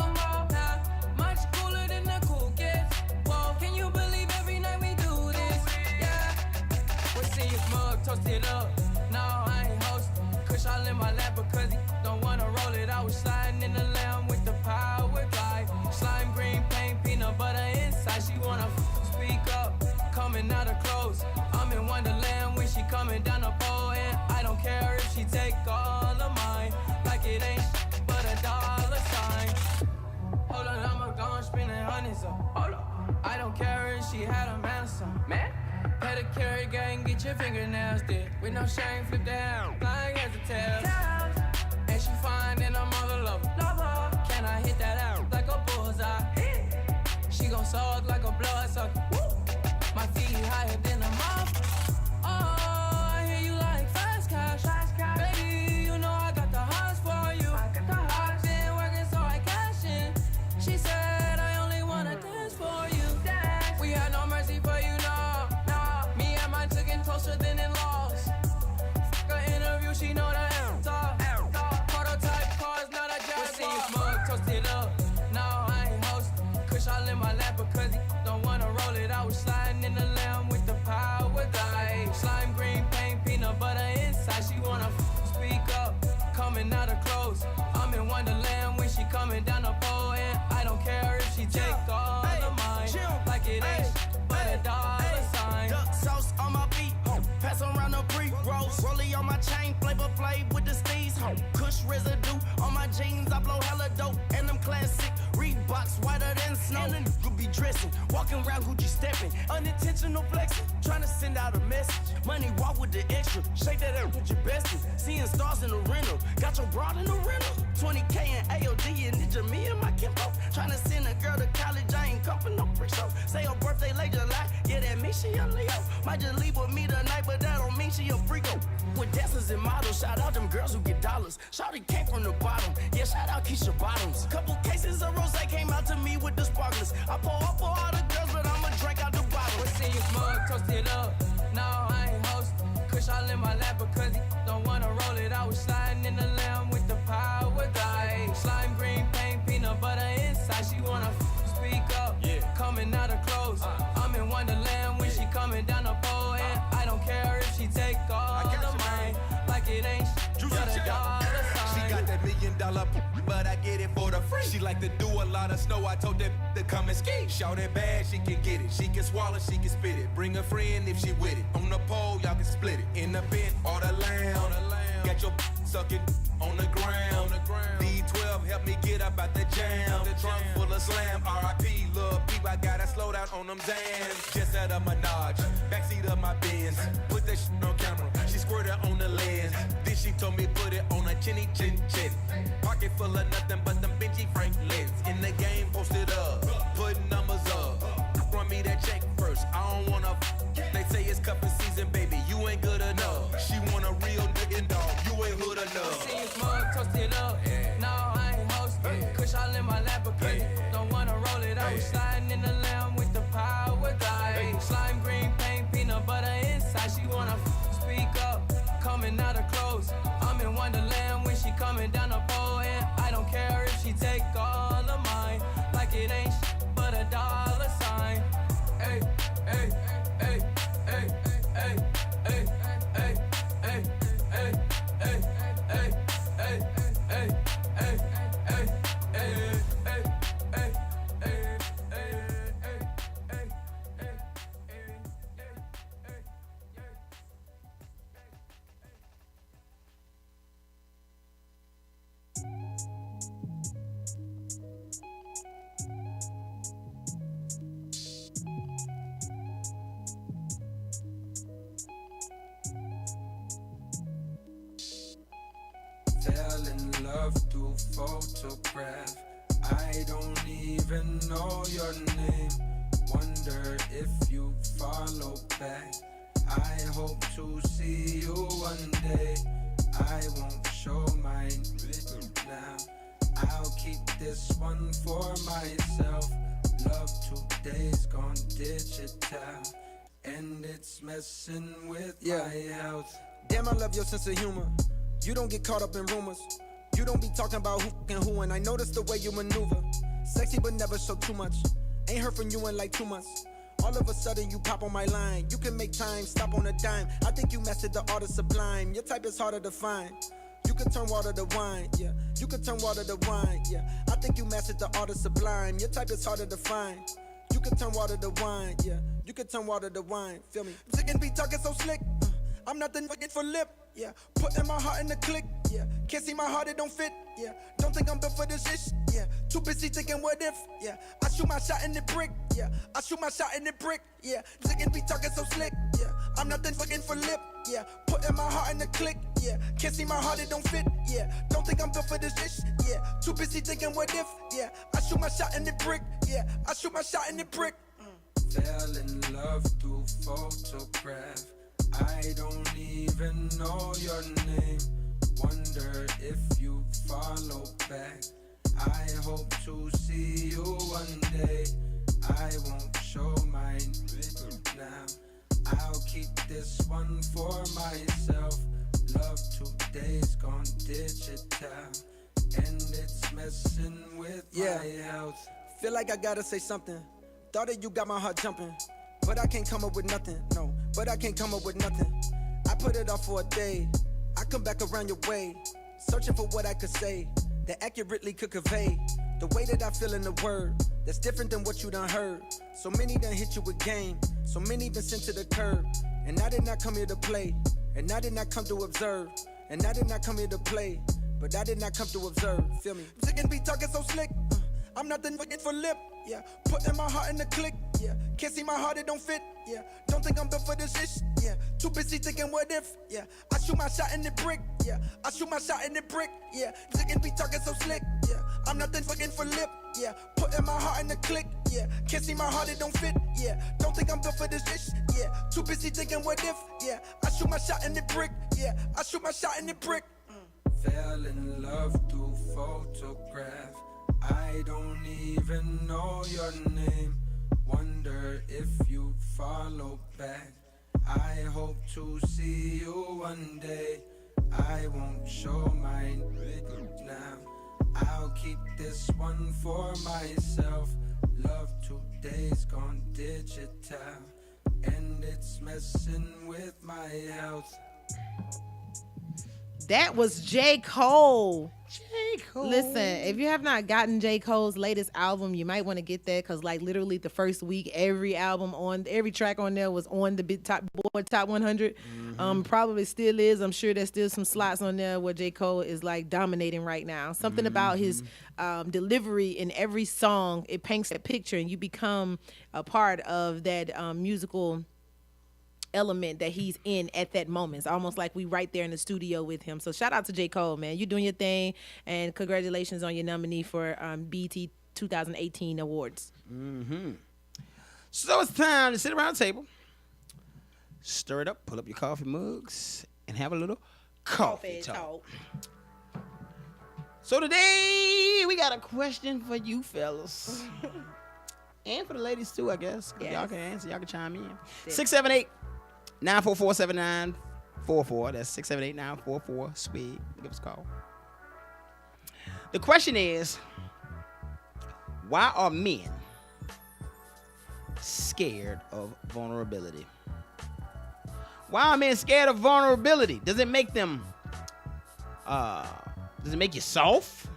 Much cooler than the cool kids. Whoa, can you believe every night we do this? Yeah. What's in your mug? Toast it up. No, I ain't hosting. Kush all in my lap because he don't wanna roll it. I was sliding in the lamb with the power glide. Slime green paint, peanut butter inside. She wanna speak up, coming out of clothes. I'm in wonderland when she coming down the pole, and I don't care if she take all of mine, like it ain't but a dollar sign. Hold on, I'ma go and spending hundreds up. Hold on, I don't care if she had a man or something. Man, pedicure gang, get your fingernails did. With no shame, flip that flying as a tail. And she fine and I'm all love. Can I hit that out like a bullseye? She gon' suck like a bloodsucker. My feet higher than a mouth. Oh, I hear you like fast cash. Baby, you know I got the hots for you. I've been working so I cash in. She said I only wanna dance for you. We had no mercy for you, no. Me and mine took it closer than it lost. Fuck her interview, she know that I'm top. Prototype cars, not a jazz. We see you smug, toasted up. No, I ain't hosting. Kush all in my lap because he don't wanna roll it. I was sliding in the lamb with the power die. Slime green paint, peanut butter inside. She wanna speak up, coming out of clothes. I'm in Wonderland when she coming down the pole, and I don't care if she take all of mine, like it ain't but a dollar sign. Duck sauce on my feet, pass around the pre-rolls. Rollie on my chain, flavor flav with the steez. Kush residue on my jeans, I blow hella dope, and them classic Reeboks whiter than snow. Could be dressing, walking around Gucci stepping, unintentional flexing, trying to send out a message. Money walk with the extra, shake that up with your bestie. Seeing stars in the rental, got your broad in the rental. 20K and AOD and Ninja, me and my Kimbo. Trying to send a girl to college, I ain't come for no freak show. Say her birthday late July, yeah, that means she a Leo. Might just leave with me tonight, but that don't mean she a freako. With dancers and models, shout out them girls who get dollars. Shawty came from the bottom, yeah, shout out Keisha Bottoms. Couple cases of rose came out to me with the sparklers. I pour up for all the girls, but I'ma drink out the bottle. We see you smug, toasted up. No, I ain't hosting. Kush all in my lap because he don't wanna roll it. I was sliding in the lamb with the power die. Slime green paint, peanut butter inside. She wanna speak up, coming out of clothes. I'm in Wonderland when she coming down the pole, and I don't care if she take all of mine, like it ain't but a dollar sign. She got that $1 million, but I get it for the free. She like to do a lot of snow. I told that to come and ski. Shout it bad, she can get it. She can swallow, she can spit it. Bring a friend if she with it. On the pole, y'all can split it. In the bed or the lounge. Got your sucking on the ground. D12 help me get up out the jam. The trunk full of slam. R.I.P. Lil' Peep, I gotta slow down on them Zans. Just out of Menage, backseat of my Benz. Put that shit on camera. She squirted on the lens. Then she told me put it on a chinny chin chin. Pocket full of nothing but them Benji Franklins. In the game, posted up, putting numbers up. Run me that check first. I don't wanna. They say it's cuffing season, baby. You ain't good enough. She want a real nigga dog. You ain't hood enough. See you smug, toasted up. No, I ain't hosting. Kush all in my lap because he don't wanna roll it. I was sliding in the lamb with the power die. Slime green paint, peanut butter inside. She wanna speak up, coming out of clothes. I'm in Wonderland when she coming down the pole, and I don't care if she take all of mine, like it ain't but a dollar sign. Hey, hey, hey, hey, hey, hey, hey, hey, hey, hey, hey, hey, hey, hey, hey, Fell in love through photograph. I don't even know your name. Wonder if you follow back. I hope to see you one day. I won't show mine now. I'll keep this one for myself. Love today's gone digital, and it's messing with my health. Damn, I love your sense of humor. You don't get caught up in rumors. You don't be talking about who and who, and I notice the way you maneuver. Sexy but never show too much. Ain't heard from you in like 2 months. All of a sudden you pop on my line. You can make time, stop on a dime. I think you mastered the art of sublime. Your type is harder to find. You can turn water to wine, yeah. You can turn water to wine, yeah. I think you mastered the art of sublime. Your type is harder to find. You can turn water to wine, yeah. You can turn water to wine, feel me? Sick and be talking so slick. I'm nothing fucking for lip, yeah. Putting my heart in the click, yeah. Can't see my heart, it don't fit, yeah. Don't think I'm built for this shit, yeah. Too busy thinking what if, yeah. I shoot my shot in the brick, yeah. I shoot my shot in the brick, yeah. Sick and be talking so slick, yeah. I'm nothing fucking for lip, yeah. Putting my heart in the click, yeah. Can't see my heart, it don't fit, yeah. Don't think I'm built for this shit, yeah. Too busy thinking what if, yeah. I shoot my shot in the brick, yeah. I shoot my shot in the brick. Fell in love through photograph. I don't even know your name. Wonder if you follow back. I hope to see you one day. I won't show mine now. I'll keep this one for myself. Love today's gone digital, and it's messing with my health. Feel like I gotta say something. Thought that you got my heart jumping, but I can't come up with nothing. No, but I can't come up with nothing. I put it off for a day. I come back around your way, searching for what I could say that accurately could convey the way that I feel in the word that's different than what you done heard. So many done hit you with game, so many been sent to the curb. And I did not come here to play, and I did not come to observe, and I did not come here to play, but I did not come to observe. Feel me? Sick and be talking so slick. I'm nothing fucking for lip, yeah. Putting my heart in the click, yeah. Can't see my heart, it don't fit, yeah. Don't think I'm built for this shit, yeah. Too busy thinking what if, yeah. I shoot my shot in the brick, yeah. I shoot my shot in the brick, yeah. Sick and be talking so slick, yeah. I'm nothing fucking for lip, yeah. Putting my heart in the click, yeah. Can't see my heart, it don't fit, yeah. Don't think I'm built for this shit, yeah. Too busy thinking what if, yeah. I shoot my shot in the brick, yeah. I shoot my shot in the brick. Fell in love through photograph. I don't even know your name. Wonder if you follow back. I hope to see you one day. I won't show mine now. I'll keep this one for myself. Love today's gone digital, and it's messing with my health. That was J. Cole. J. Cole. Listen, if you have not gotten J. Cole's latest album, you might want to get that, because like literally the first week, every track on there was on the Top 100. Probably still is. I'm sure there's still some slots on there where J. Cole is like dominating right now. Something about his delivery in every song, it paints that picture, and you become a part of that musical element that he's in at that moment. It's almost like we right there in the studio with him. So shout out to J. Cole, man. You're doing your thing, and congratulations on your nominee for BET 2018 awards. So it's time to sit around the table, stir it up, pull up your coffee mugs, and have a little coffee talk. So today we got a question for you fellas. And for the ladies too, I guess. Yes. Y'all can answer, y'all can chime in. 678-944-7944. That's 678-944-SWIG. Give us a call. The question is, why are men scared of vulnerability? Why are men scared of vulnerability? Does it make them, does it make you soft?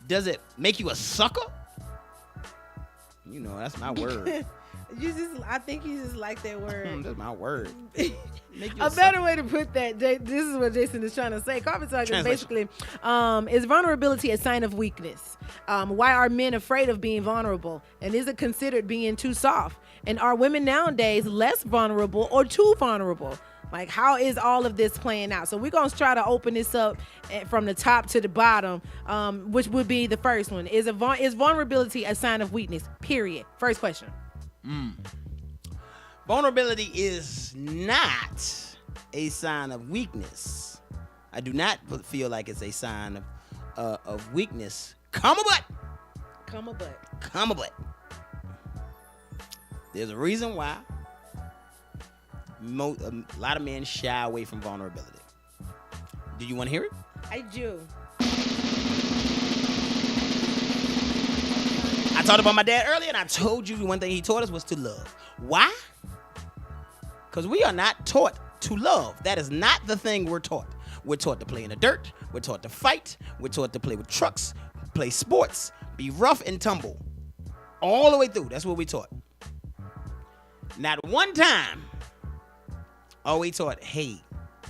Does it make you a sucker? You know, that's my word. I think you just like that word. That's my word. A better way to put that, this is what Jason is trying to say. Coffee talk is basically, is vulnerability a sign of weakness? Why are men afraid of being vulnerable? And is it considered being too soft? And are women nowadays less vulnerable or too vulnerable? Like, how is all of this playing out? So we're going to try to open this up from the top to the bottom, which would be the first one. Is vulnerability a sign of weakness? Period. First question. Vulnerability is not a sign of weakness. I do not feel like it's a sign of weakness. Come a butt. There's a reason why a lot of men shy away from vulnerability. Do you want to hear it? I do. I talked about my dad earlier, and I told you one thing he taught us was to love. Why? Because we are not taught to love. That is not the thing we're taught. We're taught to play in the dirt. We're taught to fight. We're taught to play with trucks, play sports, be rough and tumble. All the way through. That's what we're taught. Not one time are we taught, hey,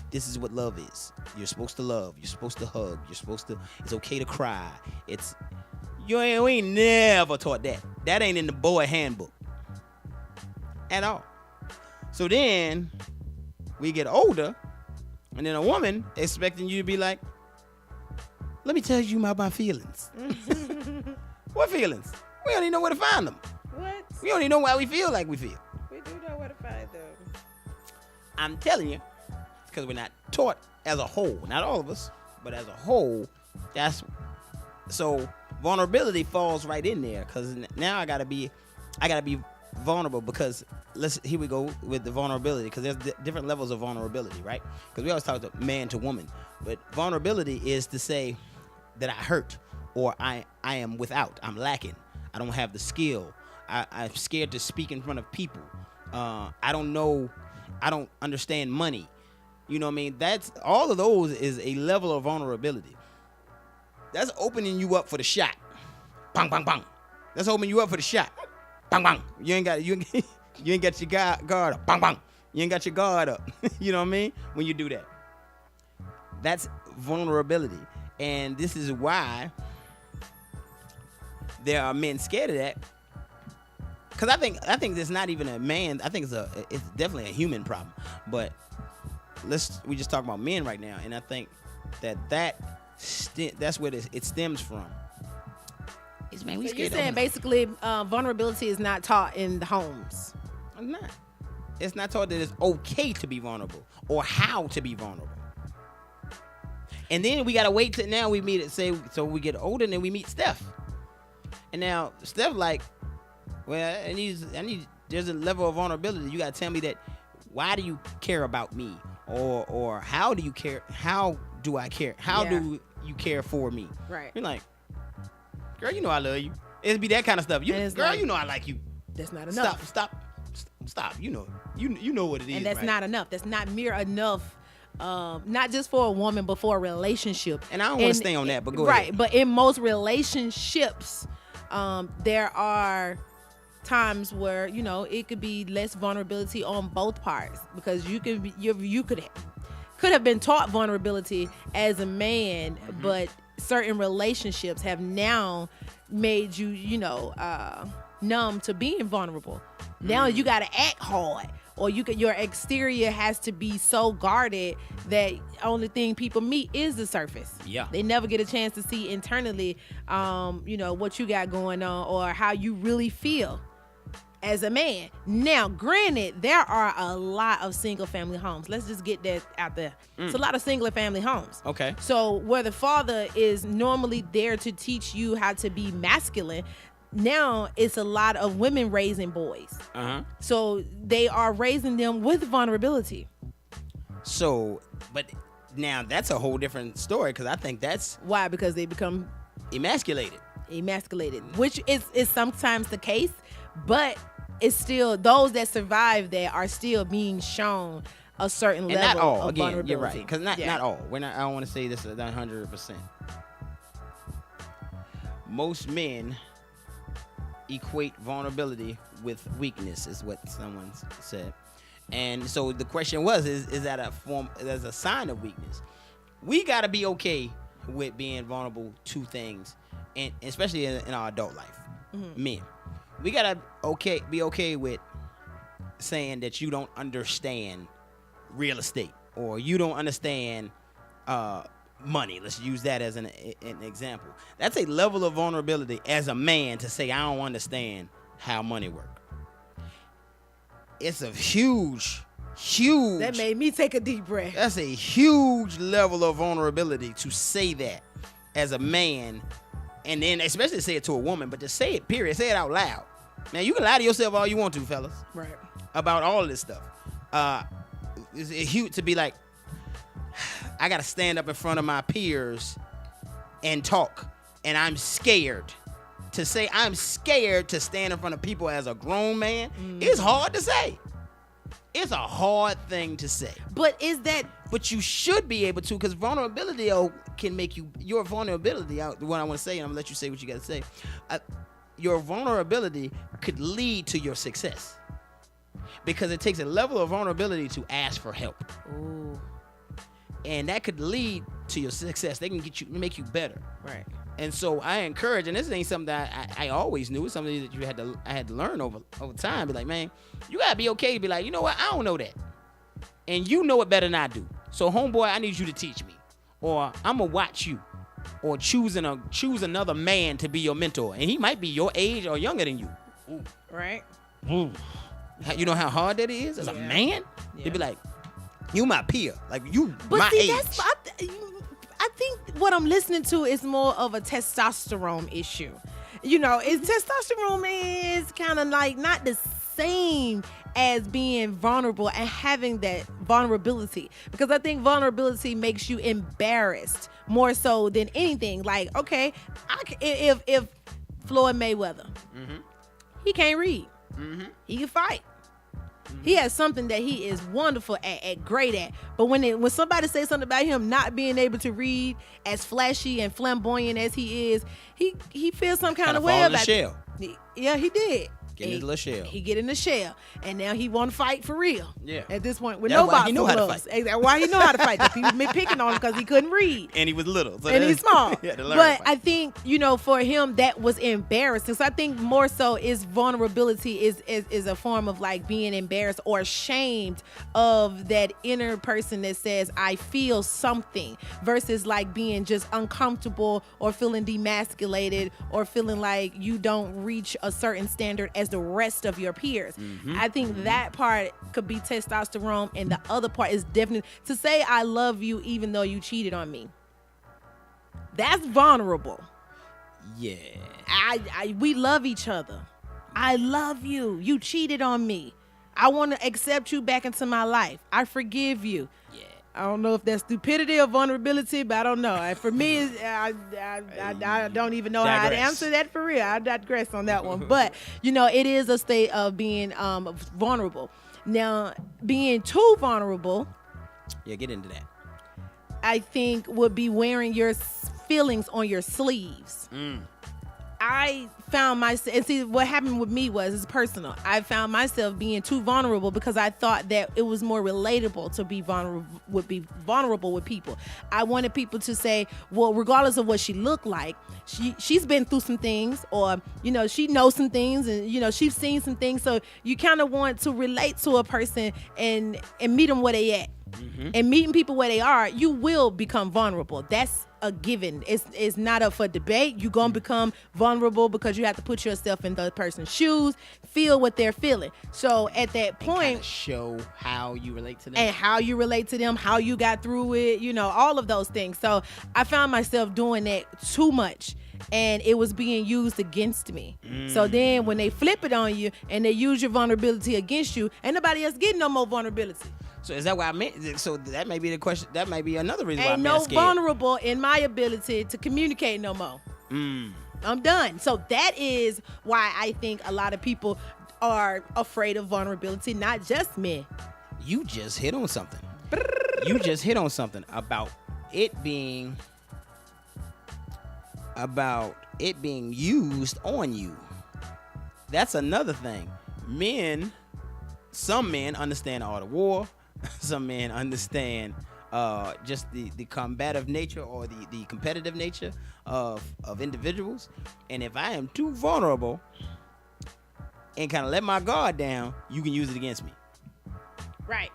this is what love is. You're supposed to love. You're supposed to hug. It's okay to cry. We ain't never taught that. That ain't in the boy handbook at all. So then we get older, and then a woman expecting you to be like, let me tell you about my feelings. What feelings? We don't even know where to find them. What? We don't even know why we feel like we feel. We do know where to find them. I'm telling you, because we're not taught as a whole. Not all of us, but as a whole, so vulnerability falls right in there, because now I gotta be vulnerable, because here we go with the vulnerability, because there's different levels of vulnerability, right? Because we always talk about man to woman, but vulnerability is to say that I hurt, or I am without, I'm lacking, I don't have the skill, I'm scared to speak in front of people, I don't understand money. You know what I mean? That's all of those is a level of vulnerability. That's opening you up for the shot. Bang, bang, bang. That's opening you up for the shot. Bang, bang. You ain't got your guard up. Bang, bang. You ain't got your guard up. You know what I mean? When you do that. That's vulnerability. And this is why there are men scared of that. Because I think it's not even a man. I think it's definitely a human problem. But we just talk about men right now, and I think that's where it stems from. It's man, we so scared. You're saying basically vulnerability is not taught in the homes. It's not. It's not taught that it's okay to be vulnerable or how to be vulnerable. And then we gotta wait till now we meet it. So we get older and then we meet Steph. And now Steph like, well, I need. There's a level of vulnerability. You gotta tell me that. Why do you care about me? Or how do you care? How do I care? How do you care for me? Right. You're like, girl, you know I love you. It'd be that kind of stuff. Girl, like, you know I like you. That's not enough. Stop. You know what it is. And that's right? not enough. That's not mere enough. Not just for a woman, but for a relationship. And I don't want to stay on that, but go ahead. Right, but in most relationships, there are times where it could be less vulnerability on both parts, because you could have been taught vulnerability as a man, but certain relationships have now made you numb to being vulnerable. Now you got to act hard, or your exterior has to be so guarded that only thing people meet is the surface. Yeah, they never get a chance to see internally what you got going on or how you really feel as a man. Now, granted, there are a lot of single family homes. Let's just get that out there. It's a lot of single family homes. Okay. So where the father is normally there to teach you how to be masculine, now it's a lot of women raising boys. So they are raising them with vulnerability. So, but now that's a whole different story, because I think that's why, because they become emasculated, which is sometimes the case, but it's still those that survive that are still being shown a certain and level not all. of Again, vulnerability. you're right, because not all. I don't want to say this 100%. Most men equate vulnerability with weakness, is what someone said. And so the question was, is that as a sign of weakness? We got to be okay with being vulnerable to things, and especially in our adult life. Men, we got to be okay with saying that you don't understand real estate, or you don't understand money. Let's use that as an example. That's a level of vulnerability as a man, to say I don't understand how money works. It's a huge. That made me take a deep breath. That's a huge level of vulnerability to say that as a man, and then especially say it to a woman, but to say it, period, say it out loud. Now, you can lie to yourself all you want to, fellas. Right. About all of this stuff. It's huge to be like, I got to stand up in front of my peers and talk, and I'm scared. To say I'm scared to stand in front of people as a grown man, it's hard to say. It's a hard thing to say. But you should be able to, because vulnerability can make your vulnerability, what I want to say, and I'm going to let you say what you got to say. Your vulnerability could lead to your success. because it takes a level of vulnerability to ask for help. Ooh. And that could lead to your success. They can make you better. Right. And so I encourage, and this ain't something that I always knew. It's something that I had to learn over time. Be like, man, you gotta be okay to be like, you know what, I don't know that, and you know it better than I do. So homeboy, I need you to teach me, or I'm gonna watch you, or choose another man to be your mentor, and he might be your age or younger than you. Ooh. Right. Ooh. You know how hard that is as a man. Yeah. They be like, you my peer, like you But my see, age. I think what I'm listening to is more of a testosterone issue. You know, testosterone is kind of like not the same as being vulnerable and having that vulnerability, because I think vulnerability makes you embarrassed more so than anything. Like, okay, if Floyd Mayweather, he can't read, he can fight. He has something that he is wonderful at great at. But when somebody says something about him not being able to read, as flashy and flamboyant as he is, he feels some kind of way about it. Yeah, he did. Get in his little shell. He get in the shell, and now he want to fight for real. Yeah. At this point, with That's no why he boxing know how to gloves. fight. Exactly. Why he know how to fight? People been picking on him because he couldn't read. And he was little. So And he's small. he had to learn But to fight. I think, for him, that was embarrassing. So I think more so is vulnerability is a form of like being embarrassed or ashamed of that inner person that says, I feel something, versus like being just uncomfortable or feeling demasculated or feeling like you don't reach a certain standard as the rest of your peers. I think that part could be testosterone, and the other part is definitely to say I love you even though you cheated on me. That's vulnerable. Yeah. We love each other. I love you. You cheated on me. I want to accept you back into my life. I forgive you. Yeah. I don't know if that's stupidity or vulnerability, but I don't know. And for me, I don't even know how to answer that for real. I digress on that one. But, it is a state of being vulnerable. Now, being too vulnerable, yeah, get into that. I think would be wearing your feelings on your sleeves. I found myself, and see what happened with me was, it's personal. I found myself being too vulnerable because I thought that it was more relatable to be vulnerable with people. I wanted people to say, well, regardless of what she looked like, she's been through some things, or she knows some things, and she's seen some things. So you kind of want to relate to a person and meet them where they at. And meeting people where they are, you will become vulnerable. That's a given. It's not up for debate. You're going to become vulnerable because you have to put yourself in the other person's shoes, feel what they're feeling. So at that point, show how you relate to them. And how you relate to them, how you got through it, all of those things. So I found myself doing that too much, and it was being used against me. So then when they flip it on you and they use your vulnerability against you, ain't nobody else getting no more vulnerability. So is that why I meant? So that may be the question. That may be another reason why Ain't I'm no scared. vulnerable in my ability to communicate no more. I'm done. So that is why I think a lot of people are afraid of vulnerability, not just men. You just hit on something. You just hit on something about it being used on you. That's another thing. Some men understand the art of war. Some men understand just the combative nature or the competitive nature of individuals. And if I am too vulnerable and kind of let my guard down, you can use it against me. Right.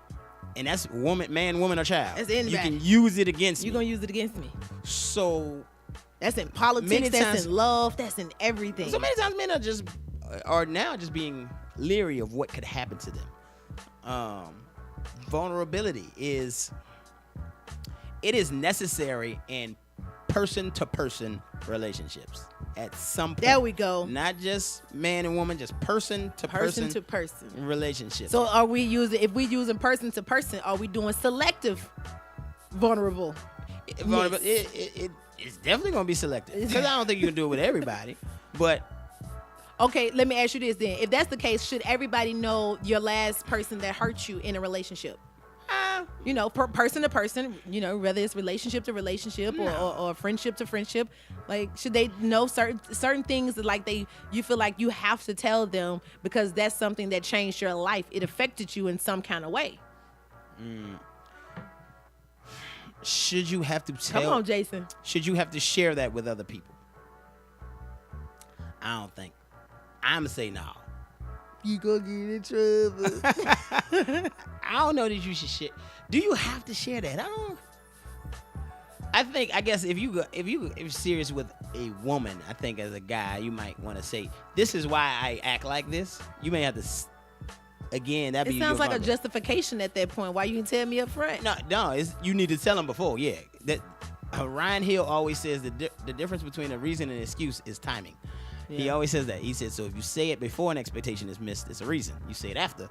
And that's man, woman, or child. That's anybody. You can use it against me. You're going to use it against me. So that's in politics, that's in love, that's in everything. So many times men are now just being leery of what could happen to them. Vulnerability is necessary in person-to-person relationships at some point. There we go. Not just man and woman, just person-to-person relationships. So if we using person-to-person, are we doing selective vulnerable? It's definitely going to be selective, because I don't think you can do it with everybody, but okay, let me ask you this then. If that's the case, should everybody know your last person that hurt you in a relationship? sometimes, you know, person to person, you know, whether it's relationship to relationship or friendship to friendship, like, should they know certain things that, like, you feel like you have to tell them because that's something that changed your life. It affected you in some kind of way. Should you have to tell? Come on, Jason. Should you have to share that with other people? I don't think. I'm gonna say no. You gonna get in trouble. I don't know that you should share. Do you have to share that? I guess if you're serious with a woman, I think as a guy you might want to say, this is why I act like this. You may have to. Again, that it sounds like a justification at that point. Why you didn't tell me up front? No, you need to tell him before. Yeah, that Ryan Hill always says the difference between a reason and an excuse is timing. Yeah. He always says that. He said, so if you say it before an expectation is missed, it's a reason. You say it after,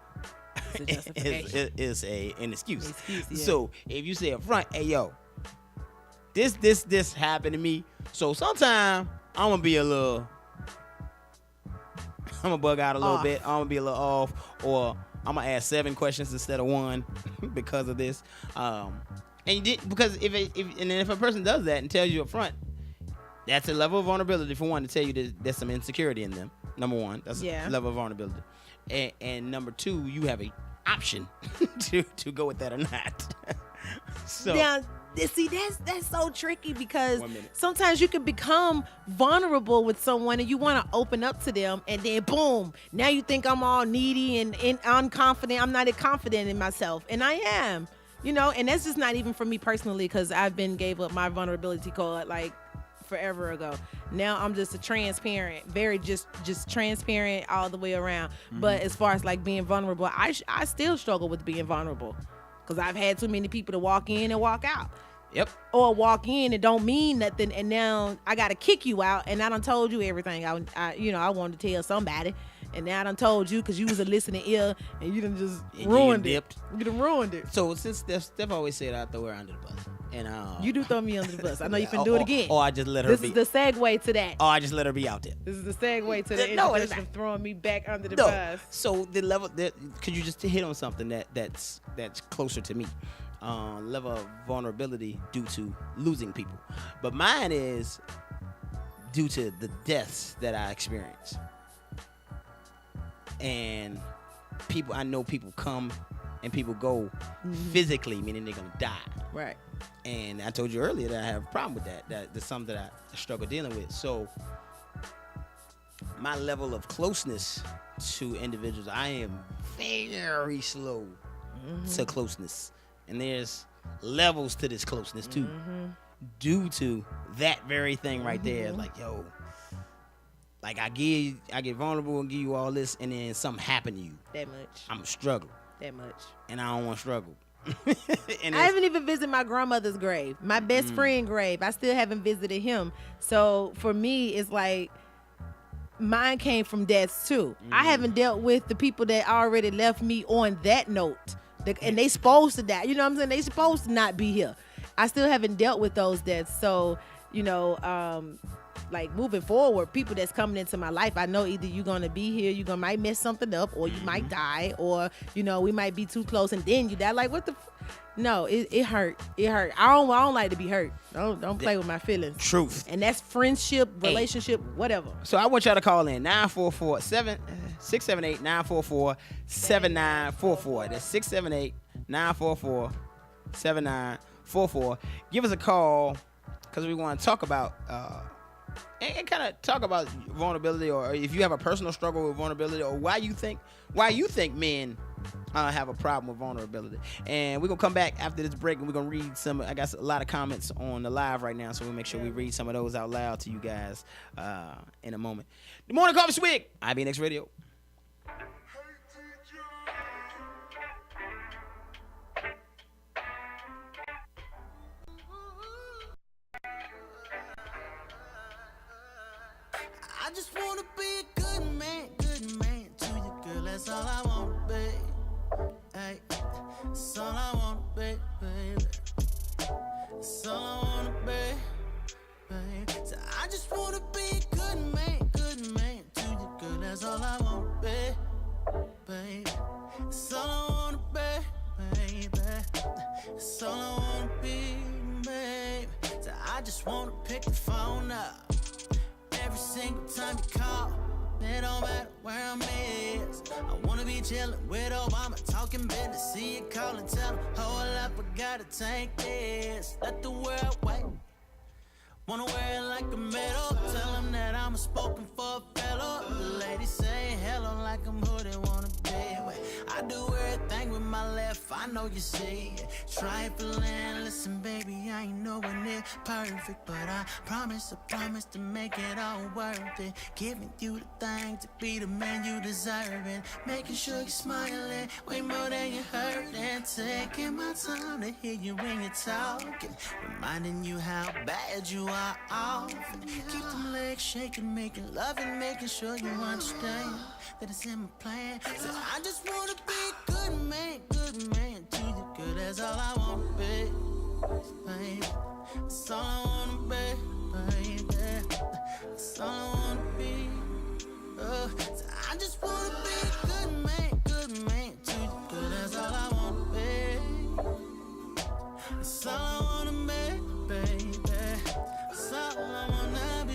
it's an excuse. Yeah. So if you say up front, hey yo, this happened to me. So sometime I'm gonna be I'm gonna bug out a little bit. I'm gonna be a little off, or I'm gonna ask 7 questions instead of 1 because of this. Because if a person does that and tells you up front, that's a level of vulnerability for one to tell you that there's some insecurity in them. Number one, that's a level of vulnerability, and number 2, you have a option to go with that or not. So. Now, see, that's so tricky because sometimes you can become vulnerable with someone and you want to open up to them, and then boom, now you think I'm all needy and unconfident. I'm not confident in myself, and I am, you know, and that's just not even for me personally because I've gave up my vulnerability card like forever ago. Now I'm just a transparent, very just transparent all the way around. Mm-hmm. But as far as like being vulnerable, I still struggle with being vulnerable. Because I've had too many people to walk in and walk out. Yep. Or walk in and don't mean nothing, and now I got to kick you out, and I done told you everything I wanted to tell somebody, and now I done told you because you was a listening ear, and you done just ruined it. You done ruined it. So since Steph always said I throw her under the bus, and you do throw me under the bus. I know you finna do it again. Or I just let her This is the segue to that. Or I just let her be out there. This is the segue to the introduction of throwing me back under the bus. So the level that could you just hit on something that's closer to me. Level of vulnerability due to losing people, but mine is due to the deaths that I experienced. And I know people come and people go physically, meaning they're gonna die. Right. And I told you earlier that I have a problem with that. That's something that I struggle dealing with. So my level of closeness to individuals, I am very slow to closeness. And there's levels to this closeness too, due to that very thing right there. Like, yo, like I get vulnerable and give you all this, and then something happen to you. That much. I'm struggling. That much. And I don't want to struggle. I haven't even visited my grandmother's grave, my best friend grave. I still haven't visited him. So for me, it's like mine came from deaths too. I haven't dealt with the people that already left me on that note. And they supposed to die. You know what I'm saying? They supposed to not be here. I still haven't dealt with those deaths. So, you know, like moving forward, people that's coming into my life, I know either you're going to be here, you might mess something up, or you might die, or, you know, we might be too close and then you die. Like, what the No, it hurt. It hurt. I don't like to be hurt. Don't play with my feelings. Truth. And that's friendship, relationship, whatever. So I want y'all to call in 678-944-7944. That's 678-944-7944. Give us a call because we want to talk about and kind of talk about vulnerability, or if you have a personal struggle with vulnerability, or why you think men have a problem with vulnerability. And we're going to come back after this break, and we're going to read some. I got a lot of comments on the live right now, so we'll make sure we read some of those out loud to you guys in a moment. The Morning Coffee Swig, IBNX Radio. I just want to be a good man to you, girl. That's all I want, babe. Hey, that's all I want, baby. That's all I want, babe. So I just want to be a good man to you, girl. That's all I want, babe. That's all I want, baby. just wanna pick the phone up every single time you call. It don't matter where I'm at. I wanna be chillin' with Obama, talking business. See you call and tell him, hold up, I gotta take this. Let the world wait. Wanna wear it like a medal. Tell him that I'm a spoken for fellow. The ladies say hello like I'm who they wanna be. Wait, I do everything with my left, I know you see it. Trifling, listen baby, I ain't nowhere near perfect, but I promise to make it all worth it. Giving you the thing to be the man you deserve it. Making sure you're smiling, way more than you hurting. Taking my time to hear you when you're talking. Reminding you how bad you are often. Keep them legs shaking, making love and making sure you understand that it's in my plan. So I just wanna be a good man to you, good. That's all I wanna be, baby. That's all I wanna be, baby. That's all I wanna be. So I just wanna be a good man to you, good. That's all I wanna be. That's all I wanna be, baby. That's all I wanna be.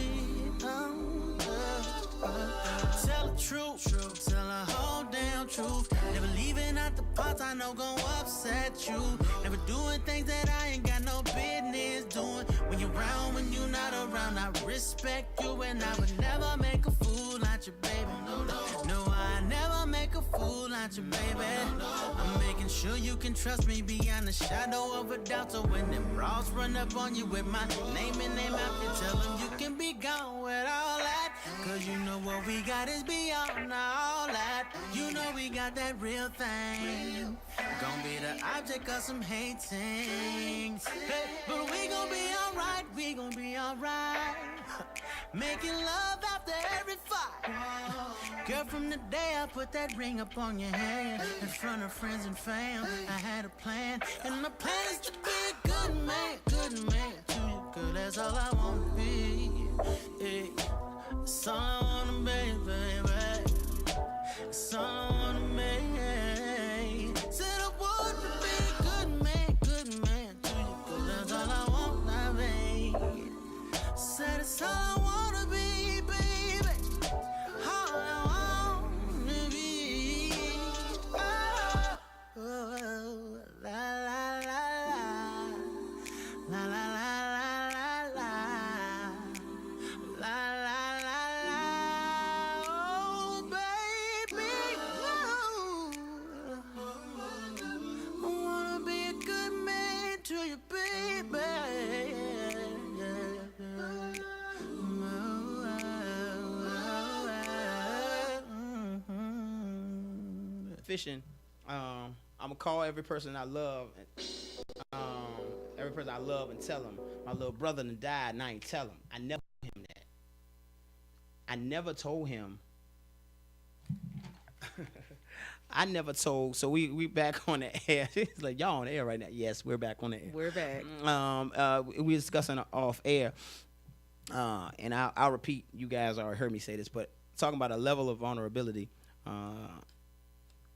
Tell the truth, tell the whole damn truth. Never leaving out the parts I know gon' upset you. Never doing things that I ain't got no business doing. When you're around, when you're not around, I respect you, and I would never make a fool out you, baby. No, I never make a fool out you, baby. I'm making sure you can trust me beyond the shadow of a doubt. So when them bras run up on you with my name and name after, tell them you can be gone with all that. Cause you know what we got is beyond all that. You know we got that real thing. Gonna be the object of some hating. Hey, but we gon' be alright, we gon' be alright. Making love after every fight. Girl, from the day I put that ring up on your hand, in front of friends and fam, I had a plan. And my plan is to be a good man to you, girl. That's all I wanna be. Yeah. That's all I wanna be, baby. That's all I wanna be. Said I want to be a good man to you, girl. That's all I wanna be. Said it's all I wanna be, baby. All I wanna be. Oh, la la la la, la la la la la la, la la. Fishing, I'm gonna call every person I love, and tell them my little brother done died, and I ain't tell him. I never told him that. I never told him. I never told. So we back on the air. It's like y'all on the air right now. Yes, we're back on the air. We're back. We were discussing off air, and I'll repeat. You guys already heard me say this, but talking about a level of vulnerability.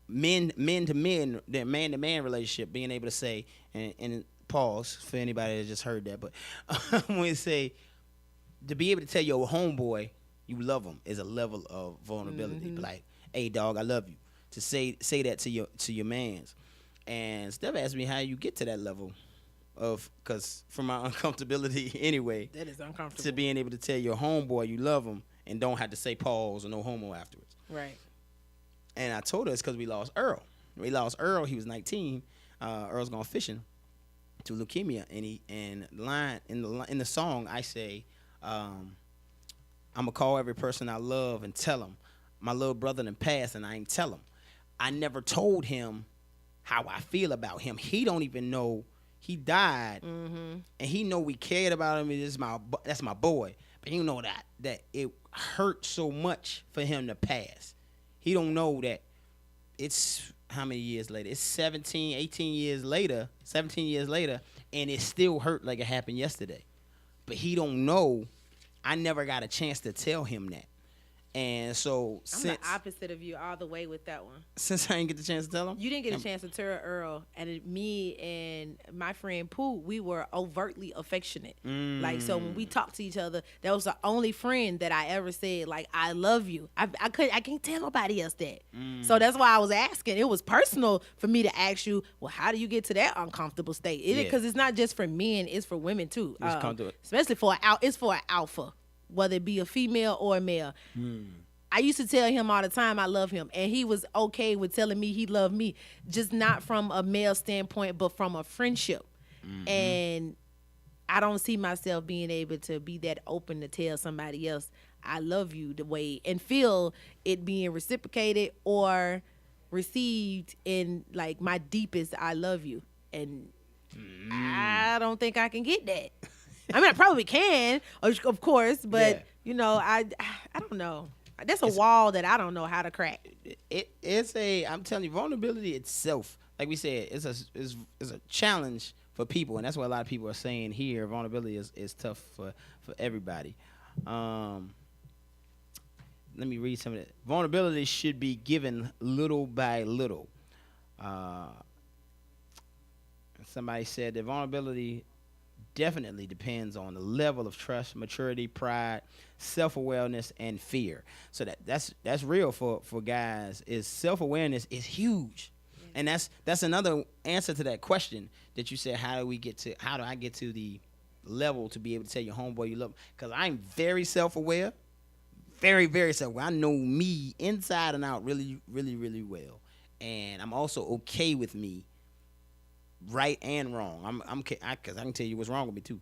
Men to men, their man to man relationship, being able to say, and pause for anybody that just heard that, but when we say to be able to tell your homeboy you love him is a level of vulnerability. Mm-hmm. Like, hey dog, I love you. To say that to your mans, and Steph asked me how you get to that level of, because from my uncomfortability anyway, that is uncomfortable, to being able to tell your homeboy you love him and don't have to say pause or no homo afterwards. Right. And I told her it's because we lost Earl. We lost Earl. He was 19. Earl's gone fishing to leukemia, and in the song I say, I'm gonna call every person I love and tell him my little brother done passed, and I ain't tell him. I never told him how I feel about him. He don't even know he died, and he know we cared about him. That's my boy, but he don't know that it hurt so much for him to pass. He don't know that it's how many years later? It's 17 years later, and it still hurt like it happened yesterday. But he don't know. I never got a chance to tell him that. And so I'm the opposite of you all the way with that one. Since I didn't get the chance to tell him, You didn't get a chance to tell Earl, and me and my friend Pooh, we were overtly affectionate. Like, so when we talked to each other, that was the only friend that I ever said, like, I love you. I can't tell nobody else that. So that's why I was asking. It was personal for me to ask you, well, how do you get to that uncomfortable state? Because it's not just for men, it's for women too. Especially it's for an alpha, whether it be a female or a male. I used to tell him all the time I love him, and he was okay with telling me he loved me, just not from a male standpoint, but from a friendship. And I don't see myself being able to be that open to tell somebody else I love you the way, and feel it being reciprocated or received in like my deepest I love you. And I don't think I can get that. I mean, I probably can, of course, but you know, I don't know. That's a wall that I don't know how to crack. I'm telling you, vulnerability itself, like we said, is a challenge for people, and that's what a lot of people are saying here. Vulnerability is tough for everybody. Let me read some of it. Vulnerability should be given little by little. Somebody said that vulnerability definitely depends on the level of trust, maturity, pride, self-awareness, and fear. So that's real for guys. Is self-awareness is huge. And that's another answer to that question that you said, how do I get to the level to be able to tell your homeboy you love him? Because I'm very self-aware, very, very self-aware. I know me inside and out really, really, really well. And I'm also okay with me, right and wrong. Because I can tell you what's wrong with me too.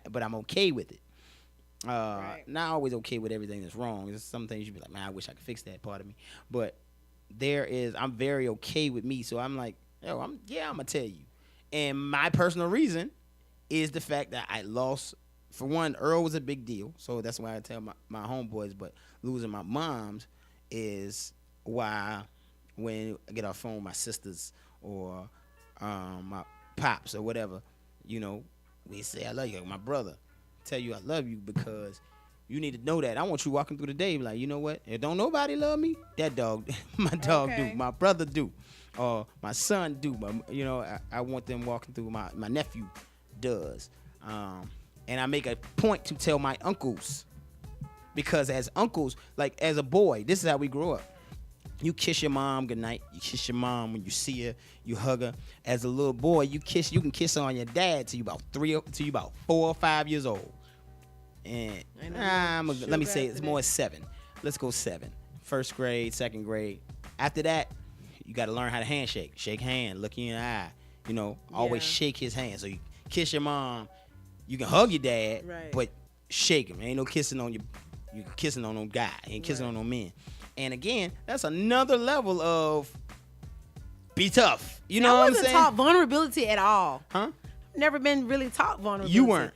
But I'm okay with it. Not always okay with everything that's wrong. There's some things you be like, man, I wish I could fix that part of me. But I'm very okay with me. So I'm like, I'm gonna tell you. And my personal reason is the fact that I lost. For one, Earl was a big deal, so that's why I tell my homeboys. But losing my moms is why when I get off the phone with my sisters or my pops or whatever, you know, we say I love you. Like my brother, tell you I love you because you need to know that. I want you walking through the day like, you know what? If don't nobody love me, that dog, my dog do, my brother do, or my son do. But you know, I want them walking through. My nephew does, and I make a point to tell my uncles, because as uncles, like as a boy, this is how we grew up. You kiss your mom goodnight. You kiss your mom when you see her. You hug her. As a little boy, you can kiss on your dad till you about 4 or 5 years old. And let me say it's more 7. Let's go 7. First grade, second grade. After that, you got to learn how to handshake. Shake hand, look in the eye. You know, always shake his hand. So you kiss your mom. You can hug your dad, but shake him. Ain't no kissing on you kissing on no guy. Ain't kissing on no men. And again, that's another level of be tough. You know what I'm saying? I wasn't taught vulnerability at all. Huh? Never been really taught vulnerability. You weren't.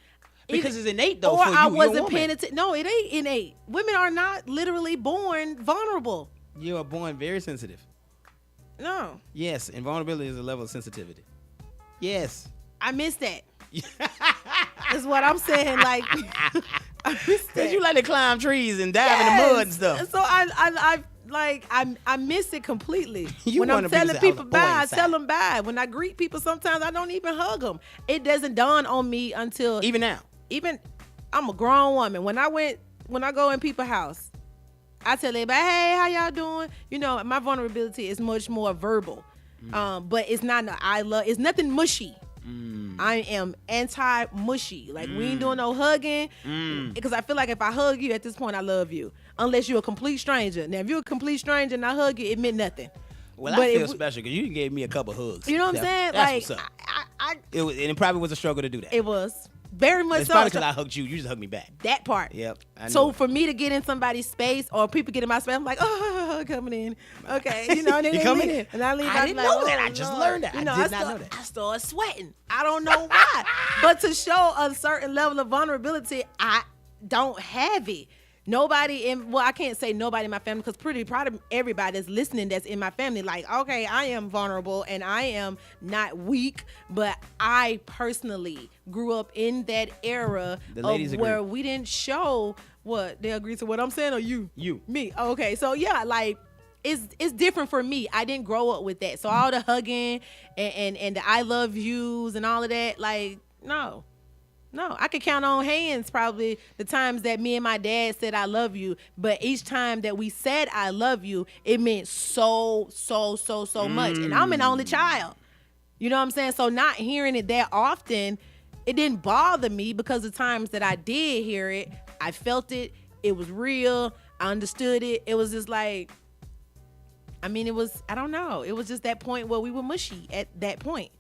Because it's innate though. Or for you. I wasn't paying attention. No, it ain't innate. Women are not literally born vulnerable. You are born very sensitive. No. Yes, and vulnerability is a level of sensitivity. Yes. I missed that. That's what I'm saying. Like, I missed that. Because you like to climb trees and dive in the mud and stuff. So I miss it completely. When I'm wanna be telling the people boy bye, I inside. tell them bye. When I greet people, sometimes I don't even hug them. It doesn't dawn on me until even now. Even I'm a grown woman. When I go in people's house, I tell everybody, hey, how y'all doing? You know, my vulnerability is much more verbal. But it's not it's nothing mushy. I am anti-mushy. Like, we ain't doing no hugging. Because I feel like if I hug you at this point, I love you. Unless you're a complete stranger. Now, if you're a complete stranger and I hug you, it meant nothing. Well, I feel special because you gave me a couple hugs. You know what I'm saying? That's Like, what's up. And it probably was a struggle to do that. It was. Very much it's so. probably because I hugged you. You just hugged me back. That part. Yep. So for me to get in somebody's space or people get in my space, I'm like, oh, coming in. Okay. You know, and then you coming in? And I leave. I didn't know that. I just learned that. You know, I did not know that. I started sweating. I don't know why. But to show a certain level of vulnerability, I don't have it. I can't say nobody in my family, because pretty proud of everybody that's listening that's in my family. Like, okay, I am vulnerable and I am not weak, but I personally grew up in that era of where we didn't show What? They agree to what I'm saying or you? You. Me. Oh, okay. So yeah, like it's different for me. I didn't grow up with that. So all the hugging and the I love yous and all of that, like, no. No, I could count on hands probably the times that me and my dad said I love you, but each time that we said I love you, it meant so much. And I'm an only child. You know what I'm saying? So not hearing it that often, it didn't bother me because the times that I did hear it, I felt it. It was real. I understood it. It was just like, I mean, it was, I don't know. It was just that point where we were mushy at that point.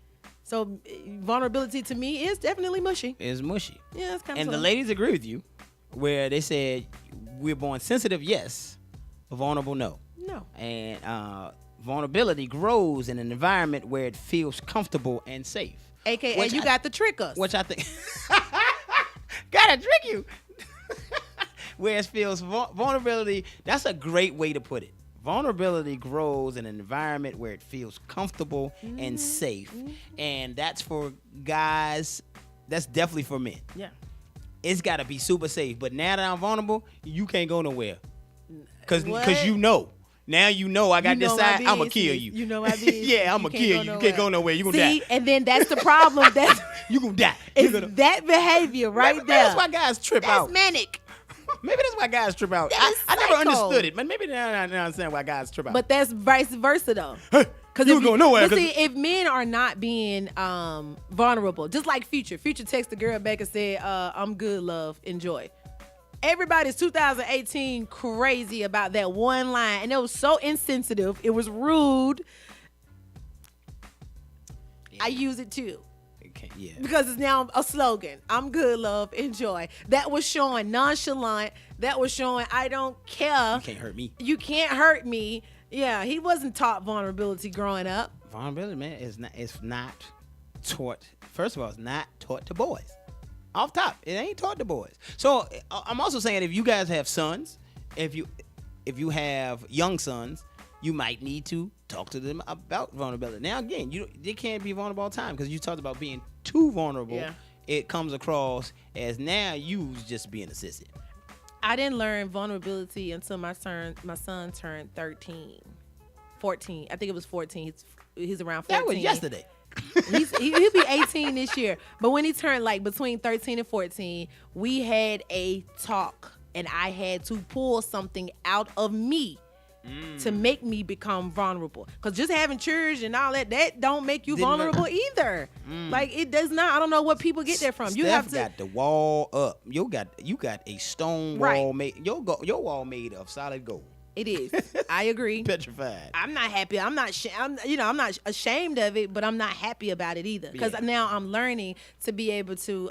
So vulnerability to me is definitely mushy. It's mushy. Yeah, it's kind of. And the ladies agree with you, where they said we're born sensitive, yes, vulnerable, no. No. And vulnerability grows in an environment where it feels comfortable and safe. AKA, you got to trick us. Which I think gotta trick you. Where it feels vulnerability. That's a great way to put it. Vulnerability grows in an environment where it feels comfortable and safe. And that's for guys. That's definitely for men. Yeah. It's got to be super safe. But now that I'm vulnerable, you can't go nowhere. Because What? you know. Now you know I got You this know my side. I'm going to kill business. you. You know my business. Yeah, I'm You going to can't kill go you. You can't go nowhere. You're going to See, die. and then that's the problem. That's You're going to die. it's that behavior right Maybe there. that's why guys trip That's out. manic. Maybe that's why guys trip out. That is I never psycho. understood it. But maybe now I understand why guys trip out. But that's vice versa though. You ain't going nowhere. But see, if men are not being vulnerable, just like Future texted the girl back and said, I'm good, love, enjoy. Everybody's 2018 crazy about that one line, and it was so insensitive. It was rude. Yeah. I use it too. Yeah. Because it's now a slogan. I'm good, love, enjoy. That was showing nonchalant. That was showing I don't care. You can't hurt me. You can't hurt me. Yeah, he wasn't taught vulnerability growing up. Vulnerability, man, is not taught. First of all, it's not taught to boys. Off top, it ain't taught to boys. So I'm also saying if you guys have sons, if you have young sons, you might need to talk to them about vulnerability. Now again, they can't be vulnerable all the time because you talked about being too vulnerable. Yeah. It comes across as now you just being a sissy. I didn't learn vulnerability until my son turned 13, 14. I think it was 14. He's around 14. That was yesterday. He'll be 18 this year. But when he turned like between 13 and 14, we had a talk, and I had to pull something out of me to make me become vulnerable. Because just having church and all that don't make you vulnerable either. Like it does not. I don't know what people get that from. You have to got the wall up. You got a stone wall made. Your wall made of solid gold. It is. I agree. Petrified. I'm not happy. I'm not ashamed of it, but I'm not happy about it either. Because now I'm learning to be able to,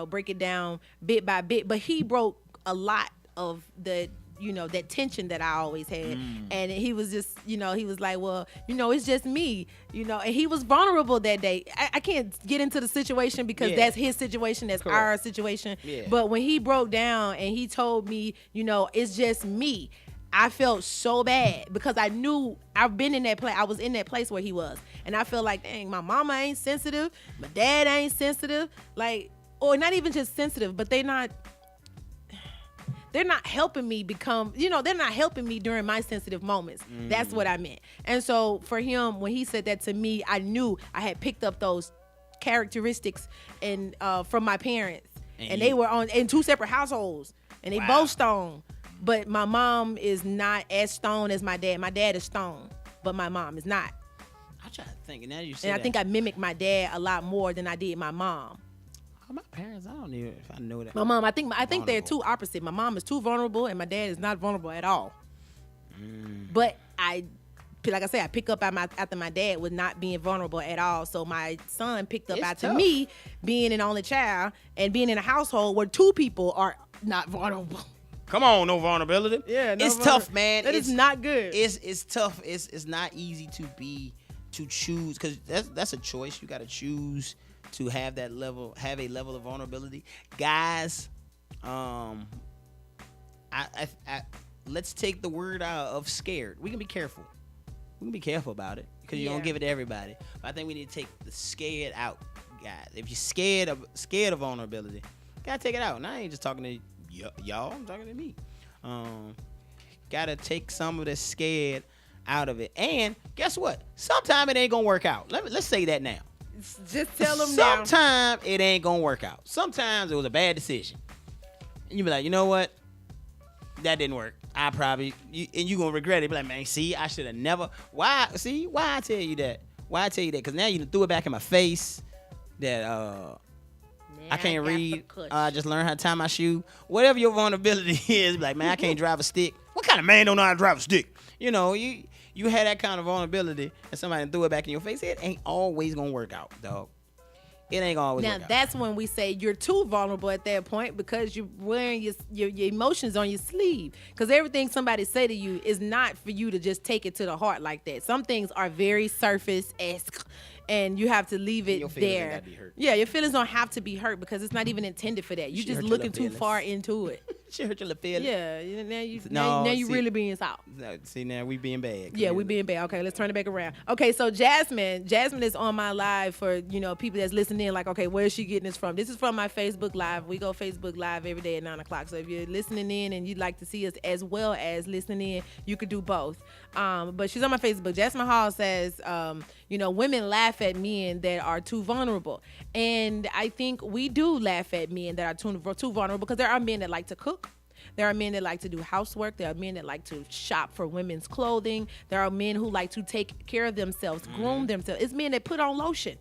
break it down bit by bit. But he broke a lot of the, that tension that I always had. And he was just, he was like, well, it's just me, and he was vulnerable that day. I can't get into the situation because that's his situation. That's our situation. Yeah. But when he broke down and he told me, it's just me, I felt so bad because I knew I've been in that place. I was in that place where he was. And I feel like, dang, my mama ain't sensitive. My dad ain't sensitive. Like, or not even just sensitive, but they're not helping me become, they're not helping me during my sensitive moments. That's what I meant. And so for him, when he said that to me, I knew I had picked up those characteristics and from my parents. And they were in two separate households. And they both stoned. But my mom is not as stoned as my dad. My dad is stoned, but my mom is not. I'm trying to think. Now you say and I think I mimicked my dad a lot more than I did my mom. My parents, I don't even if I know that. My mom, I think they're too opposite. My mom is too vulnerable, and my dad is not vulnerable at all. But like I said, I pick up after my dad was not being vulnerable at all. So my son picked up after me being an only child and being in a household where two people are not vulnerable. Come on, no vulnerability. Yeah, it's tough, man. It's not good. It's tough. It's not easy to choose because that's a choice. You got to choose to have a level of vulnerability. Guys, let's take the word out of scared. We can be careful. We can be careful about it because you don't give it to everybody. But I think we need to take the scared out, guys. If you're scared of vulnerability, you gotta take it out. And I ain't just talking to y'all, I'm talking to me. Gotta take some of the scared out of it. And guess what? Sometime it ain't gonna work out. Let's say that now. Just tell them now. Sometime it ain't gonna work out. Sometimes it was a bad decision. And you be like, you know what? That didn't work. And you gonna regret it. Be like, man, see, I should have never. Why? See, why I tell you that? Why I tell you that? Because now you threw it back in my face that I can't read. I just learned how to tie my shoe. Whatever your vulnerability is, be like, man, I can't drive a stick. What kind of man don't know how to drive a stick? You know, you had that kind of vulnerability and somebody threw it back in your face. It ain't always gonna work out, dog. It ain't gonna always work out. Now that's when we say you're too vulnerable at that point because you're wearing your emotions on your sleeve. Because everything somebody say to you is not for you to just take it to the heart like that. Some things are very surface-esque. And you have to leave it there. Yeah, your feelings don't have to be hurt because it's not even intended for that. You just looking too far into it. She hurt your little feelings. Yeah, now you really being soft. See, now we being bad. Yeah, we being bad. Okay, let's turn it back around. Okay, so Jasmine is on my live for, people that's listening in, like, okay, where is she getting this from? This is from my Facebook Live. We go Facebook Live every day at 9 o'clock. So if you're listening in and you'd like to see us as well as listening in, you could do both. But she's on my Facebook. Jasmine Hall says, women laugh at men that are too vulnerable. And I think we do laugh at men that are too vulnerable because there are men that like to cook. There are men that like to do housework. There are men that like to shop for women's clothing. There are men who like to take care of themselves, groom themselves. It's men that put on lotion.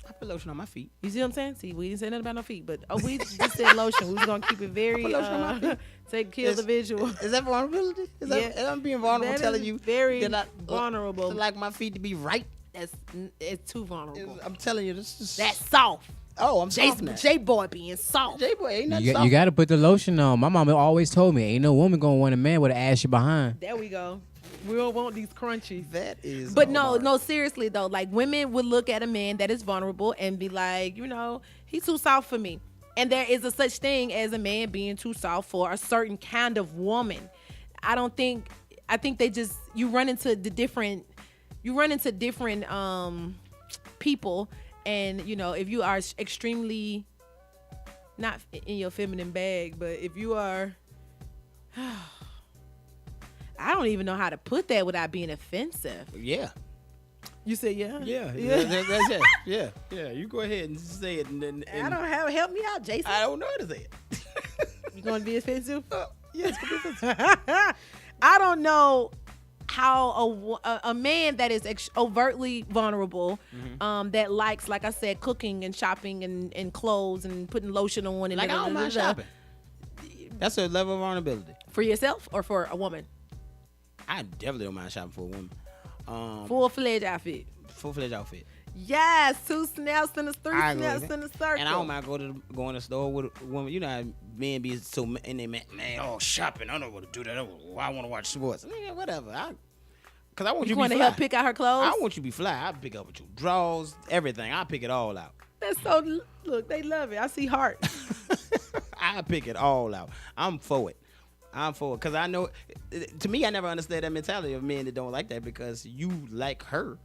I put lotion on my feet. You see what I'm saying? See, we didn't say nothing about no feet, but we just said lotion. We was going to keep it very, take care of the visual. Is that vulnerability? Is I'm being vulnerable telling you very vulnerable. To like my feet to be right? It's too vulnerable. I'm telling you, this is... That's soft. Oh, I'm soft now. J-Boy being soft. J-Boy ain't nothing soft. You got to put the lotion on. My mama always told me, ain't no woman going to want a man with an ass behind. There we go. We don't want these crunchies. That is. But no, seriously though, like women would look at a man that is vulnerable and be like, he's too soft for me. And there is a such thing as a man being too soft for a certain kind of woman. I think you run into different people, and if you are extremely not in your feminine bag, but if you are I don't even know how to put that without being offensive. Yeah. You say yeah? Yeah. That's it. Yeah. You go ahead and say it. And I don't have. Help me out, Jason. I don't know how to say it. You going to be offensive? Yes, it's going to be offensive. I don't know how a man that is overtly vulnerable, that likes, like I said, cooking and shopping and clothes and putting lotion on. And I don't mind shopping. That's a level of vulnerability. For yourself or for a woman? I definitely don't mind shopping for a woman. Full-fledged outfit. Full-fledged outfit. Yes, 2 snaps and 3 snaps in a circle. And I don't mind going to the store with a woman. You know how men be so, and they man, shopping. I don't want to do that. I want to watch sports. Man, whatever. Because I want you to be fly. You want to help pick out her clothes? I want you to be fly. I pick up with your drawers, everything. I pick it all out. That's so, look, they love it. I see heart. I pick it all out. I'm for it. Because I know, to me, I never understood that mentality of men that don't like that because you like her.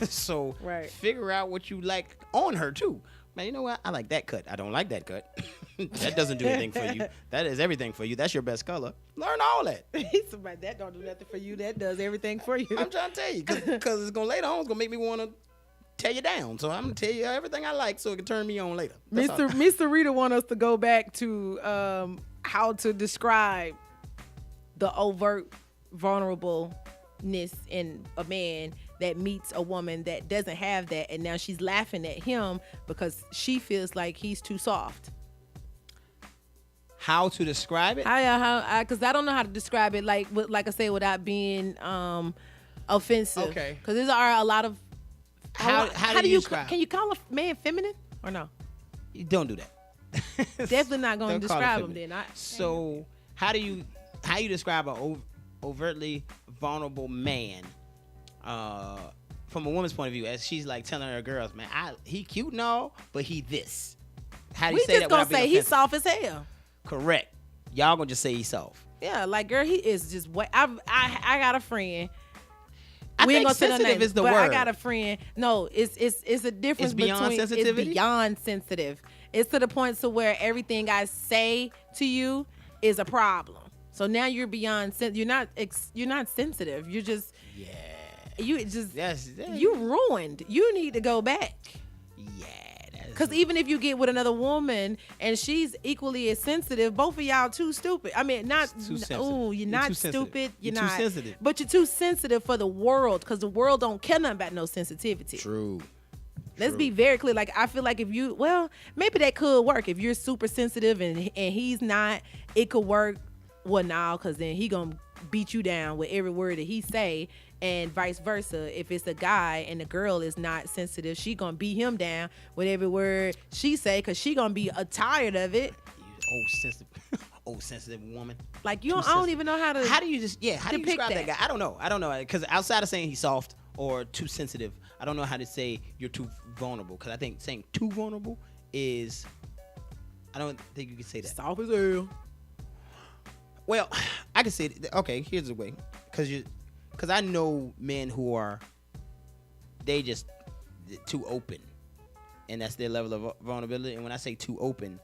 So figure out what you like on her too. Man, you know what? I like that cut. I don't like that cut. That doesn't do anything for you. That is everything for you. That's your best color. Learn all that. Somebody that don't do nothing for you. That does everything for you. I'm trying to tell you because it's going to later on. It's going to make me want to tear you down. So I'm going to tell you everything I like so it can turn me on later. Mr. Rita want us to go back to how to describe the overt vulnerableness in a man that meets a woman that doesn't have that, and now she's laughing at him because she feels like he's too soft. How to describe it? Because I don't know how to describe it, like I say, without being offensive. Okay. Because there are a lot of how do you describe? Can you call a man feminine or no? You don't do that. Definitely not going to describe him then. So how you describe an overtly vulnerable man from a woman's point of view, as she's like telling her girls, man, he cute and all, but he this. How do you say that? We just gonna say he's soft as hell. Correct. Y'all gonna just say he's soft. Yeah, like girl, he is just what I got a friend. We ain't gonna say no names, is the but word. I got a friend. No, it's a difference beyond between sensitivity? It's beyond sensitive. It's to the point to where everything I say to you is a problem. So now you're beyond. You're not sensitive. You're just. Yeah. You just. You ruined. You need to go back. Because even if you get with another woman and she's equally as sensitive, both of y'all too stupid. I mean, not. Oh, you're not stupid. You're not. Too sensitive. But you're too sensitive for the world, because the world don't care nothing about no sensitivity. True. Let's be very clear. Like, I feel like if you, maybe that could work. If you're super sensitive and he's not, it could work. Well, now, because then he gonna beat you down with every word that he say, and vice versa. If it's a guy and the girl is not sensitive, she gonna beat him down with every word she say, because she gonna be tired of it. Old sensitive woman. Like, I don't even know how to. How do you describe that guy? I don't know, because outside of saying he's soft or too sensitive, I don't know how to say you're too vulnerable, because I think saying too vulnerable is, I don't think you can say that. Soft as hell. Well, I can say, okay, here's the way, because I know men who are, they just too open, and that's their level of vulnerability. And when I say too open,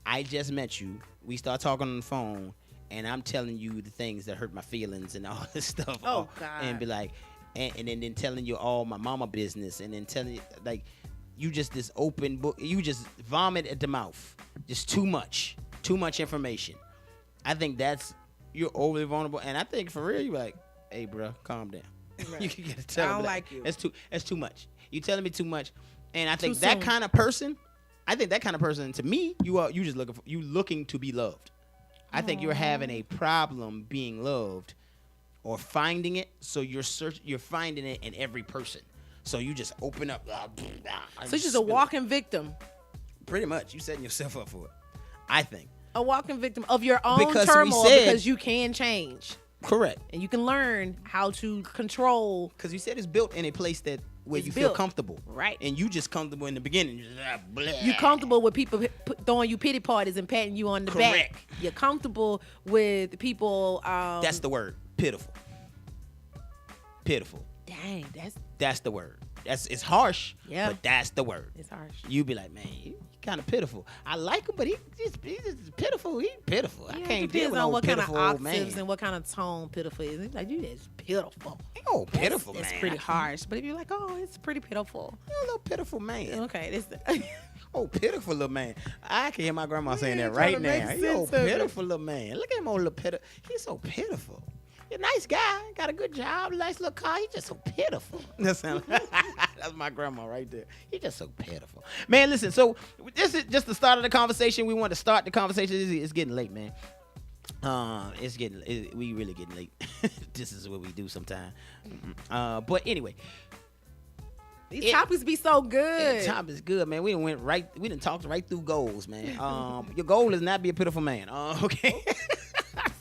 I just met you, we start talking on the phone, and I'm telling you the things that hurt my feelings and all this stuff. Oh, God. And be like, and then telling you all my mama business, and then telling you, like, you just this open book, you just vomit at the mouth, just too much information. I think you're overly vulnerable, and I think for real, you're like, hey, bro, calm down. Right. You can get to tell I don't me like you. That's too much. You telling me too much, and I think Too that soon. kind of person. To me, you just looking to be loved. I think you're having a problem being loved, or finding it. So you're finding it in every person. So you just open up. So you're just a walking victim. Pretty much, you setting yourself up for it. I think. A walking victim of your own Because turmoil, because you can change. Correct. And you can learn how to control. Because you said it's built in a place where It's you built. feel comfortable. Right. And you just comfortable in the beginning. You're just, You're comfortable with people throwing you pity parties and patting you on the Correct. back. You're comfortable with people. That's the word. Pitiful. Dang, That's the word. It's harsh. Yeah. But that's the word. It's harsh. You be like, man, he kind of pitiful. I like him, but he's just pitiful. He's pitiful. I can't deal Depends with on no what kind of pitiful old octaves man. and what kind of tone pitiful is. It's like, you just pitiful. Oh, pitiful, That's man. pretty harsh. But if you're like, oh, it's pretty pitiful. You're a little pitiful man. Okay, Oh, pitiful little man. I can hear my grandma saying that trying right to make now. sense Yo, of it. pitiful little man. Look at him, old little pitiful. He's so pitiful. He's a nice guy. Got a good job, nice little car. He's just so pitiful. That's my grandma right there. He's just so pitiful. Man, listen, so this is just the start of the conversation. We want to start the conversation. It's getting late, man. We really getting late. This is what we do sometimes. But anyway. These topics be so good. The topic is good, man. We done talked right through goals, man. Your goal is not be a pitiful man. Okay.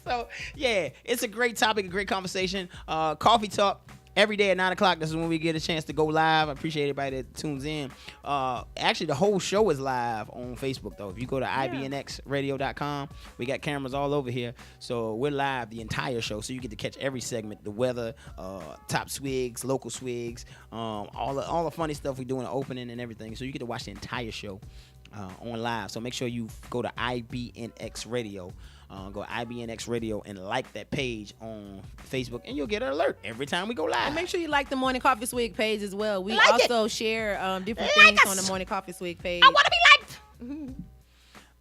So yeah, it's a great topic, a great conversation. Coffee Talk every day at 9:00. This is when we get a chance to go live. I appreciate everybody that tunes in. Actually, the whole show is live on Facebook, though. If you go to ibnxradio.com, we got cameras all over here. So we're live the entire show. So you get to catch every segment, the weather, top swigs, local swigs, all the funny stuff we do in the opening and everything. So you get to watch the entire show on live. So make sure you go to IBNX Radio. Go to IBNX Radio and like that page on Facebook, and you'll get an alert every time we go live. And make sure you like the Morning Coffee Swig page as well. We Like also share different things on the Morning Coffee Swig page. I want to be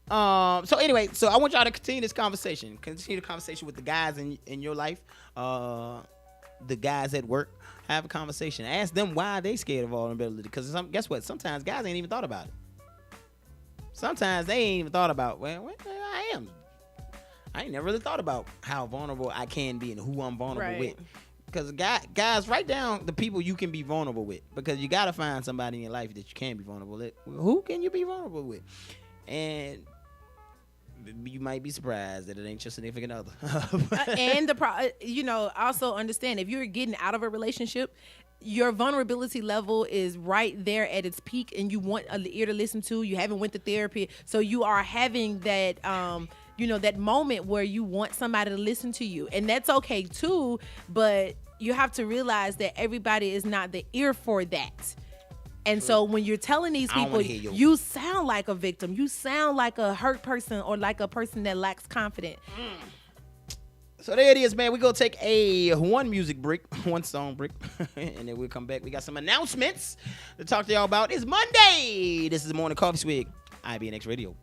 liked. So anyway, so I want y'all to continue this conversation. Continue the conversation with the guys in your life, the guys at work. Have a conversation. Ask them why they scared of vulnerability. Because guess what? Sometimes guys ain't even thought about it. Sometimes they ain't even thought about, well, I am. I ain't never really thought about how vulnerable I can be and who I'm vulnerable with. Because guys, write down the people you can be vulnerable with. Because you got to find somebody in your life that you can be vulnerable with. Who can you be vulnerable with? And you might be surprised that it ain't your significant other. And also understand, if you're getting out of a relationship, your vulnerability level is right there at its peak, and you want an ear to listen to. You haven't went to therapy, so you are having that that moment where you want somebody to listen to you, and that's okay too. But you have to realize that everybody is not the ear for that. And so when you're telling these I don't people, wanna hear you sound like a victim. You sound like a hurt person or like a person that lacks confidence. So there it is, man. We're going to take a one song break, and then we'll come back. We got some announcements to talk to y'all about. It's Monday. This is the Morning Coffee Swig, IBNX Radio.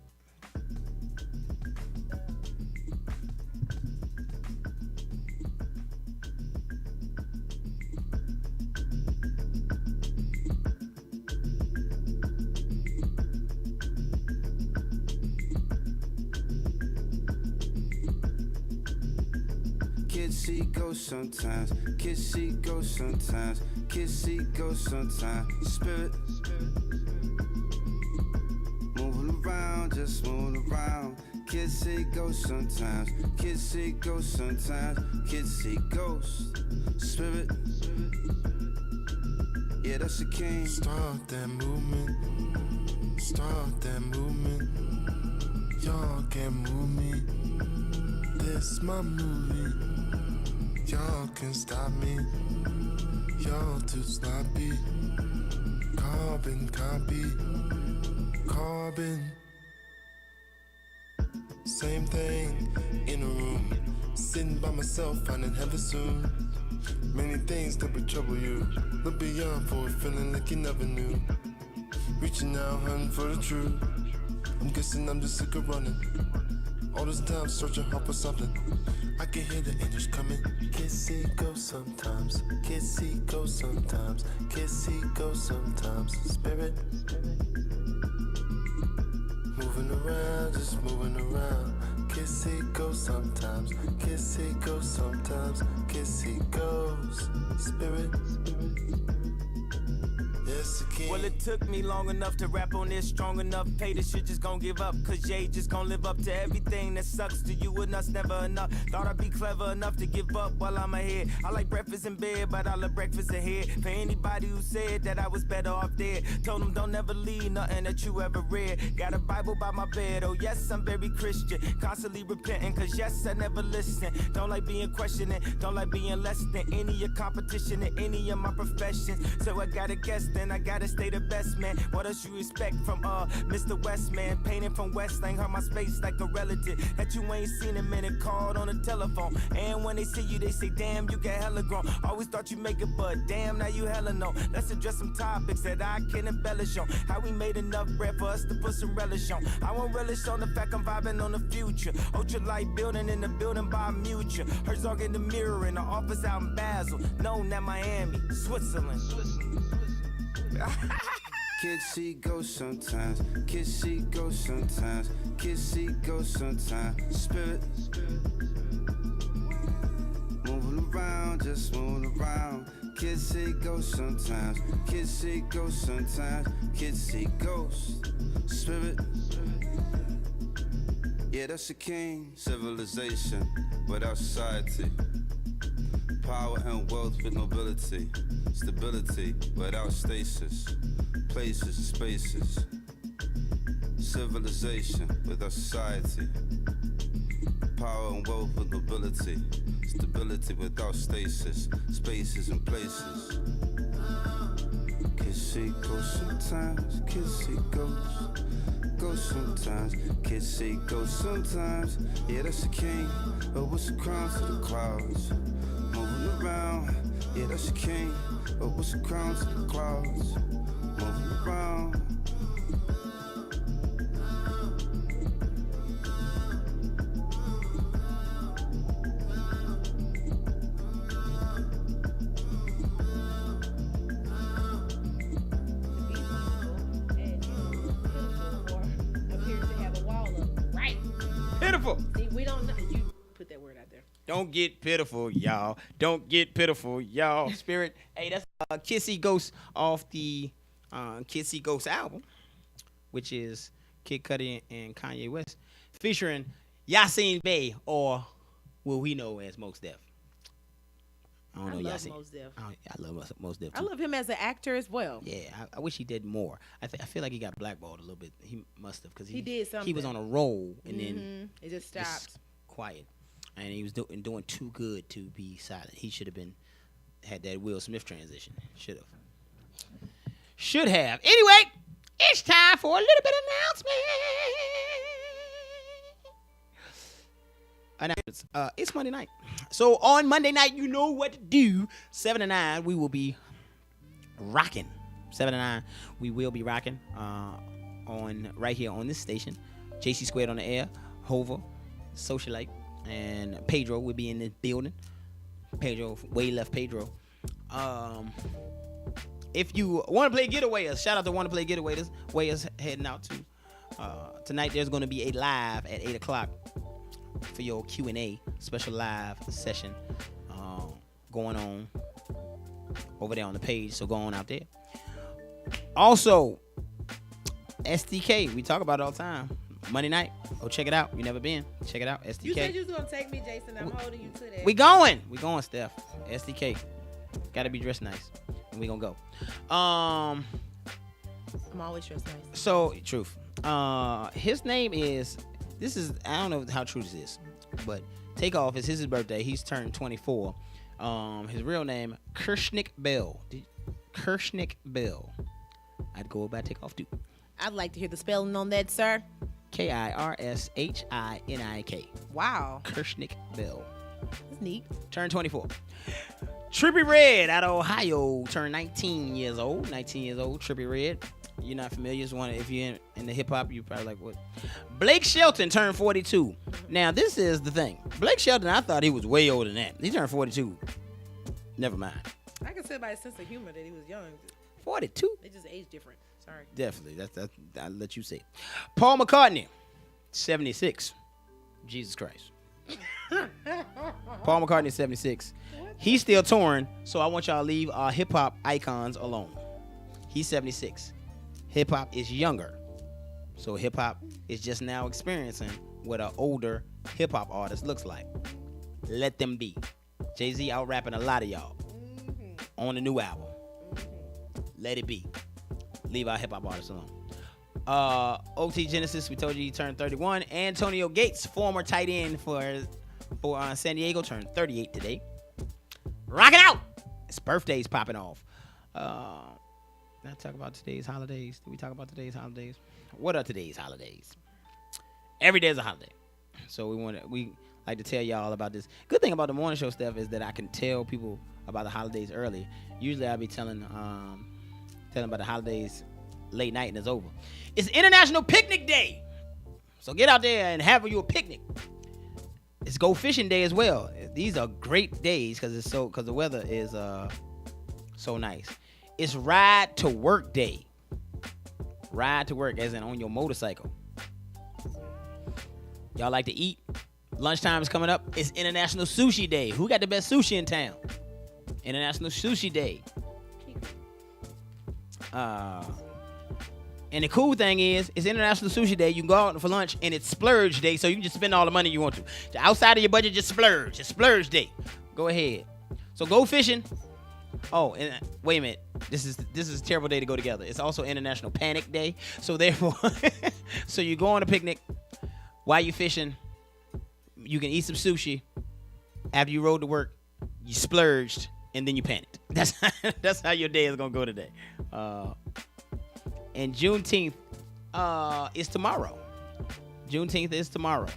Kids see ghosts sometimes. Kids see ghosts sometimes. Kids see ghosts sometimes. Spirit moving around, just moving around. Kids see ghosts sometimes. Kids see ghosts sometimes. Kids see ghosts. Spirit. Yeah, that's the king. Start that movement. Start that movement. Y'all can't move me. This my movie. Y'all can stop me. Y'all too sloppy. Carbon copy. Carbon. Same thing in a room. Sitting by myself, finding heaven soon. Many things that would trouble you. Look beyond for it, feeling like you never knew. Reaching out, hunting for the truth. I'm guessing I'm just sick of running. All this time searching hard for something. I can hear the angels coming. Kids see ghosts sometimes. Kids see ghosts sometimes. Kids see ghosts sometimes. Spirit moving around, just moving around. Kids see ghosts sometimes. Kids see ghosts sometimes. Kids see ghosts. Spirit. Yes, again. Well, it took me long enough to rap on this, strong enough. Pay this shit just gon' give up, cause Jay just gon' live up to everything that sucks to you and us, never enough. Thought I'd be clever enough to give up while I'm ahead. I like breakfast in bed, but I love breakfast ahead. For anybody who said that I was better off dead, told them don't ever leave nothing that you ever read. Got a Bible by my bed, oh yes, I'm very Christian. Constantly repenting, cause yes, I never listen. Don't like being questioning, don't like being less than any of your competition in any of my professions. So I gotta guess, then I gotta stay the best, man. What else you expect from Mr. West, man? Painting from West, ain't hurt my space like a relative that you ain't seen a minute, called on the telephone. And when they see you, they say, damn, you got hella grown. Always thought you make it, but damn, now you hella know. Let's address some topics that I can embellish on. How we made enough bread for us to put some relish on. I won't relish on the fact I'm vibing on the future. Ultralight building in the building by Mutual. Herzog in the mirror in the office out in Basel. Known at Miami, Switzerland. Kids see ghosts sometimes. Kids see ghosts sometimes. Kids see ghosts sometimes. Spirit moving around, just moving around. Kids see ghosts sometimes. Kids see ghosts sometimes. Kids see ghosts. Spirit. Yeah, that's the king. Civilization without society. Power and wealth with nobility. Stability without stasis. Places and spaces. Civilization without society. Power and wealth with nobility. Stability without stasis. Spaces and places. Kids see ghosts sometimes. Kids see ghosts. Ghosts sometimes. Kids see ghosts sometimes. Yeah, that's the king. Oh, what's the crown to the clouds? Moving around. Yeah, that's the king. Oh, what's the crown to the clouds? Moving around. Pitiful. See, we don't know. You put that word out there. Don't get pitiful, y'all. Don't get pitiful, y'all. Spirit. Hey, that's Kissy Ghost off the Kissy Ghost album, which is Kid Cudi and Kanye West, featuring Yasin Bey, or what we know as Mos Def. I don't know love Yasin. Mos Def. I love Mos Def too. I love him as an actor as well. Yeah, I wish he did more. I feel like he got blackballed a little bit. He must have, because He did something. He was on a roll and then it just stopped. quiet, and he was doing too good to be silent. He should have had that Will Smith transition. Should have. should have. Anyway, it's time for a little bit of announcements. It's Monday night. So on Monday night, you know what to do. 7 to 9, we will be rocking. 7 to 9, we will be rocking on right here on this station. JC Squared on the air, Hova, Socialite, and Pedro will be in the building. Pedro, way left Pedro. If you want to play Getawayers, shout out to Want to Play Getawayers. Wayers heading out to tonight. There's going to be a live at 8 o'clock for your Q&A special live session going on over there on the page. So go on out there. Also, SDK, we talk about it all the time. Monday night, go check it out. You never been, check it out. SDK. You said you was gonna take me, Jason. I'm holding you to that. We going, Steph. SDK, gotta be dressed nice, and we gonna go. I'm always dressed nice. So truth. His name is. This is. I don't know how true this is, but Takeoff is his birthday. He's turned 24. His real name Kirshnik Bell. Kirshnik Bell. I'd go by Takeoff too. I'd like to hear the spelling on that, sir. Kirshnik. Wow. Kirshnik Bell. That's neat. Turned 24. Trippie Redd out of Ohio turned 19 years old. 19 years old, Trippie Redd. You're not familiar. If you're in the hip hop, you're probably like, what? Blake Shelton turned 42. Now, this is the thing. Blake Shelton, I thought he was way older than that. He turned 42. Never mind. I can say by his sense of humor that he was young. 42? They just age different. Sorry. Definitely. That's I'll let you say it. Paul McCartney, 76. Jesus Christ. Paul McCartney, 76. He's still touring, so I want y'all to leave our hip-hop icons alone. He's 76. Hip-hop is younger. So hip-hop is just now experiencing what an older hip-hop artist looks like. Let them be. Jay-Z out-rapping a lot of y'all on the new album. Let it be. Leave our hip-hop artists alone. OT Genesis, we told you he turned 31. Antonio Gates, former tight end for San Diego, turned 38 today. Rocking out! His birthday's popping off. Did I talk about today's holidays? Did we talk about today's holidays? What are today's holidays? Every day is a holiday. So we like to tell y'all about this. Good thing about the morning show stuff is that I can tell people about the holidays early. Usually I'll be telling about the holidays late night and it's over. It's International Picnic Day. So get out there and have you a picnic. It's Go Fishing Day as well. These are great days because the weather is so nice. It's Ride to Work Day. Ride to work as in on your motorcycle. Y'all like to eat? Lunchtime is coming up. It's International Sushi Day. Who got the best sushi in town? International Sushi Day. And the cool thing is, it's International Sushi Day. You can go out for lunch, and it's Splurge Day, so you can just spend all the money you want to. Outside of your budget, just splurge. It's Splurge Day. Go ahead. So go fishing. Oh, and wait a minute. This is a terrible day to go together. It's also International Panic Day. So therefore, so you go on a picnic while you're fishing. You can eat some sushi. After you rode to work, you splurged, and then you panicked. That's how your day is gonna go today. And Juneteenth is tomorrow. Juneteenth is tomorrow,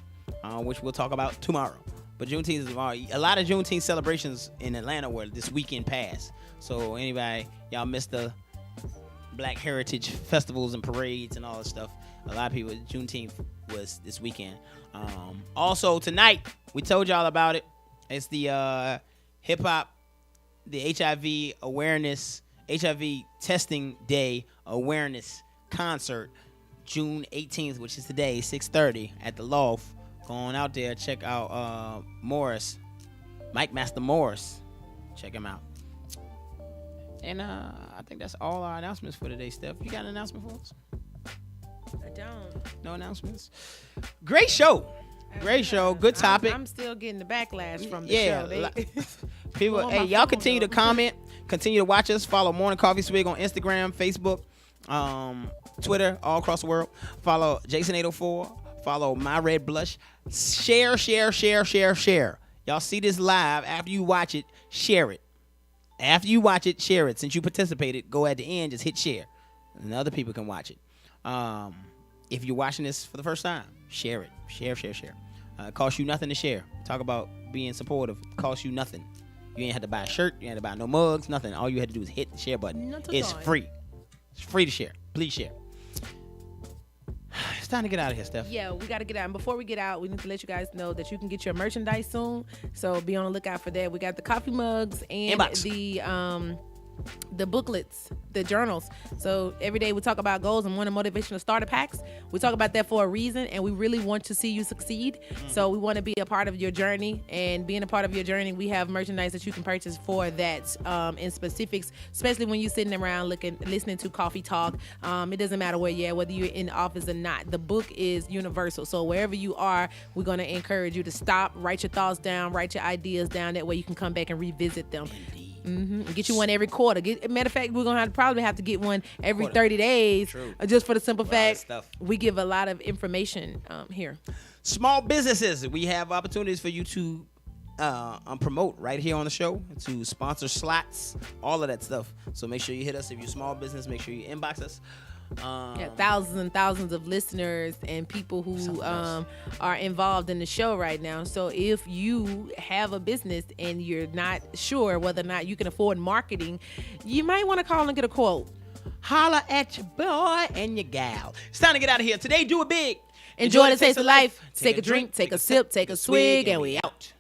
which we'll talk about tomorrow. But Juneteenth is tomorrow. A lot of Juneteenth celebrations in Atlanta were this weekend past. So anybody, y'all missed the Black Heritage festivals and parades and all that stuff. A lot of people, Juneteenth was this weekend. Also tonight, we told y'all about it. It's the hip hop, the HIV awareness, HIV testing day awareness concert, June 18th, which is today, 6:30 at the Loft. Going out there, check out Morris, Mike Master Morris. Check him out. And I think that's all our announcements for today, Steph. You got an announcement for us? I don't. No announcements? Great show. Great show. Good topic. I'm still getting the backlash from the show. People, hey, y'all continue to comment. Continue to watch us. Follow Morning Coffee Swig on Instagram, Facebook, Twitter, all across the world. Follow Jason804. Follow My Red Blush. Share. Y'all see this live. After you watch it, share it. After you watch it, share it. Since you participated, go at the end, just hit share. and other people can watch it. If you're watching this for the first time, share it. Share. It costs you nothing to share. Talk about being supportive. It costs you nothing. You ain't had to buy a shirt. You ain't had to buy no mugs. Nothing. All you had to do is hit the share button. It's free. It's free to share. Please share. It's time to get out of here, Steph. Yeah, we got to get out. And before we get out, we need to let you guys know that you can get your merchandise soon. So be on the lookout for that. We got the coffee mugs and the booklets, the journals. So every day we talk about goals and one of the motivational starter packs. We talk about that for a reason, and we really want to see you succeed. So we want to be a part of your journey, and being a part of your journey, we have merchandise that you can purchase for that in specifics, especially when you're sitting around listening to coffee talk. It doesn't matter where you're at, whether you're in the office or not. The book is universal. So wherever you are, we're going to encourage you to stop, write your thoughts down, write your ideas down. That way you can come back and revisit them. Get you one every quarter. Matter of fact, we're gonna probably have to get one every 30 days. Just for the simple fact we give a lot of information here. Small businesses, we have opportunities for you to promote right here on the show, to sponsor slots, all of that stuff. So make sure you hit us if you're a small business. Make sure you inbox us. Thousands and thousands of listeners and people who are involved in the show right now. So if you have a business and you're not sure whether or not you can afford marketing, you might want to call and get a quote. Holla at your boy and your gal. It's time to get out of here. Today, do it big. Enjoy the taste of life. Take a drink, take a sip, take a swig, and we out.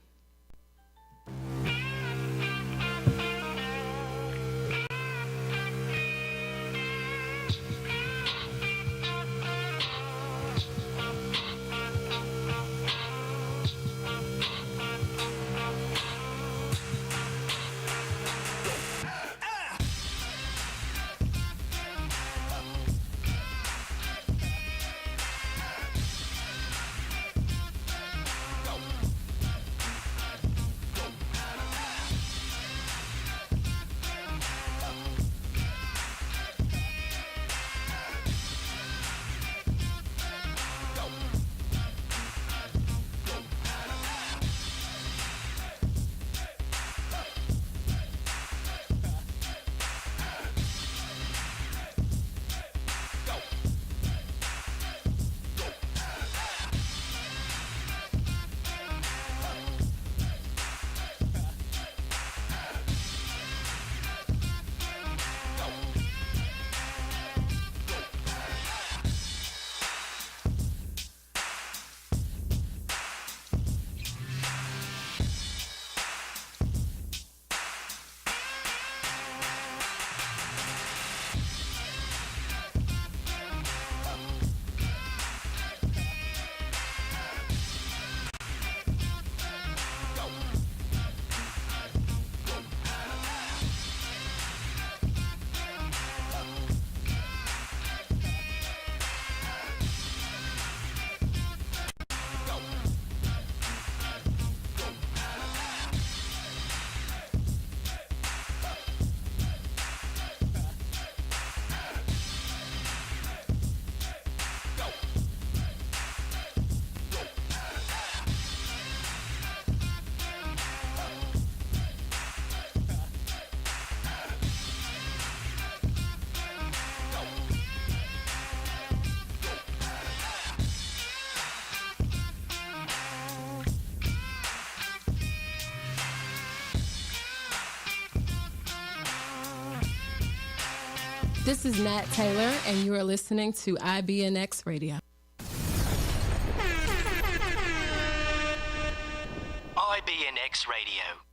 This is Nat Taylor, and you are listening to IBNX Radio. IBNX Radio.